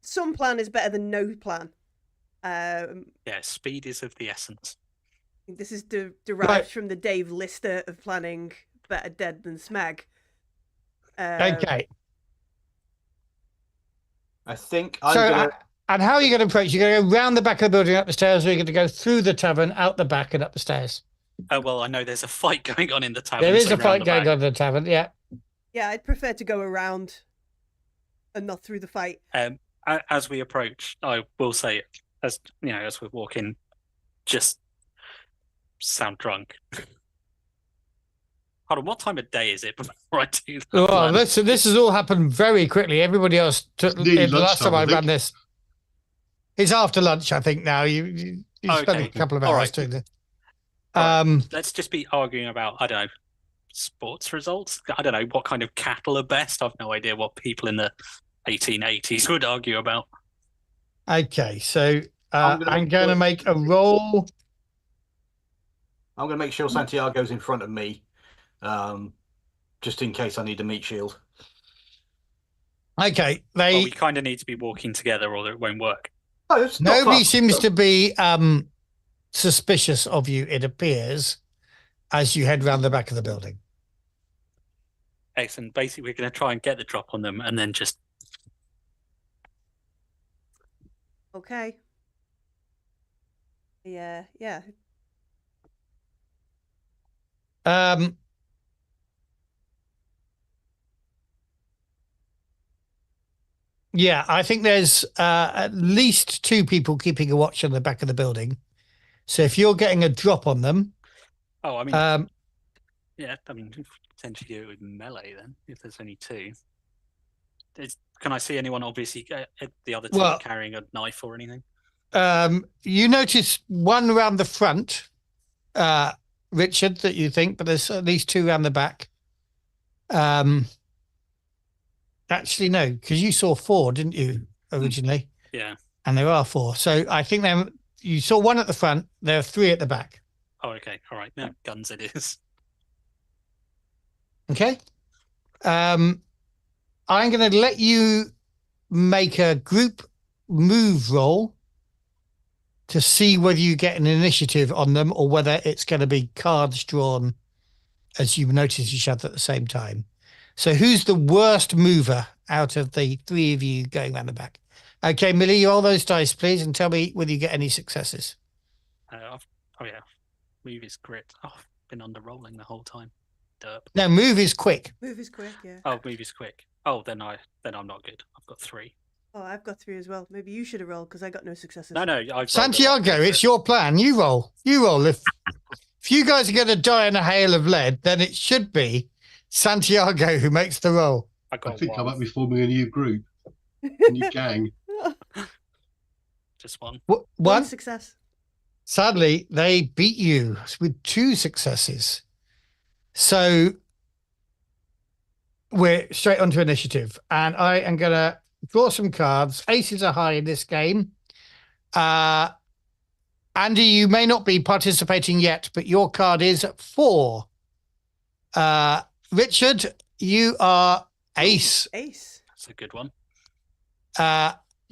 [SPEAKER 1] some plan is better than no plan.
[SPEAKER 5] Yeah, speed is of the essence.
[SPEAKER 1] This is derived from the Dave Lister of planning Better Dead Than Smeg.
[SPEAKER 2] Okay.
[SPEAKER 4] I think
[SPEAKER 2] and how are you going to approach? You're going to go round the back of the building, up the stairs, or you're going to go through the tavern, out the back, and up the stairs?
[SPEAKER 5] Oh, well, I know there's a fight going on in the tavern.
[SPEAKER 2] There is a fight going on in the tavern, yeah.
[SPEAKER 1] Yeah, I'd prefer to go around and not through the fight.
[SPEAKER 5] As we approach, I will say, as we're walking, just sound drunk. Hold on, what time of day is it before I do that?
[SPEAKER 2] Well, this has all happened very quickly. Everybody else took the last time I ran this. It's after lunch, I think. Now you spent a couple of hours doing this.
[SPEAKER 5] Let's just be arguing about, I don't know, sports results. I don't know what kind of cattle are best. I've no idea what people in the 1880s would argue about.
[SPEAKER 2] Okay, so I'm going to make a roll.
[SPEAKER 4] I'm going to make sure Santiago's in front of me, just in case I need a meat shield.
[SPEAKER 2] Okay,
[SPEAKER 5] we kind of need to be walking together, or it won't work.
[SPEAKER 4] Oh,
[SPEAKER 2] nobody seems to be suspicious of you, it appears, as you head round the back of the building.
[SPEAKER 5] Excellent. Basically, we're going to try and get the drop on them and then just...
[SPEAKER 1] Okay. Yeah.
[SPEAKER 2] Yeah, I think there's at least 2 people keeping a watch on the back of the building. So if you're getting a drop on them...
[SPEAKER 5] Oh, I mean... yeah, I mean, potentially do it with melee then, if there's only 2. Can I see anyone, obviously, the other 2 carrying a knife or anything?
[SPEAKER 2] You notice one around the front, Richard, that you think, but there's at least 2 around the back. Actually, no, because you saw 4, didn't you, originally?
[SPEAKER 5] Yeah.
[SPEAKER 2] And there are 4. So I think you saw 1 at the front. There are 3 at the back.
[SPEAKER 5] Oh, okay. All right. No, guns it is.
[SPEAKER 2] Okay. I'm going to let you make a group move roll. to see whether you get an initiative on them or whether it's going to be cards drawn as you notice each other at the same time. So who's the worst mover out of the three of you going around the back? Okay, Millie, you roll those dice, please, and tell me whether you get any successes.
[SPEAKER 5] Oh yeah, move is grit. Oh, I've been under rolling the whole time. Derp.
[SPEAKER 2] No, move is quick.
[SPEAKER 1] Move is quick, yeah.
[SPEAKER 5] Oh, move is quick. Oh, then I'm not good. I've got 3.
[SPEAKER 1] Oh, I've got 3 as well. Maybe you should have rolled because I got no successes.
[SPEAKER 5] No, I've rolled a lot.
[SPEAKER 2] Santiago, it's your plan. You roll. If you guys are going to die in a hail of lead, then it should be Santiago who makes the roll.
[SPEAKER 3] I think I might be forming a new group, a new gang.
[SPEAKER 5] Just one.
[SPEAKER 1] One success.
[SPEAKER 2] Sadly, they beat you with 2 successes. So we're straight onto initiative, and I am going to draw some cards. Aces are high in this game. Andy, you may not be participating yet, but your card is 4. Richard, you are ace.
[SPEAKER 1] Ace.
[SPEAKER 5] That's a good one.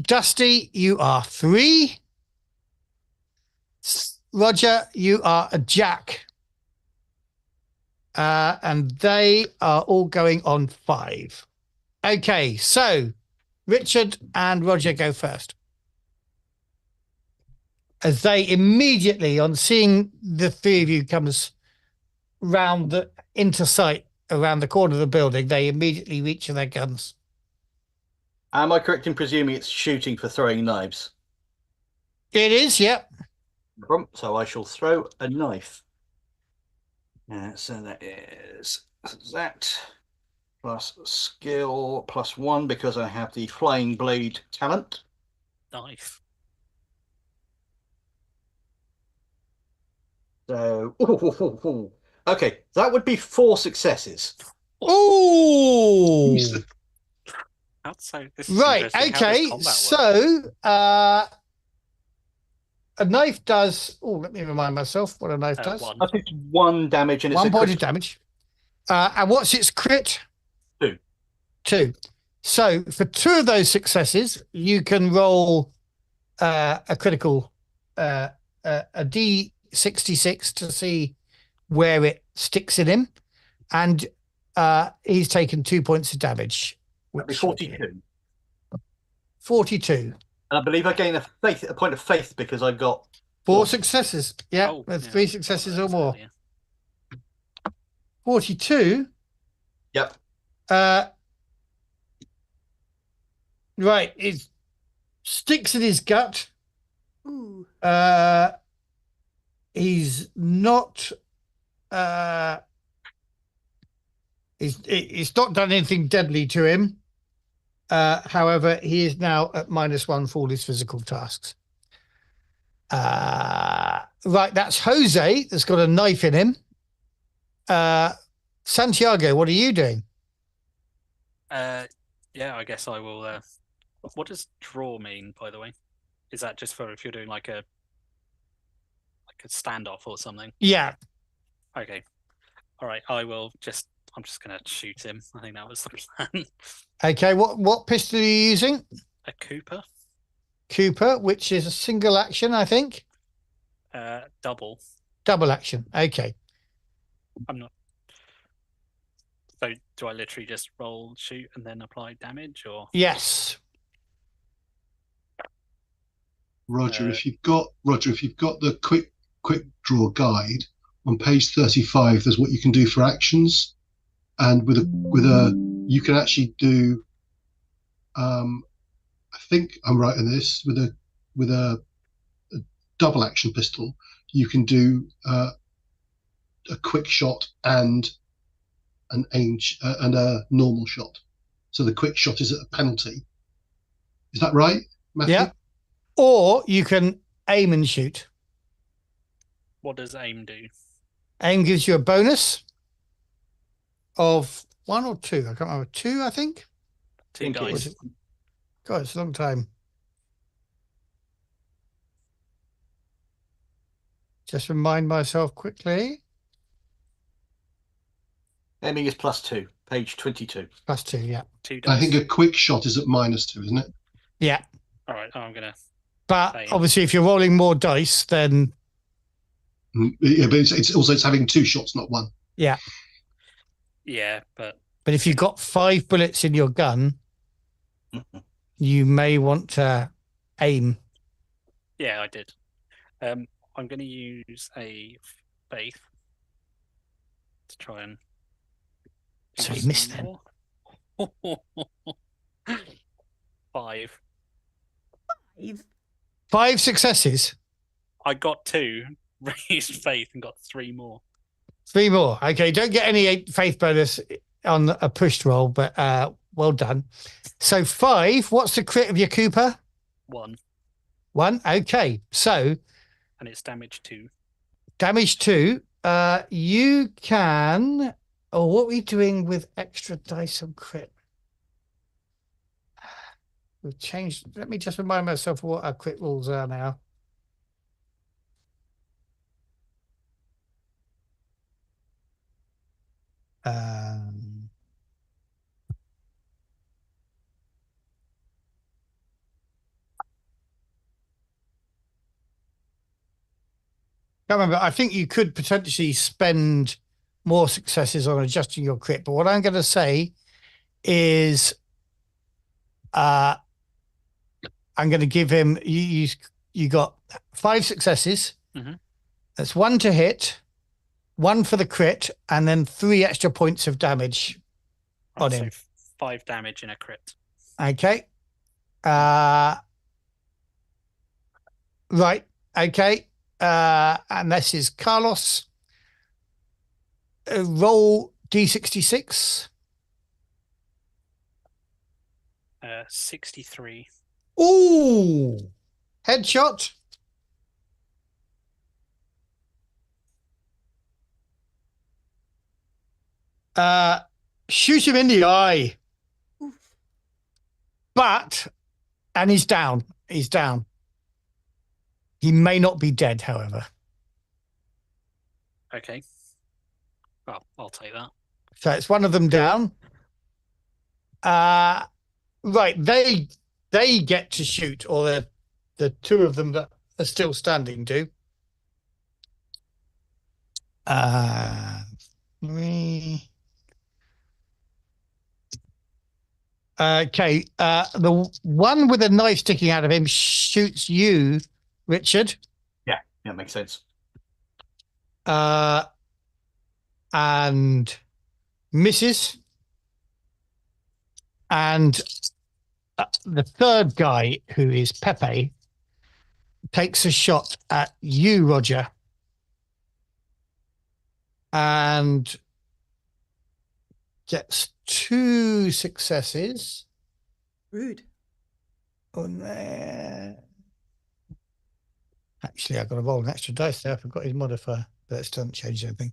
[SPEAKER 2] Dusty, you are 3. Roger, you are a jack. And they are all going on 5. Okay, so Richard and Roger go first. As they immediately, on seeing the 3 of you comes round into sight around the corner of the building, they immediately reach for their guns.
[SPEAKER 4] Am I correct in presuming it's shooting for throwing knives?
[SPEAKER 2] It is, yep.
[SPEAKER 4] So I shall throw a knife. So that is that plus skill plus 1 because I have the flying blade talent.
[SPEAKER 5] Knife.
[SPEAKER 4] So, okay, that would be 4 successes.
[SPEAKER 2] Oh, right. Okay, so a knife does. Oh, let me remind myself what a knife does.
[SPEAKER 4] I think 1 damage and it's
[SPEAKER 2] 1 point of damage. And what's its crit?
[SPEAKER 4] 2.
[SPEAKER 2] 2. So for 2 of those successes, you can roll a critical, a D66 to see where it sticks in him, and he's taken 2 points of damage.
[SPEAKER 4] That'd be 42.
[SPEAKER 2] 42.
[SPEAKER 4] And I believe I gain a point of faith because I got
[SPEAKER 2] 4 successes. Yeah,
[SPEAKER 5] oh,
[SPEAKER 2] with
[SPEAKER 5] yeah.
[SPEAKER 2] 3 successes or more.
[SPEAKER 5] Earlier.
[SPEAKER 2] 42.
[SPEAKER 4] Yep.
[SPEAKER 2] Right, it sticks in his gut.
[SPEAKER 1] Ooh.
[SPEAKER 2] He's not. It's not done anything deadly to him. However, he is now at -1 for all his physical tasks. Right, that's Jose that's got a knife in him. Santiago, what are you doing?
[SPEAKER 5] Yeah, I guess I will. What does draw mean, by the way? Is that just for if you're doing like a standoff or something?
[SPEAKER 2] Yeah.
[SPEAKER 5] Okay. All right. I'm just gonna shoot him. I think that was the plan.
[SPEAKER 2] Okay. What pistol are you using?
[SPEAKER 5] A Cooper.
[SPEAKER 2] Cooper, which is a single action, I think.
[SPEAKER 5] Double.
[SPEAKER 2] Double action. Okay.
[SPEAKER 5] I'm not. So do I literally just roll, shoot, and then apply damage, or?
[SPEAKER 2] Yes.
[SPEAKER 3] Roger, if you've got the quick draw guide on page 35, there's what you can do for actions, and with a you can actually do. I think I'm right in this with a double action pistol. You can do a quick shot and an aim and a normal shot. So the quick shot is at a penalty. Is that right, Matthew?
[SPEAKER 2] Yeah. Or you can aim and shoot.
[SPEAKER 5] What does aim do?
[SPEAKER 2] Aim gives you a bonus of 1 or 2. I can't remember. 2, I think.
[SPEAKER 5] 2 dice.
[SPEAKER 2] God, it's a long time. Just remind myself quickly.
[SPEAKER 4] Aiming is +2, page 22.
[SPEAKER 2] +2, yeah.
[SPEAKER 5] 2 dice.
[SPEAKER 3] I think a quick shot is at -2, isn't it?
[SPEAKER 2] Yeah.
[SPEAKER 5] All right. I'm gonna
[SPEAKER 2] But
[SPEAKER 5] Same.
[SPEAKER 2] obviously, if you're rolling more dice, then
[SPEAKER 3] Yeah, but it's having 2 shots, not 1.
[SPEAKER 2] yeah.
[SPEAKER 5] Yeah, but
[SPEAKER 2] if you've got 5 bullets in your gun, you may want to aim.
[SPEAKER 5] Yeah, I did. I'm going to use a faith to try and.
[SPEAKER 2] So you missed then.
[SPEAKER 5] 5.
[SPEAKER 2] 5 successes.
[SPEAKER 5] I got 2, raised faith, and got 3 more.
[SPEAKER 2] 3 more. Okay, don't get any faith bonus on a pushed roll, but well done. So 5. What's the crit of your Cooper?
[SPEAKER 5] 1.
[SPEAKER 2] 1. Okay, so
[SPEAKER 5] and it's damage 2.
[SPEAKER 2] Damage 2. You can. Oh, what are we doing with extra dice on crit? We've changed. Let me just remind myself what our crit rules are now. Can't remember. I think you could potentially spend more successes on adjusting your crit, but what I'm going to say is, I'm going to give him. You got 5 successes.
[SPEAKER 5] Mm-hmm.
[SPEAKER 2] That's 1 to hit, 1 for the crit, and then 3 extra points of damage on him.
[SPEAKER 5] So 5 damage in a crit.
[SPEAKER 2] Okay. Right. Okay. And this is Carlos. Roll D66.
[SPEAKER 5] 63.
[SPEAKER 2] Ooh. Headshot. Shoot him in the eye. But, and he's down. He's down. He may not be dead, however.
[SPEAKER 5] Okay. Well, I'll take that.
[SPEAKER 2] So it's one of them down. Right, they get to shoot, or the 2 of them that are still standing do. 3. Okay, the one with a knife sticking out of him shoots you, Richard.
[SPEAKER 4] Yeah, makes sense.
[SPEAKER 2] And misses. And the 3rd guy, who is Pepe, takes a shot at you, Roger. And gets 2 successes.
[SPEAKER 1] Rude.
[SPEAKER 2] Oh, no. Actually, I've got to roll an extra dice there. I forgot his modifier, but that doesn't change anything.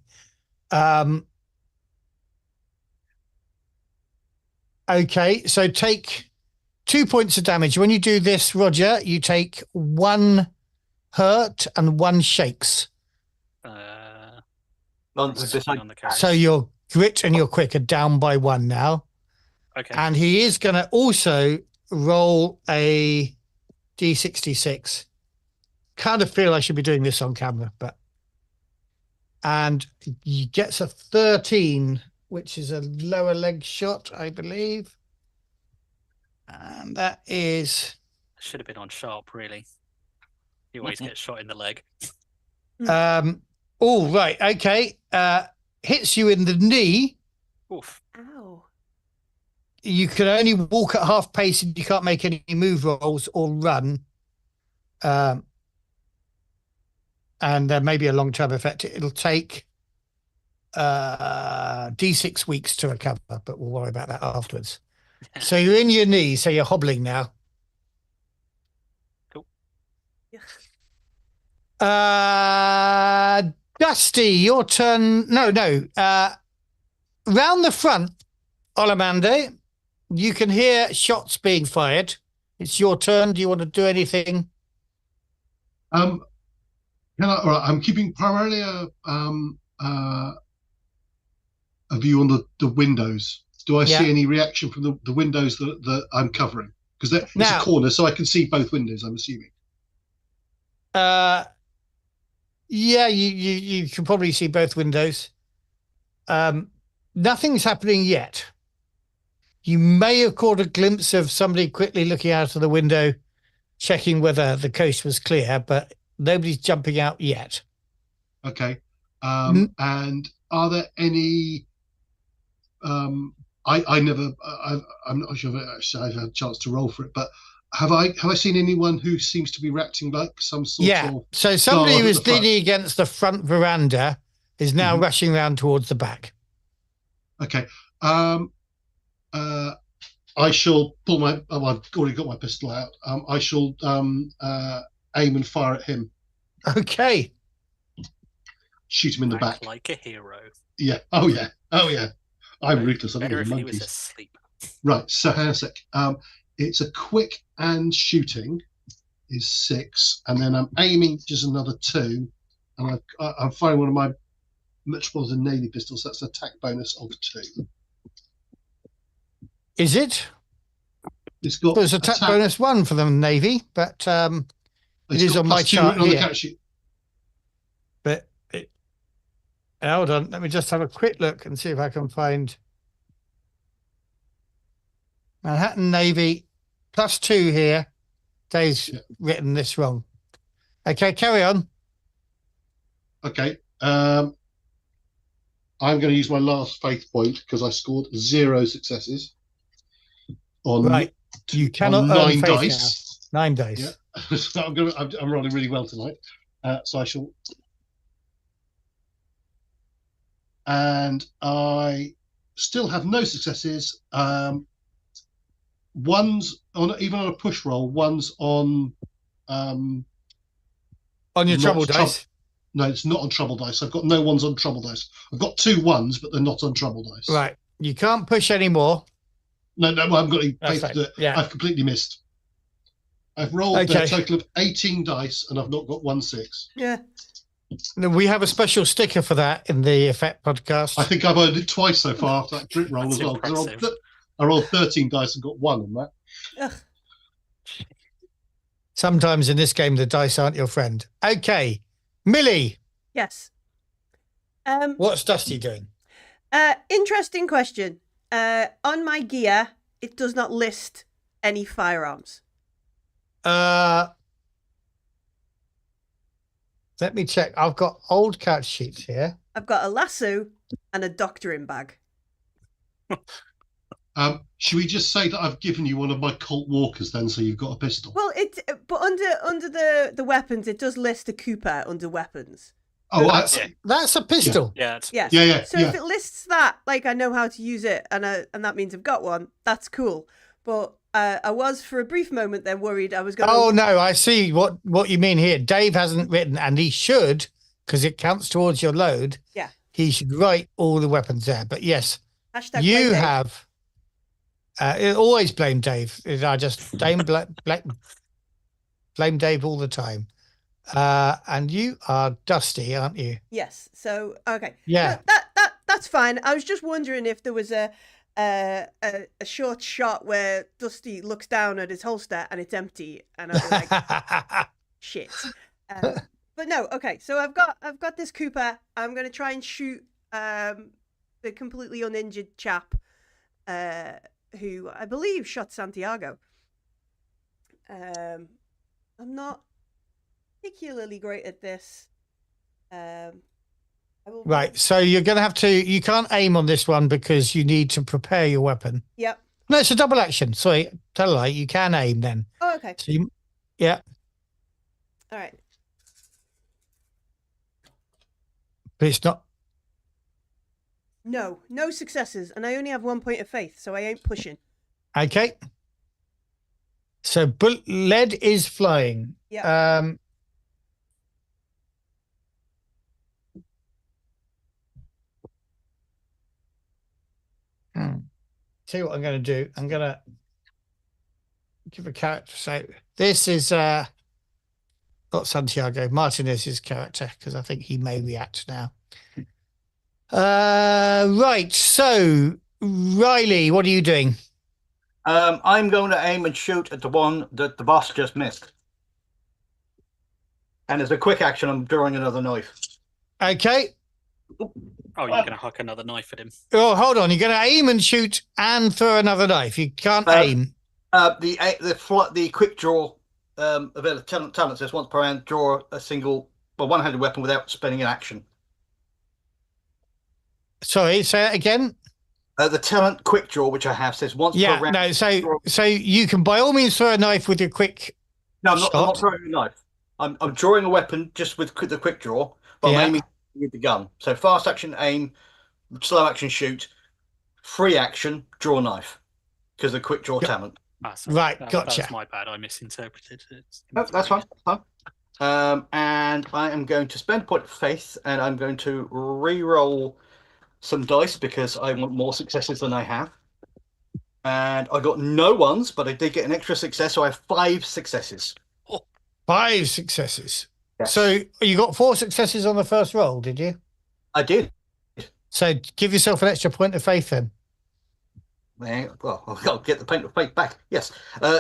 [SPEAKER 2] Okay, so take 2 points of damage. When you do this, Roger, you take 1 hurt and 1 shakes. So your grit and your quick are down by 1 now.
[SPEAKER 5] Okay.
[SPEAKER 2] And he is going to also roll a D66. Kind of feel I should be doing this on camera, but. And he gets a 13, which is a lower leg shot, I believe. And that is.
[SPEAKER 5] Should have been on sharp, really. You always get shot in the leg.
[SPEAKER 2] Oh, right. Okay. Hits you in the knee.
[SPEAKER 5] Oof.
[SPEAKER 1] Ow.
[SPEAKER 2] You can only walk at half pace and you can't make any move rolls or run. And there may be a long-term effect. It'll take D6 weeks to recover, but we'll worry about that afterwards. So you're in your knee, so you're hobbling now.
[SPEAKER 5] Cool.
[SPEAKER 2] Dusty, your turn. No. Round the front, Olamande, you can hear shots being fired. It's your turn. Do you want to do anything?
[SPEAKER 3] All right, I'm keeping primarily a view on the windows. Do I see any reaction from the windows that I'm covering? Because it's a corner, so I can see both windows, I'm assuming.
[SPEAKER 2] Yeah, you can probably see both windows. Nothing's happening yet. You may have caught a glimpse of somebody quickly looking out of the window, checking whether the coast was clear, but nobody's jumping out yet.
[SPEAKER 3] Okay. And are there any? I'm not sure if I've had a chance to roll for it, but have I seen anyone who seems to be reacting like some sort of?
[SPEAKER 2] So somebody who was leaning against the front veranda is now rushing around towards the back.
[SPEAKER 3] Okay. I shall pull my. Oh, I've already got my pistol out. I shall aim and fire at him.
[SPEAKER 2] Okay.
[SPEAKER 3] Shoot him in the back.
[SPEAKER 5] Like a hero.
[SPEAKER 3] Yeah. Oh yeah. I'm ruthless. I'm
[SPEAKER 5] Better if
[SPEAKER 3] monkeys.
[SPEAKER 5] he was asleep.
[SPEAKER 3] Right. So hang on a sec. It's a quick and shooting is 6, and then I'm aiming just another 2, and I'm firing one of my Metropolitan Navy pistols. That's an attack bonus of 2.
[SPEAKER 2] Is it?
[SPEAKER 3] It's got.
[SPEAKER 2] There's attack bonus 1 for the Navy, but it is on my chart here. But hold on, let me just have a quick look and see if I can find Manhattan Navy +2 here. Dave's written this wrong. Okay, carry on.
[SPEAKER 3] Okay. I'm going to use my last faith point because I scored 0 successes on.
[SPEAKER 2] Right. You cannot
[SPEAKER 3] 9 dice.
[SPEAKER 2] Now. 9 dice.
[SPEAKER 3] Yeah. So I'm rolling really well tonight. So I shall. And I still have no successes. One's on, even on a push roll, one's on
[SPEAKER 2] your trouble dice.
[SPEAKER 3] No, it's not on trouble dice. I've got no ones on trouble dice. I've got 2 1s, but they're not on trouble dice.
[SPEAKER 2] Right. You can't push anymore.
[SPEAKER 3] No, I haven't got any faith to do it.
[SPEAKER 2] Yeah.
[SPEAKER 3] I've completely missed. I've rolled a total of 18 dice, and I've not got 1 6.
[SPEAKER 1] Yeah.
[SPEAKER 2] We have a special sticker for that in the Effect podcast.
[SPEAKER 3] I think I've earned it twice so far after that crit roll as well. I rolled 13 dice and got 1 on that.
[SPEAKER 1] Ugh.
[SPEAKER 2] Sometimes in this game, the dice aren't your friend. Okay. Millie.
[SPEAKER 1] Yes.
[SPEAKER 2] What's Dusty doing?
[SPEAKER 1] Interesting question. On my gear, it does not list any firearms.
[SPEAKER 2] Let me check. I've got old couch sheets here.
[SPEAKER 1] I've got a lasso and a doctoring bag.
[SPEAKER 3] Should we just say that I've given you one of my Colt Walkers then, so you've got a pistol?
[SPEAKER 1] Well, but under the weapons, it does list a Cooper under weapons.
[SPEAKER 3] Oh,
[SPEAKER 2] that's a pistol.
[SPEAKER 1] Yeah.
[SPEAKER 3] So
[SPEAKER 1] if it lists that, like I know how to use it, and that means I've got one. That's cool. But I was for a brief moment then worried I was going.
[SPEAKER 2] Oh no, I see what you mean here. Dave hasn't written, and he should, because it counts towards your load.
[SPEAKER 1] Yeah.
[SPEAKER 2] He should write all the weapons there. But yes, you have. Always blame Dave. I just blame Dave all the time. And you are Dusty, aren't you?
[SPEAKER 1] Yes. So okay.
[SPEAKER 2] Yeah.
[SPEAKER 1] That's fine. I was just wondering if there was a short shot where Dusty looks down at his holster and it's empty, and I'm like, shit. But no. Okay. So I've got this Cooper. I'm gonna try and shoot the completely uninjured chap, who I believe shot Santiago. I'm not particularly great at this.
[SPEAKER 2] Right, so you're going to have to. You can't aim on this one because you need to prepare your weapon.
[SPEAKER 1] Yep.
[SPEAKER 2] No, it's a double action. Sorry, tell a lie. You can aim then.
[SPEAKER 1] Oh, okay.
[SPEAKER 2] So yeah.
[SPEAKER 1] All right.
[SPEAKER 2] But it's not.
[SPEAKER 1] No successes, and I only have 1 point of faith, so I ain't pushing.
[SPEAKER 2] Okay. So lead is flying.
[SPEAKER 1] Yeah.
[SPEAKER 2] See what I'm going to do. I'm going to give a character. So this is not Santiago, Martinez's character, because I think he may react now. Right. So Riley, what are you doing?
[SPEAKER 4] I'm going to aim and shoot at the one that the boss just missed. And as a quick action, I'm drawing another knife.
[SPEAKER 2] Okay.
[SPEAKER 5] Oh, you're going to huck another knife at him.
[SPEAKER 2] Oh, hold on. You're going to aim and shoot and throw another knife. You can't aim.
[SPEAKER 4] The quick draw available talent says once per round, draw a single one-handed weapon without spending an action.
[SPEAKER 2] Sorry, say it again.
[SPEAKER 4] The talent quick draw, which I have, says once per round.
[SPEAKER 2] No, so you can by all means throw a knife with your quick.
[SPEAKER 4] No, I'm not throwing a knife. I'm drawing a weapon just with the quick draw, but I'm aiming with the gun. So fast action, aim, slow action, shoot, free action, draw knife, because the quick draw talent.
[SPEAKER 2] Right, gotcha.
[SPEAKER 5] That's my bad. I misinterpreted it.
[SPEAKER 4] That's fine. And I am going to spend point of faith, and I'm going to re-roll some dice because I want more successes than I have. And I got no ones, but I did get an extra success, so I have 5 successes.
[SPEAKER 2] 5 successes.
[SPEAKER 4] Yes.
[SPEAKER 2] So you got 4 successes on the first roll, did you?
[SPEAKER 4] I did.
[SPEAKER 2] So give yourself an extra point of faith then.
[SPEAKER 4] Well, I'll get the point of faith back. Yes.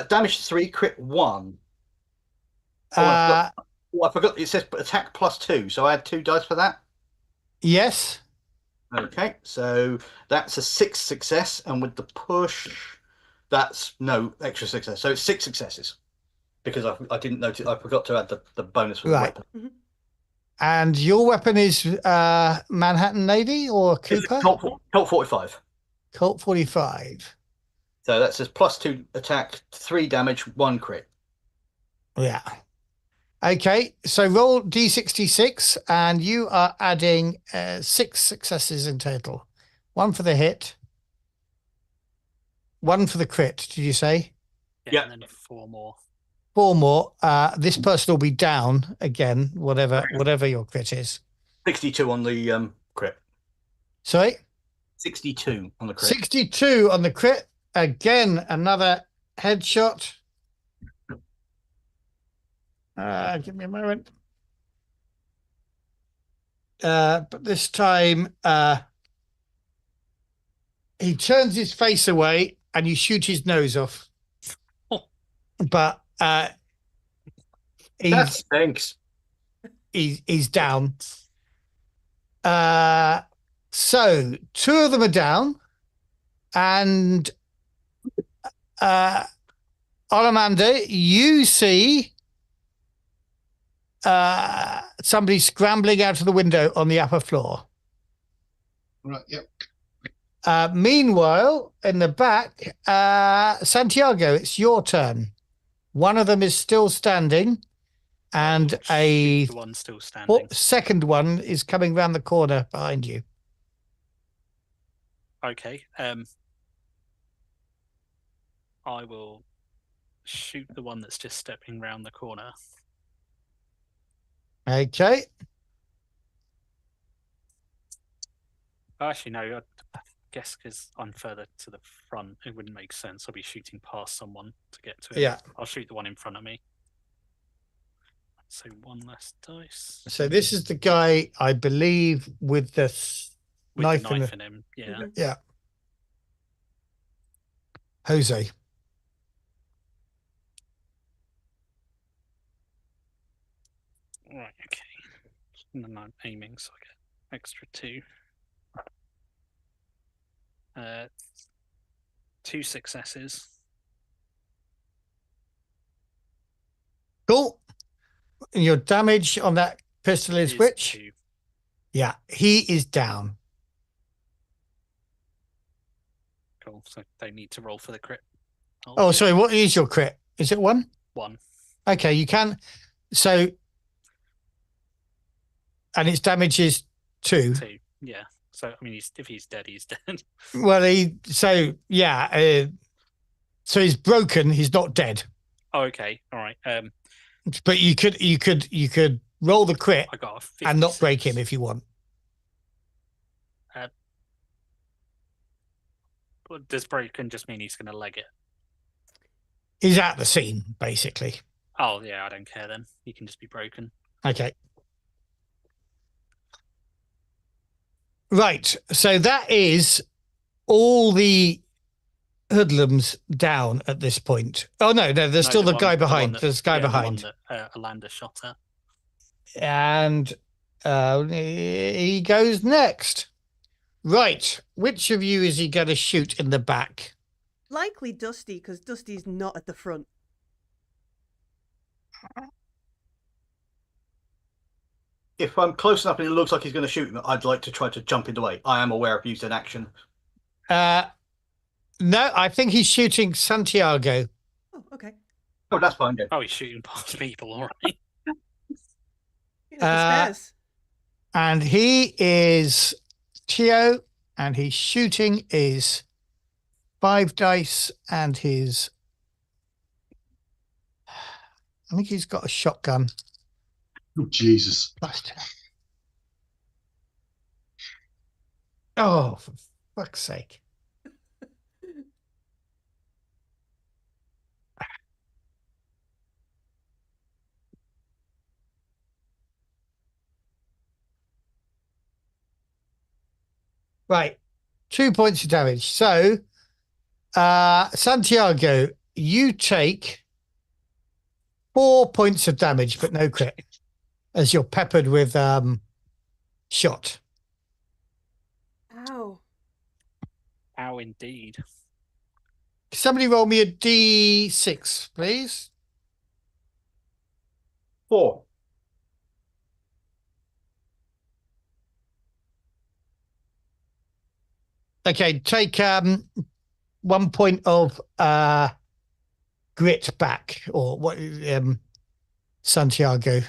[SPEAKER 4] Damage 3, crit 1. I forgot. It says attack +2, so I had 2 dice for that.
[SPEAKER 2] Yes.
[SPEAKER 4] Okay, so that's a 6 success, and with the push, that's no extra success. So it's 6 successes because I didn't notice. I forgot to add the bonus for the weapon.
[SPEAKER 1] Mm-hmm.
[SPEAKER 2] And your weapon is Manhattan Navy or Cooper?
[SPEAKER 4] Colt 45.
[SPEAKER 2] Colt 45.
[SPEAKER 4] So that says +2 attack, 3 damage, 1 crit.
[SPEAKER 2] Yeah. Okay, so roll D66, and you are adding 6 successes in total. 1 for the hit, 1 for the crit, did you say?
[SPEAKER 4] Yeah.
[SPEAKER 5] And then 4 more.
[SPEAKER 2] 4 more. This person will be down again, whatever your crit is.
[SPEAKER 4] 62 on the crit.
[SPEAKER 2] Sorry?
[SPEAKER 4] 62 on the crit.
[SPEAKER 2] 62 on the crit. Again, another headshot. Give me a moment. But this time, he turns his face away and you shoot his nose off. But
[SPEAKER 4] that stinks.
[SPEAKER 2] He's down. So 2 of them are down, and Ollivander, you see somebody scrambling out of the window on the upper floor.
[SPEAKER 3] Right, yep.
[SPEAKER 2] Meanwhile, in the back, Santiago, it's your turn. One of them is still standing, and
[SPEAKER 5] The one still standing.
[SPEAKER 2] second one is coming round the corner behind you.
[SPEAKER 5] Okay. I will shoot the one that's just stepping round the corner.
[SPEAKER 2] Okay.
[SPEAKER 5] Actually, no. I guess because I'm further to the front, it wouldn't make sense. I'll be shooting past someone to get to him.
[SPEAKER 2] Yeah.
[SPEAKER 5] I'll shoot the one in front of me. So 1 less dice.
[SPEAKER 2] So this is the guy, I believe, with the knife,
[SPEAKER 5] the knife in him. Yeah.
[SPEAKER 2] Yeah. Jose.
[SPEAKER 5] Right. Okay. And then I'm aiming, so I get extra 2. 2 successes.
[SPEAKER 2] Cool. And your damage on that pistol is which?
[SPEAKER 5] 2.
[SPEAKER 2] Yeah, he is down.
[SPEAKER 5] Cool. So they need to roll for the crit.
[SPEAKER 2] Oh, sorry. What is your crit? Is it 1?
[SPEAKER 5] 1.
[SPEAKER 2] Okay, you can. So, and its damage is 2.
[SPEAKER 5] 2. Yeah. So I mean, if he's dead, he's dead.
[SPEAKER 2] Well, so he's broken. He's not dead.
[SPEAKER 5] Oh, okay. All right.
[SPEAKER 2] But you could roll the crit
[SPEAKER 5] I got a
[SPEAKER 2] and not
[SPEAKER 5] 56.
[SPEAKER 2] break him if you want.
[SPEAKER 5] Does broken just mean he's going to leg it?
[SPEAKER 2] He's at the scene, basically.
[SPEAKER 5] Oh yeah, I don't care then. He can just be broken.
[SPEAKER 2] Okay. Right. So that is all the hoodlums down at this point. Oh no, there's still the guy behind. There's a guy behind.
[SPEAKER 5] The one that Alanda shot at.
[SPEAKER 2] And he goes next. Right. Which of you is he going to shoot in the back?
[SPEAKER 1] Likely Dusty, because Dusty's not at the front.
[SPEAKER 4] If I'm close enough and it looks like he's going to shoot me, I'd like to try to jump in the way. I am aware of used in action.
[SPEAKER 2] No, I think he's shooting Santiago.
[SPEAKER 1] Oh, okay.
[SPEAKER 4] Oh, that's fine. Then.
[SPEAKER 5] Oh, he's shooting past people, all right.
[SPEAKER 2] And he is Tio, and his shooting is 5 dice, and his... I think he's got a shotgun.
[SPEAKER 3] Oh, Jesus.
[SPEAKER 2] Oh, for fuck's sake. Right. 2 points of damage. So, Santiago, you take 4 points of damage, but no crit, as you're peppered with shot.
[SPEAKER 1] Ow.
[SPEAKER 5] Ow, indeed.
[SPEAKER 2] Somebody roll me a D6, please.
[SPEAKER 4] 4.
[SPEAKER 2] Okay, take 1 point of grit back, or what? Santiago.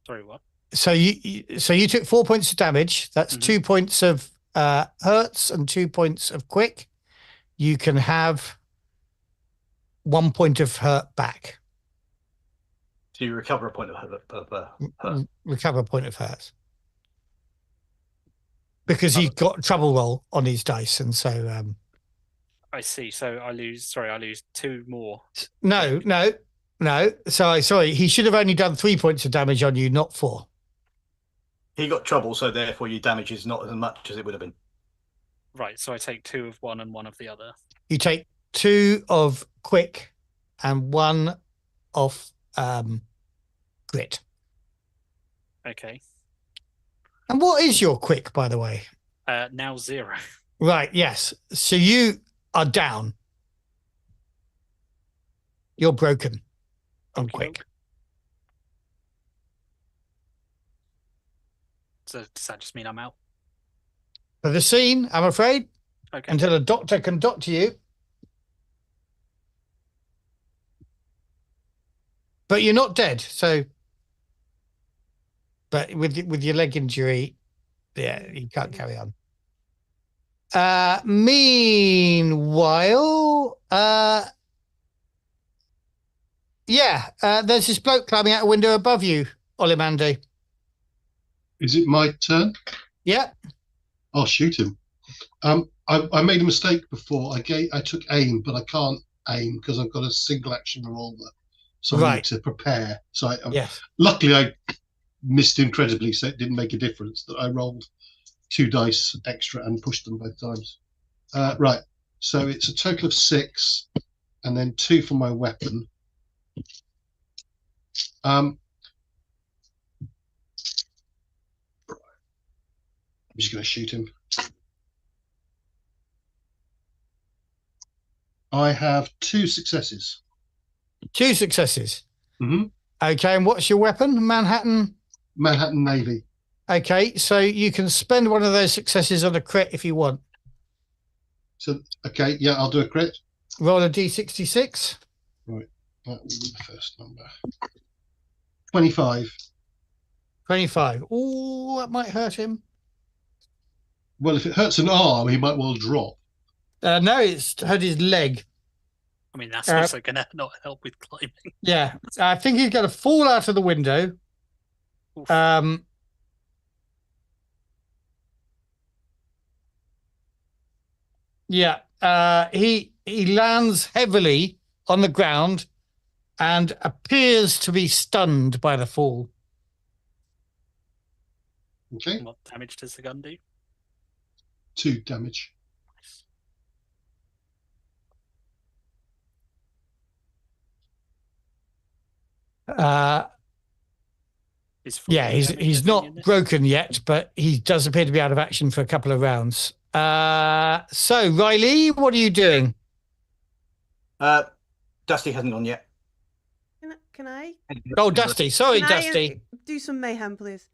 [SPEAKER 5] Sorry, what?
[SPEAKER 2] So you took 4 points of damage. That's 2 points of hurts and 2 points of quick. You can have 1 point of hurt back.
[SPEAKER 4] So you recover a point of hurt.
[SPEAKER 2] Recover a point of hurt. Because he's got trouble roll on his dice, and so
[SPEAKER 5] I see. So I lose 2 more.
[SPEAKER 2] No. Sorry. He should have only done 3 points of damage on you, not 4.
[SPEAKER 4] He got trouble, so therefore your damage is not as much as it would have been.
[SPEAKER 5] Right, so I take 2 of one and 1 of the other.
[SPEAKER 2] You take 2 of quick and 1 of grit.
[SPEAKER 5] Okay.
[SPEAKER 2] And what is your quick, by the way?
[SPEAKER 5] Now 0.
[SPEAKER 2] Right, yes. So you are down. You're broken on quick.
[SPEAKER 5] So does that just mean I'm out?
[SPEAKER 2] For the scene, I'm afraid.
[SPEAKER 5] Okay.
[SPEAKER 2] Until a doctor can doctor you. But you're not dead, so... But with your leg injury, yeah, you can't carry on. Meanwhile, there's this bloke climbing out a window above you, Olimande.
[SPEAKER 3] Is it my turn?
[SPEAKER 2] Yeah.
[SPEAKER 3] I'll shoot him. I made a mistake before. I took aim, but I can't aim because I've got a single action revolver. So I need to prepare. So luckily I missed incredibly, so it didn't make a difference that I rolled 2 dice extra and pushed them both times. Right. So it's a total of 6 and then 2 for my weapon. I'm just going to shoot him. I have 2 successes.
[SPEAKER 2] 2 successes.
[SPEAKER 3] Mm-hmm.
[SPEAKER 2] Okay, and what's your weapon? Manhattan
[SPEAKER 3] Navy.
[SPEAKER 2] Okay, so you can spend one of those successes on a crit if you want.
[SPEAKER 3] So, okay, yeah, I'll do a crit.
[SPEAKER 2] Roll a D66.
[SPEAKER 3] Right, that will be the first number. 25.
[SPEAKER 2] 25. Oh, that might hurt him.
[SPEAKER 3] Well, if it hurts an arm, he might well drop.
[SPEAKER 2] No, it's hurt his leg.
[SPEAKER 5] I mean, that's also going to not help with climbing.
[SPEAKER 2] Yeah, I think he's going to fall out of the window.
[SPEAKER 5] Oof.
[SPEAKER 3] Yeah.
[SPEAKER 2] He lands heavily on the ground and appears to be stunned by the fall.
[SPEAKER 3] Okay.
[SPEAKER 5] And what damage does the gun do?
[SPEAKER 3] 2 damage.
[SPEAKER 2] Yeah, he's not broken yet, but he does appear to be out of action for a couple of rounds. So, Riley, what are you doing?
[SPEAKER 4] Dusty hasn't gone yet.
[SPEAKER 1] Can I?
[SPEAKER 2] Oh, Dusty. Sorry, Dusty.
[SPEAKER 1] Do some mayhem, please.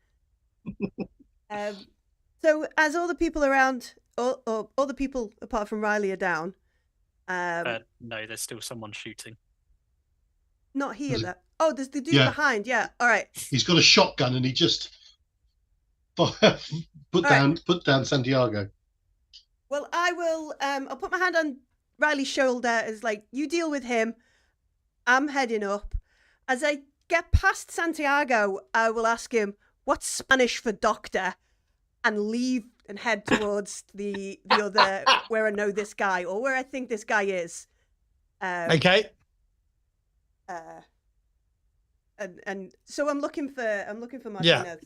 [SPEAKER 1] So, as all the people around, all the people apart from Riley are down.
[SPEAKER 5] No, there's still someone shooting.
[SPEAKER 1] Not here, though. Oh, there's the dude behind. Yeah. All right.
[SPEAKER 3] He's got a shotgun and he just put down Santiago.
[SPEAKER 1] Well, I will. I'll put my hand on Riley's shoulder as like, you deal with him. I'm heading up. As I get past Santiago, I will ask him, what's Spanish for doctor? And leave and head towards the other, where I know this guy, or where I think this guy is.
[SPEAKER 2] Okay.
[SPEAKER 1] And so I'm looking for Martinez.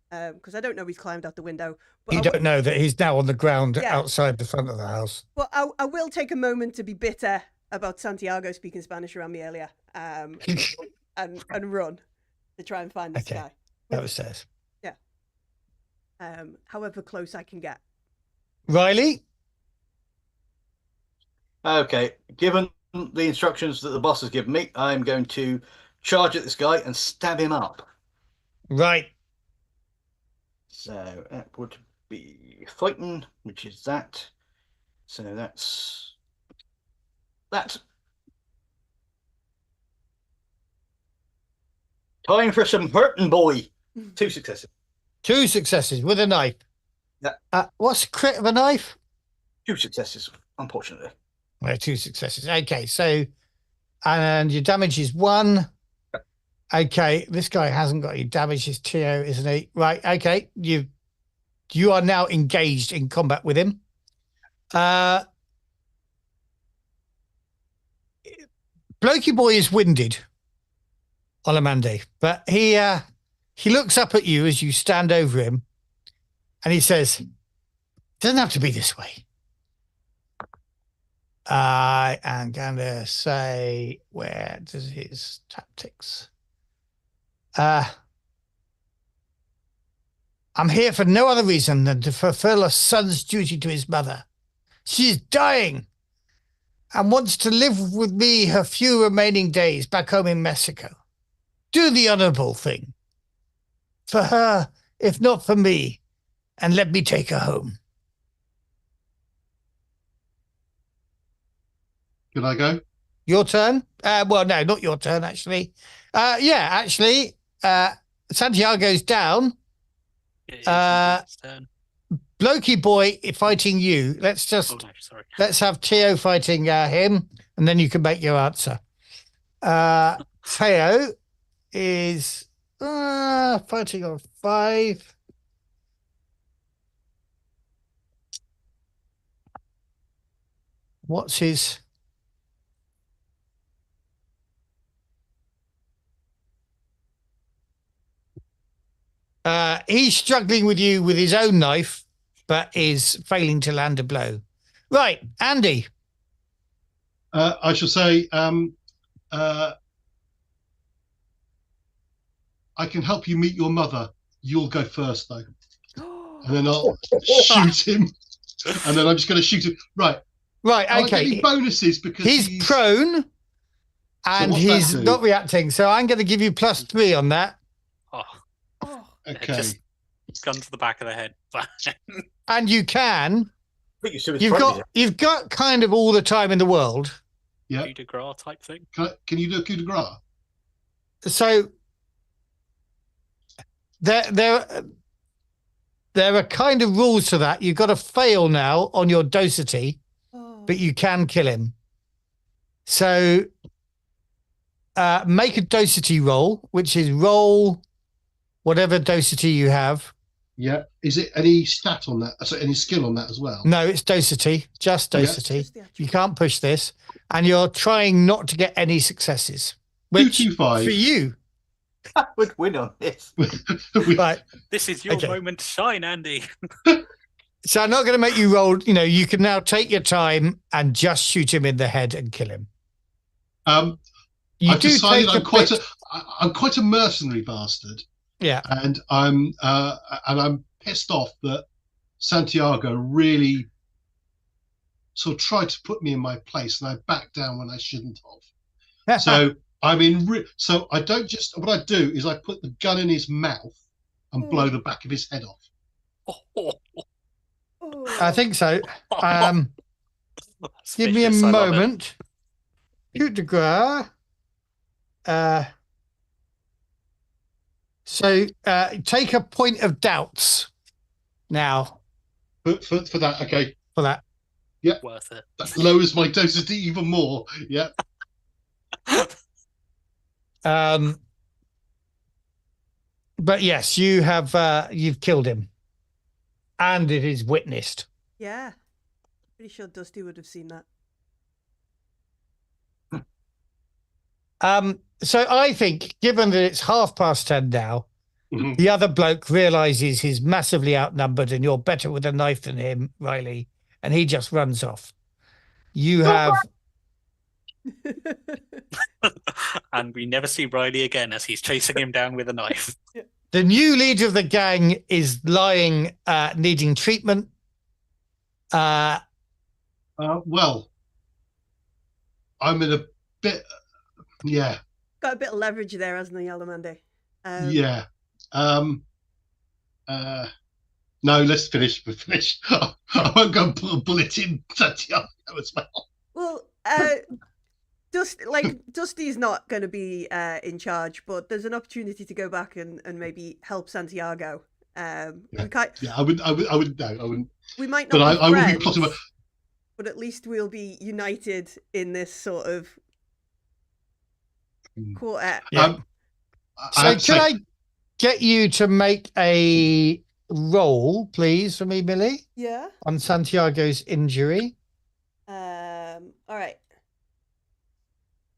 [SPEAKER 1] Because I don't know he's climbed out the window. But
[SPEAKER 2] you don't know that he's now on the ground outside the front of the house.
[SPEAKER 1] But I will take a moment to be bitter about Santiago speaking Spanish around me earlier, and run to try and find this guy.
[SPEAKER 2] That was says.
[SPEAKER 1] Yeah. However close I can get.
[SPEAKER 2] Riley?
[SPEAKER 4] Okay. Given the instructions that the boss has given me, I'm going to charge at this guy and stab him up.
[SPEAKER 2] Right.
[SPEAKER 4] So that would be fighting, which is that. So that's time for some hurting, boy. 2 successes.
[SPEAKER 2] 2 successes with a knife.
[SPEAKER 4] Yeah.
[SPEAKER 2] What's the crit of a knife?
[SPEAKER 4] 2 successes, unfortunately.
[SPEAKER 2] Well, 2 successes. Okay, so and your damage is 1. Okay, this guy hasn't got any damage. He's TO, isn't he? Right. Okay, you are now engaged in combat with him. Blokey boy is winded, Olamande, but he looks up at you as you stand over him, and he says, "Doesn't have to be this way." I am going to say, where does his tactics? I'm here for no other reason than to fulfill a son's duty to his mother. She is dying and wants to live with me her few remaining days back home in Mexico. Do the honorable thing. For her, if not for me, and let me take her home.
[SPEAKER 3] Can I go?
[SPEAKER 2] Your turn? Well, no, not your turn, actually. Santiago's down. Blokey boy fighting you. Let's have Teo fighting him, and then you can make your answer. Teo is fighting on 5. What's his? He's struggling with you with his own knife, but is failing to land a blow. Right, Andy.
[SPEAKER 3] I shall say, I can help you meet your mother. You'll go first, though. And then I'll shoot him. And then I'm just going to shoot him. Right,
[SPEAKER 2] okay.
[SPEAKER 3] Getting bonuses because
[SPEAKER 2] he's prone and he's not reacting. So I'm going to give you +3 on that.
[SPEAKER 3] Okay.
[SPEAKER 5] Just gun to the back of the head.
[SPEAKER 2] And you can. You've got kind of all the time in the world.
[SPEAKER 3] Yeah.
[SPEAKER 5] Coup de grace type thing.
[SPEAKER 3] Can you do a coup de grace?
[SPEAKER 2] So there are kind of rules to that. You've got to fail now on your docility, but you can kill him. So make a docility roll, which is roll whatever docility you have.
[SPEAKER 3] Yeah. Is it any stat on that? So any skill on that as well?
[SPEAKER 2] No, it's docility, just docility. Yeah. You can't push this. And you're trying not to get any successes. Which
[SPEAKER 3] 225
[SPEAKER 2] for you
[SPEAKER 4] would win on this.
[SPEAKER 2] Right.
[SPEAKER 5] This is your moment to shine, Andy.
[SPEAKER 2] So I'm not going to make you roll. You can now take your time and just shoot him in the head and kill him.
[SPEAKER 3] I've decided I'm quite a mercenary bastard.
[SPEAKER 2] Yeah.
[SPEAKER 3] And I'm pissed off that Santiago really sort of tried to put me in my place, and I backed down when I shouldn't have. So so I don't just, what I do is I put the gun in his mouth and blow the back of his head off.
[SPEAKER 2] I think so. Give me a moment. Coup de grace. So take a point of doubts now.
[SPEAKER 3] For that, okay.
[SPEAKER 2] For that.
[SPEAKER 3] Yeah.
[SPEAKER 5] Worth it.
[SPEAKER 3] That lowers my dosage even more. Yeah.
[SPEAKER 2] But yes, you have you've killed him. And it is witnessed.
[SPEAKER 1] Yeah. Pretty sure Dusty would have seen that.
[SPEAKER 2] So I think, given that it's 10:30 now, the other bloke realizes he's massively outnumbered and you're better with a knife than him, Riley, and he just runs off. You have...
[SPEAKER 5] And we never see Riley again as he's chasing him down with a knife.
[SPEAKER 2] The new leader of the gang is lying, needing treatment.
[SPEAKER 3] Well, I'm in a bit... Yeah.
[SPEAKER 1] Got a bit of leverage there, hasn't he, Alamande?
[SPEAKER 3] Yeah. No, let's finish. We're finished. I won't go and put a bullet in Santiago as well.
[SPEAKER 1] Well, Dusty's not going to be in charge, but there's an opportunity to go back and maybe help Santiago.
[SPEAKER 3] I wouldn't.
[SPEAKER 1] We might not.
[SPEAKER 3] But
[SPEAKER 1] be
[SPEAKER 3] I will be
[SPEAKER 1] friends,
[SPEAKER 3] plotting.
[SPEAKER 1] But at least we'll be united in this sort of quartet.
[SPEAKER 2] Yeah. So can I get you to make a roll, please, for me, Millie?
[SPEAKER 1] Yeah.
[SPEAKER 2] On Santiago's injury.
[SPEAKER 1] All right.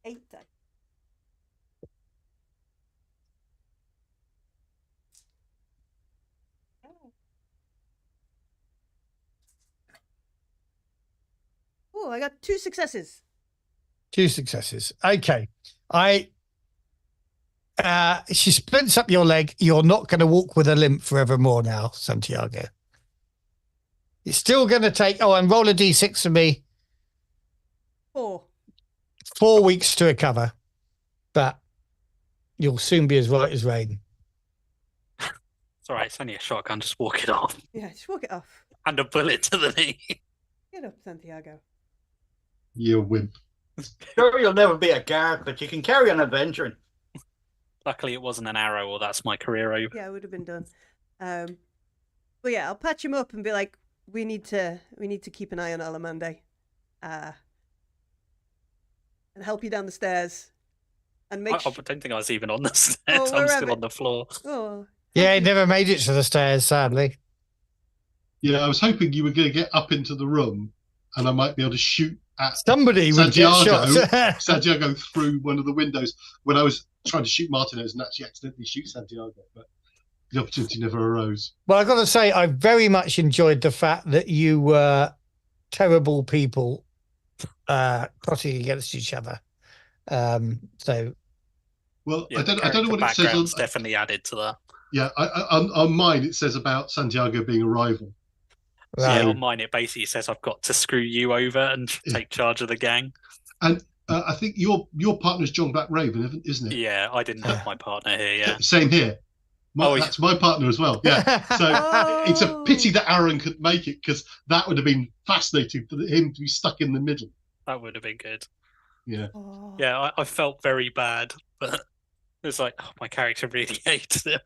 [SPEAKER 1] 8 dice. Oh, I got 2 successes.
[SPEAKER 2] 2 successes. Okay. She splints up your leg. You're not going to walk with a limp forevermore now, Santiago. It's still going to take... Oh, and roll a d6 for me.
[SPEAKER 1] 4.
[SPEAKER 2] 4 weeks to recover. But you'll soon be as right as rain.
[SPEAKER 5] It's all right. It's only a shotgun. Just walk it off.
[SPEAKER 1] Yeah, just walk it off.
[SPEAKER 5] And a bullet to the knee.
[SPEAKER 1] Get up, Santiago.
[SPEAKER 3] You wimp.
[SPEAKER 4] Sure, you'll never be a guard, but you can carry on adventuring.
[SPEAKER 5] Luckily, it wasn't an arrow, or that's my career over.
[SPEAKER 1] Yeah, it would have been done. But yeah, I'll patch him up and be like, we need to keep an eye on Alamande, and help you down the stairs, and make.
[SPEAKER 5] I don't think I was even on the stairs. I'm still on the floor.
[SPEAKER 1] Oh.
[SPEAKER 2] Yeah, he never made it to the stairs, sadly.
[SPEAKER 3] Yeah, I was hoping you were going to get up into the room, and I might be able to shoot at
[SPEAKER 2] somebody would get shot.
[SPEAKER 3] Santiago through one of the windows when I was trying to shoot Martinez and actually accidentally shoot Santiago, but the opportunity never arose.
[SPEAKER 2] Well, I've got to say, I very much enjoyed the fact that you were terrible people plotting against each other. So,
[SPEAKER 3] well,
[SPEAKER 5] yeah,
[SPEAKER 3] I don't know what it says. On,
[SPEAKER 5] definitely added to that.
[SPEAKER 3] Yeah, on mine it says about Santiago being a rival.
[SPEAKER 5] Right. Yeah, on mine it basically says I've got to screw you over and take charge of the gang.
[SPEAKER 3] And I think your partner's John Black Raven, isn't it?
[SPEAKER 5] Yeah, I didn't have my partner here. Yeah,
[SPEAKER 3] same here. That's my partner as well. Yeah, so it's a pity that Aaron couldn't make it, because that would have been fascinating for him to be stuck in the middle.
[SPEAKER 5] That would have been good.
[SPEAKER 3] Yeah.
[SPEAKER 5] Yeah, I felt very bad, but it was like, oh, my character really hated it.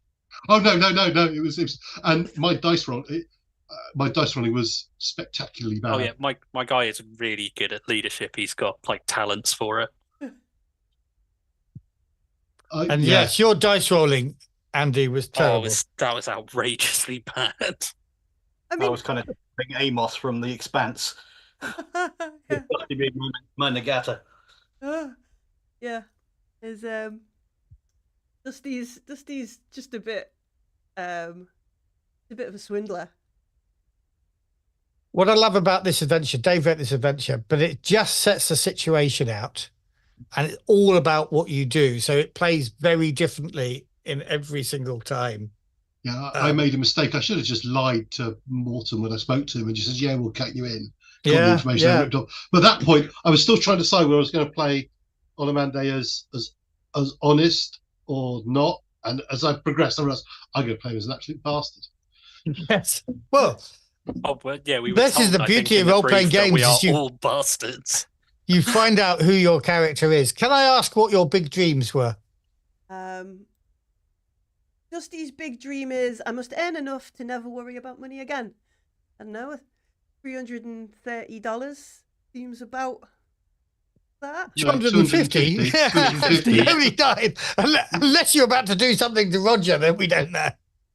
[SPEAKER 3] Oh no! It was, and my dice roll. My dice rolling was spectacularly bad.
[SPEAKER 5] Oh yeah, my guy is really good at leadership. He's got like talents for it.
[SPEAKER 2] And yes, your dice rolling, Andy, was terrible.
[SPEAKER 5] That was outrageously bad.
[SPEAKER 4] I was kind of thinking Amos from The Expanse. Managata.
[SPEAKER 1] Yeah, is Dusty's just a bit of a swindler.
[SPEAKER 2] What I love about this adventure, Dave wrote this adventure, but it just sets the situation out, and it's all about what you do. So it plays very differently in every single time.
[SPEAKER 3] Yeah, I made a mistake. I should have just lied to Morton when I spoke to him and just said, "Yeah, we'll cut you in." Got the information I ripped off. But at that point, I was still trying to decide whether I was going to play Olamande as honest or not. And as I progressed, I realized I'm going to play him as an absolute bastard.
[SPEAKER 2] Yes. Well,
[SPEAKER 5] yeah, we were
[SPEAKER 2] this
[SPEAKER 5] told,
[SPEAKER 2] is the
[SPEAKER 5] I
[SPEAKER 2] beauty
[SPEAKER 5] think,
[SPEAKER 2] of
[SPEAKER 5] in the
[SPEAKER 2] role-playing
[SPEAKER 5] brief that
[SPEAKER 2] games.
[SPEAKER 5] We are all bastards.
[SPEAKER 2] You find out who your character is. Can I ask what your big dreams were?
[SPEAKER 1] Dusty's big dream is I must earn enough to never worry about money again. I don't know, $330 seems about that.
[SPEAKER 2] 250?
[SPEAKER 3] 250.
[SPEAKER 2] No, we died. Unless you're about to do something to Roger, then we don't know.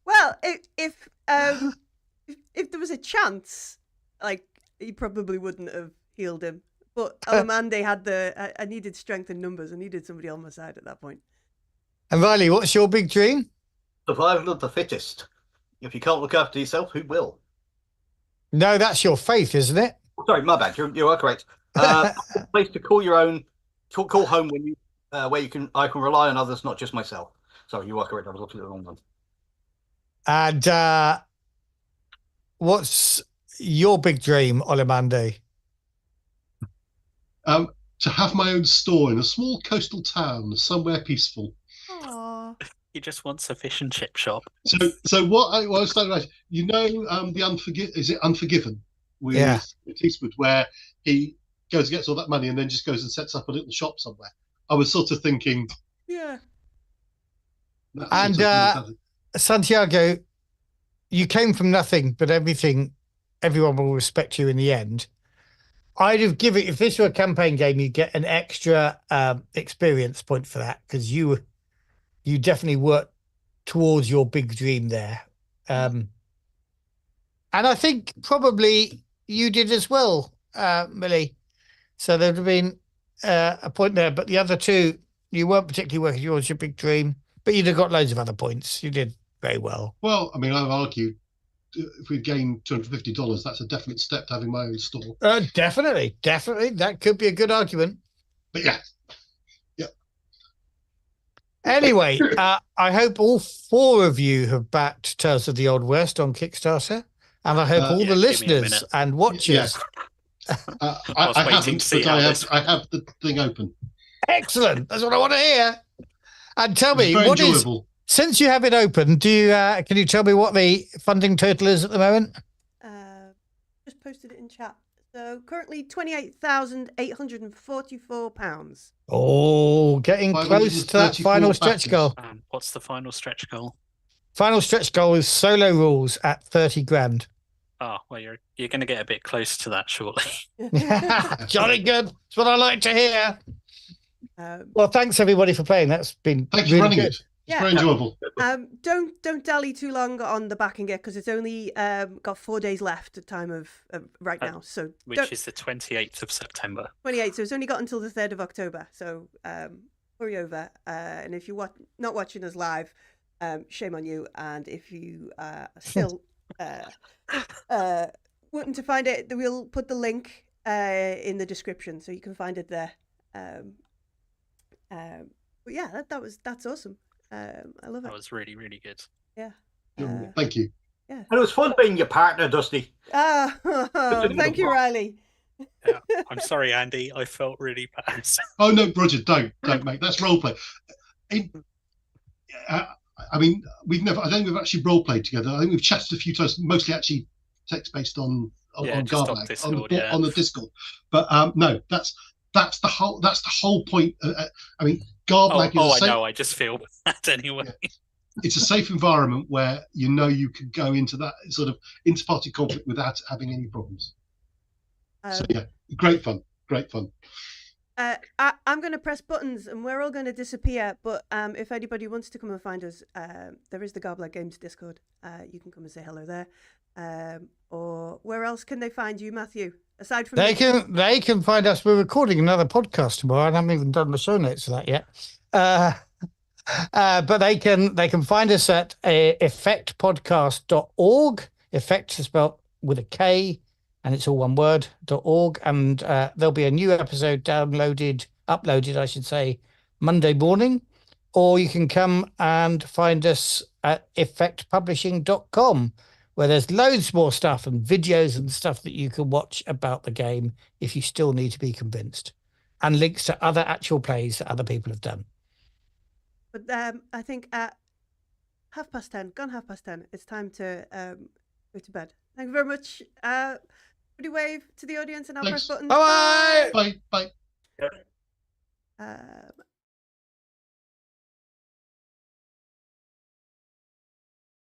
[SPEAKER 1] Well, if there was a chance, like, he probably wouldn't have healed him. But Olamande had I needed strength in numbers. I needed somebody on my side at that point.
[SPEAKER 2] And Riley, what's your big dream?
[SPEAKER 4] Survival of the fittest. If you can't look after yourself, who will?
[SPEAKER 2] No, that's your faith, isn't it?
[SPEAKER 4] Sorry, my bad. You are correct. A place to call your own, call home when you, where I can rely on others, not just myself. Sorry, you are correct. I was looking at the wrong one.
[SPEAKER 2] And what's your big dream, Olamande?
[SPEAKER 3] To have my own store in a small coastal town, somewhere peaceful.
[SPEAKER 1] Aww.
[SPEAKER 5] He just wants a fish and chip shop.
[SPEAKER 3] So what I was saying, right, is it Unforgiven? With Eastwood, where he goes and gets all that money and then just goes and sets up a little shop somewhere. I was sort of thinking,
[SPEAKER 1] yeah.
[SPEAKER 2] And Santiago, you came from nothing, but everyone will respect you in the end. I'd have given, if this were a campaign game, you get an extra experience point for that, because you definitely worked towards your big dream there. And I think probably you did as well, Millie. So there would have been a point there. But the other two, you weren't particularly working towards your big dream, but you'd have got loads of other points. You did very well.
[SPEAKER 3] Well, I mean, I've argued if we gain $250, that's a definite step to having my own store.
[SPEAKER 2] Definitely. That could be a good argument.
[SPEAKER 3] But yeah.
[SPEAKER 2] Anyway, I hope all four of you have backed Tales of the Old West on Kickstarter, and I hope all the listeners and watchers.
[SPEAKER 3] I have the thing open.
[SPEAKER 2] Excellent. That's what I want to hear. And tell me, since you have it open, can you tell me what the funding total is at the moment?
[SPEAKER 1] Just posted it in chat. So currently £28,844.
[SPEAKER 2] Oh, getting close to that final stretch goal.
[SPEAKER 5] What's the final stretch goal?
[SPEAKER 2] Final stretch goal is solo rules at 30 grand.
[SPEAKER 5] Oh, well, you're going to get a bit close to that shortly.
[SPEAKER 2] Jolly good. That's what I like to hear. Well, thanks everybody for playing. That's been
[SPEAKER 3] thanks for running good. It's very enjoyable.
[SPEAKER 1] Don't dally too long on the backing it, because it's only got 4 days left at time of right now. So
[SPEAKER 5] which is the 28th of September.
[SPEAKER 1] 28th. So it's only got until the 3rd of October. So hurry over. And if you're not watching us live, shame on you. And if you are still wanting to find it, we'll put the link in the description so you can find it there. But yeah, that's awesome. I love it.
[SPEAKER 5] That was really, really good.
[SPEAKER 1] Yeah.
[SPEAKER 3] Thank you.
[SPEAKER 1] Yeah.
[SPEAKER 4] And it was fun being your partner, Dusty.
[SPEAKER 1] Thank you, Riley.
[SPEAKER 5] Yeah. I'm sorry, Andy. I felt really bad.
[SPEAKER 3] Oh no, Roger, don't, mate. That's roleplay. I mean, I don't think we've actually roleplayed together. I think we've chatted a few times, mostly actually text based on Garblag, on the Discord. But no, that's the whole point. I mean, Garblag is
[SPEAKER 5] I know. I just feel bad anyway.
[SPEAKER 3] Yeah. It's a safe environment where you can go into that sort of inter-party conflict without having any problems. So yeah, great fun.
[SPEAKER 1] I'm going to press buttons and we're all going to disappear. But if anybody wants to come and find us, there is the garblaggames Discord. You can come and say hello there. Or where else can they find you, Matthew? Aside from
[SPEAKER 2] they can find us. We're recording another podcast tomorrow. I haven't even done the show notes for that yet. But they can find us at effectpodcast.org. Effect is spelled with a K, and it's all one word, .org. And there'll be a new episode uploaded, I should say, Monday morning. or you can come and find us at effectpublishing.com, where there's loads more stuff and videos and stuff that you can watch about the game if you still need to be convinced, and links to other actual plays that other people have done.
[SPEAKER 1] But I think at 10:30, it's time to go to bed. Thank you very much. Would you wave to the audience and I'll press buttons?
[SPEAKER 2] Bye.
[SPEAKER 3] Bye. Bye.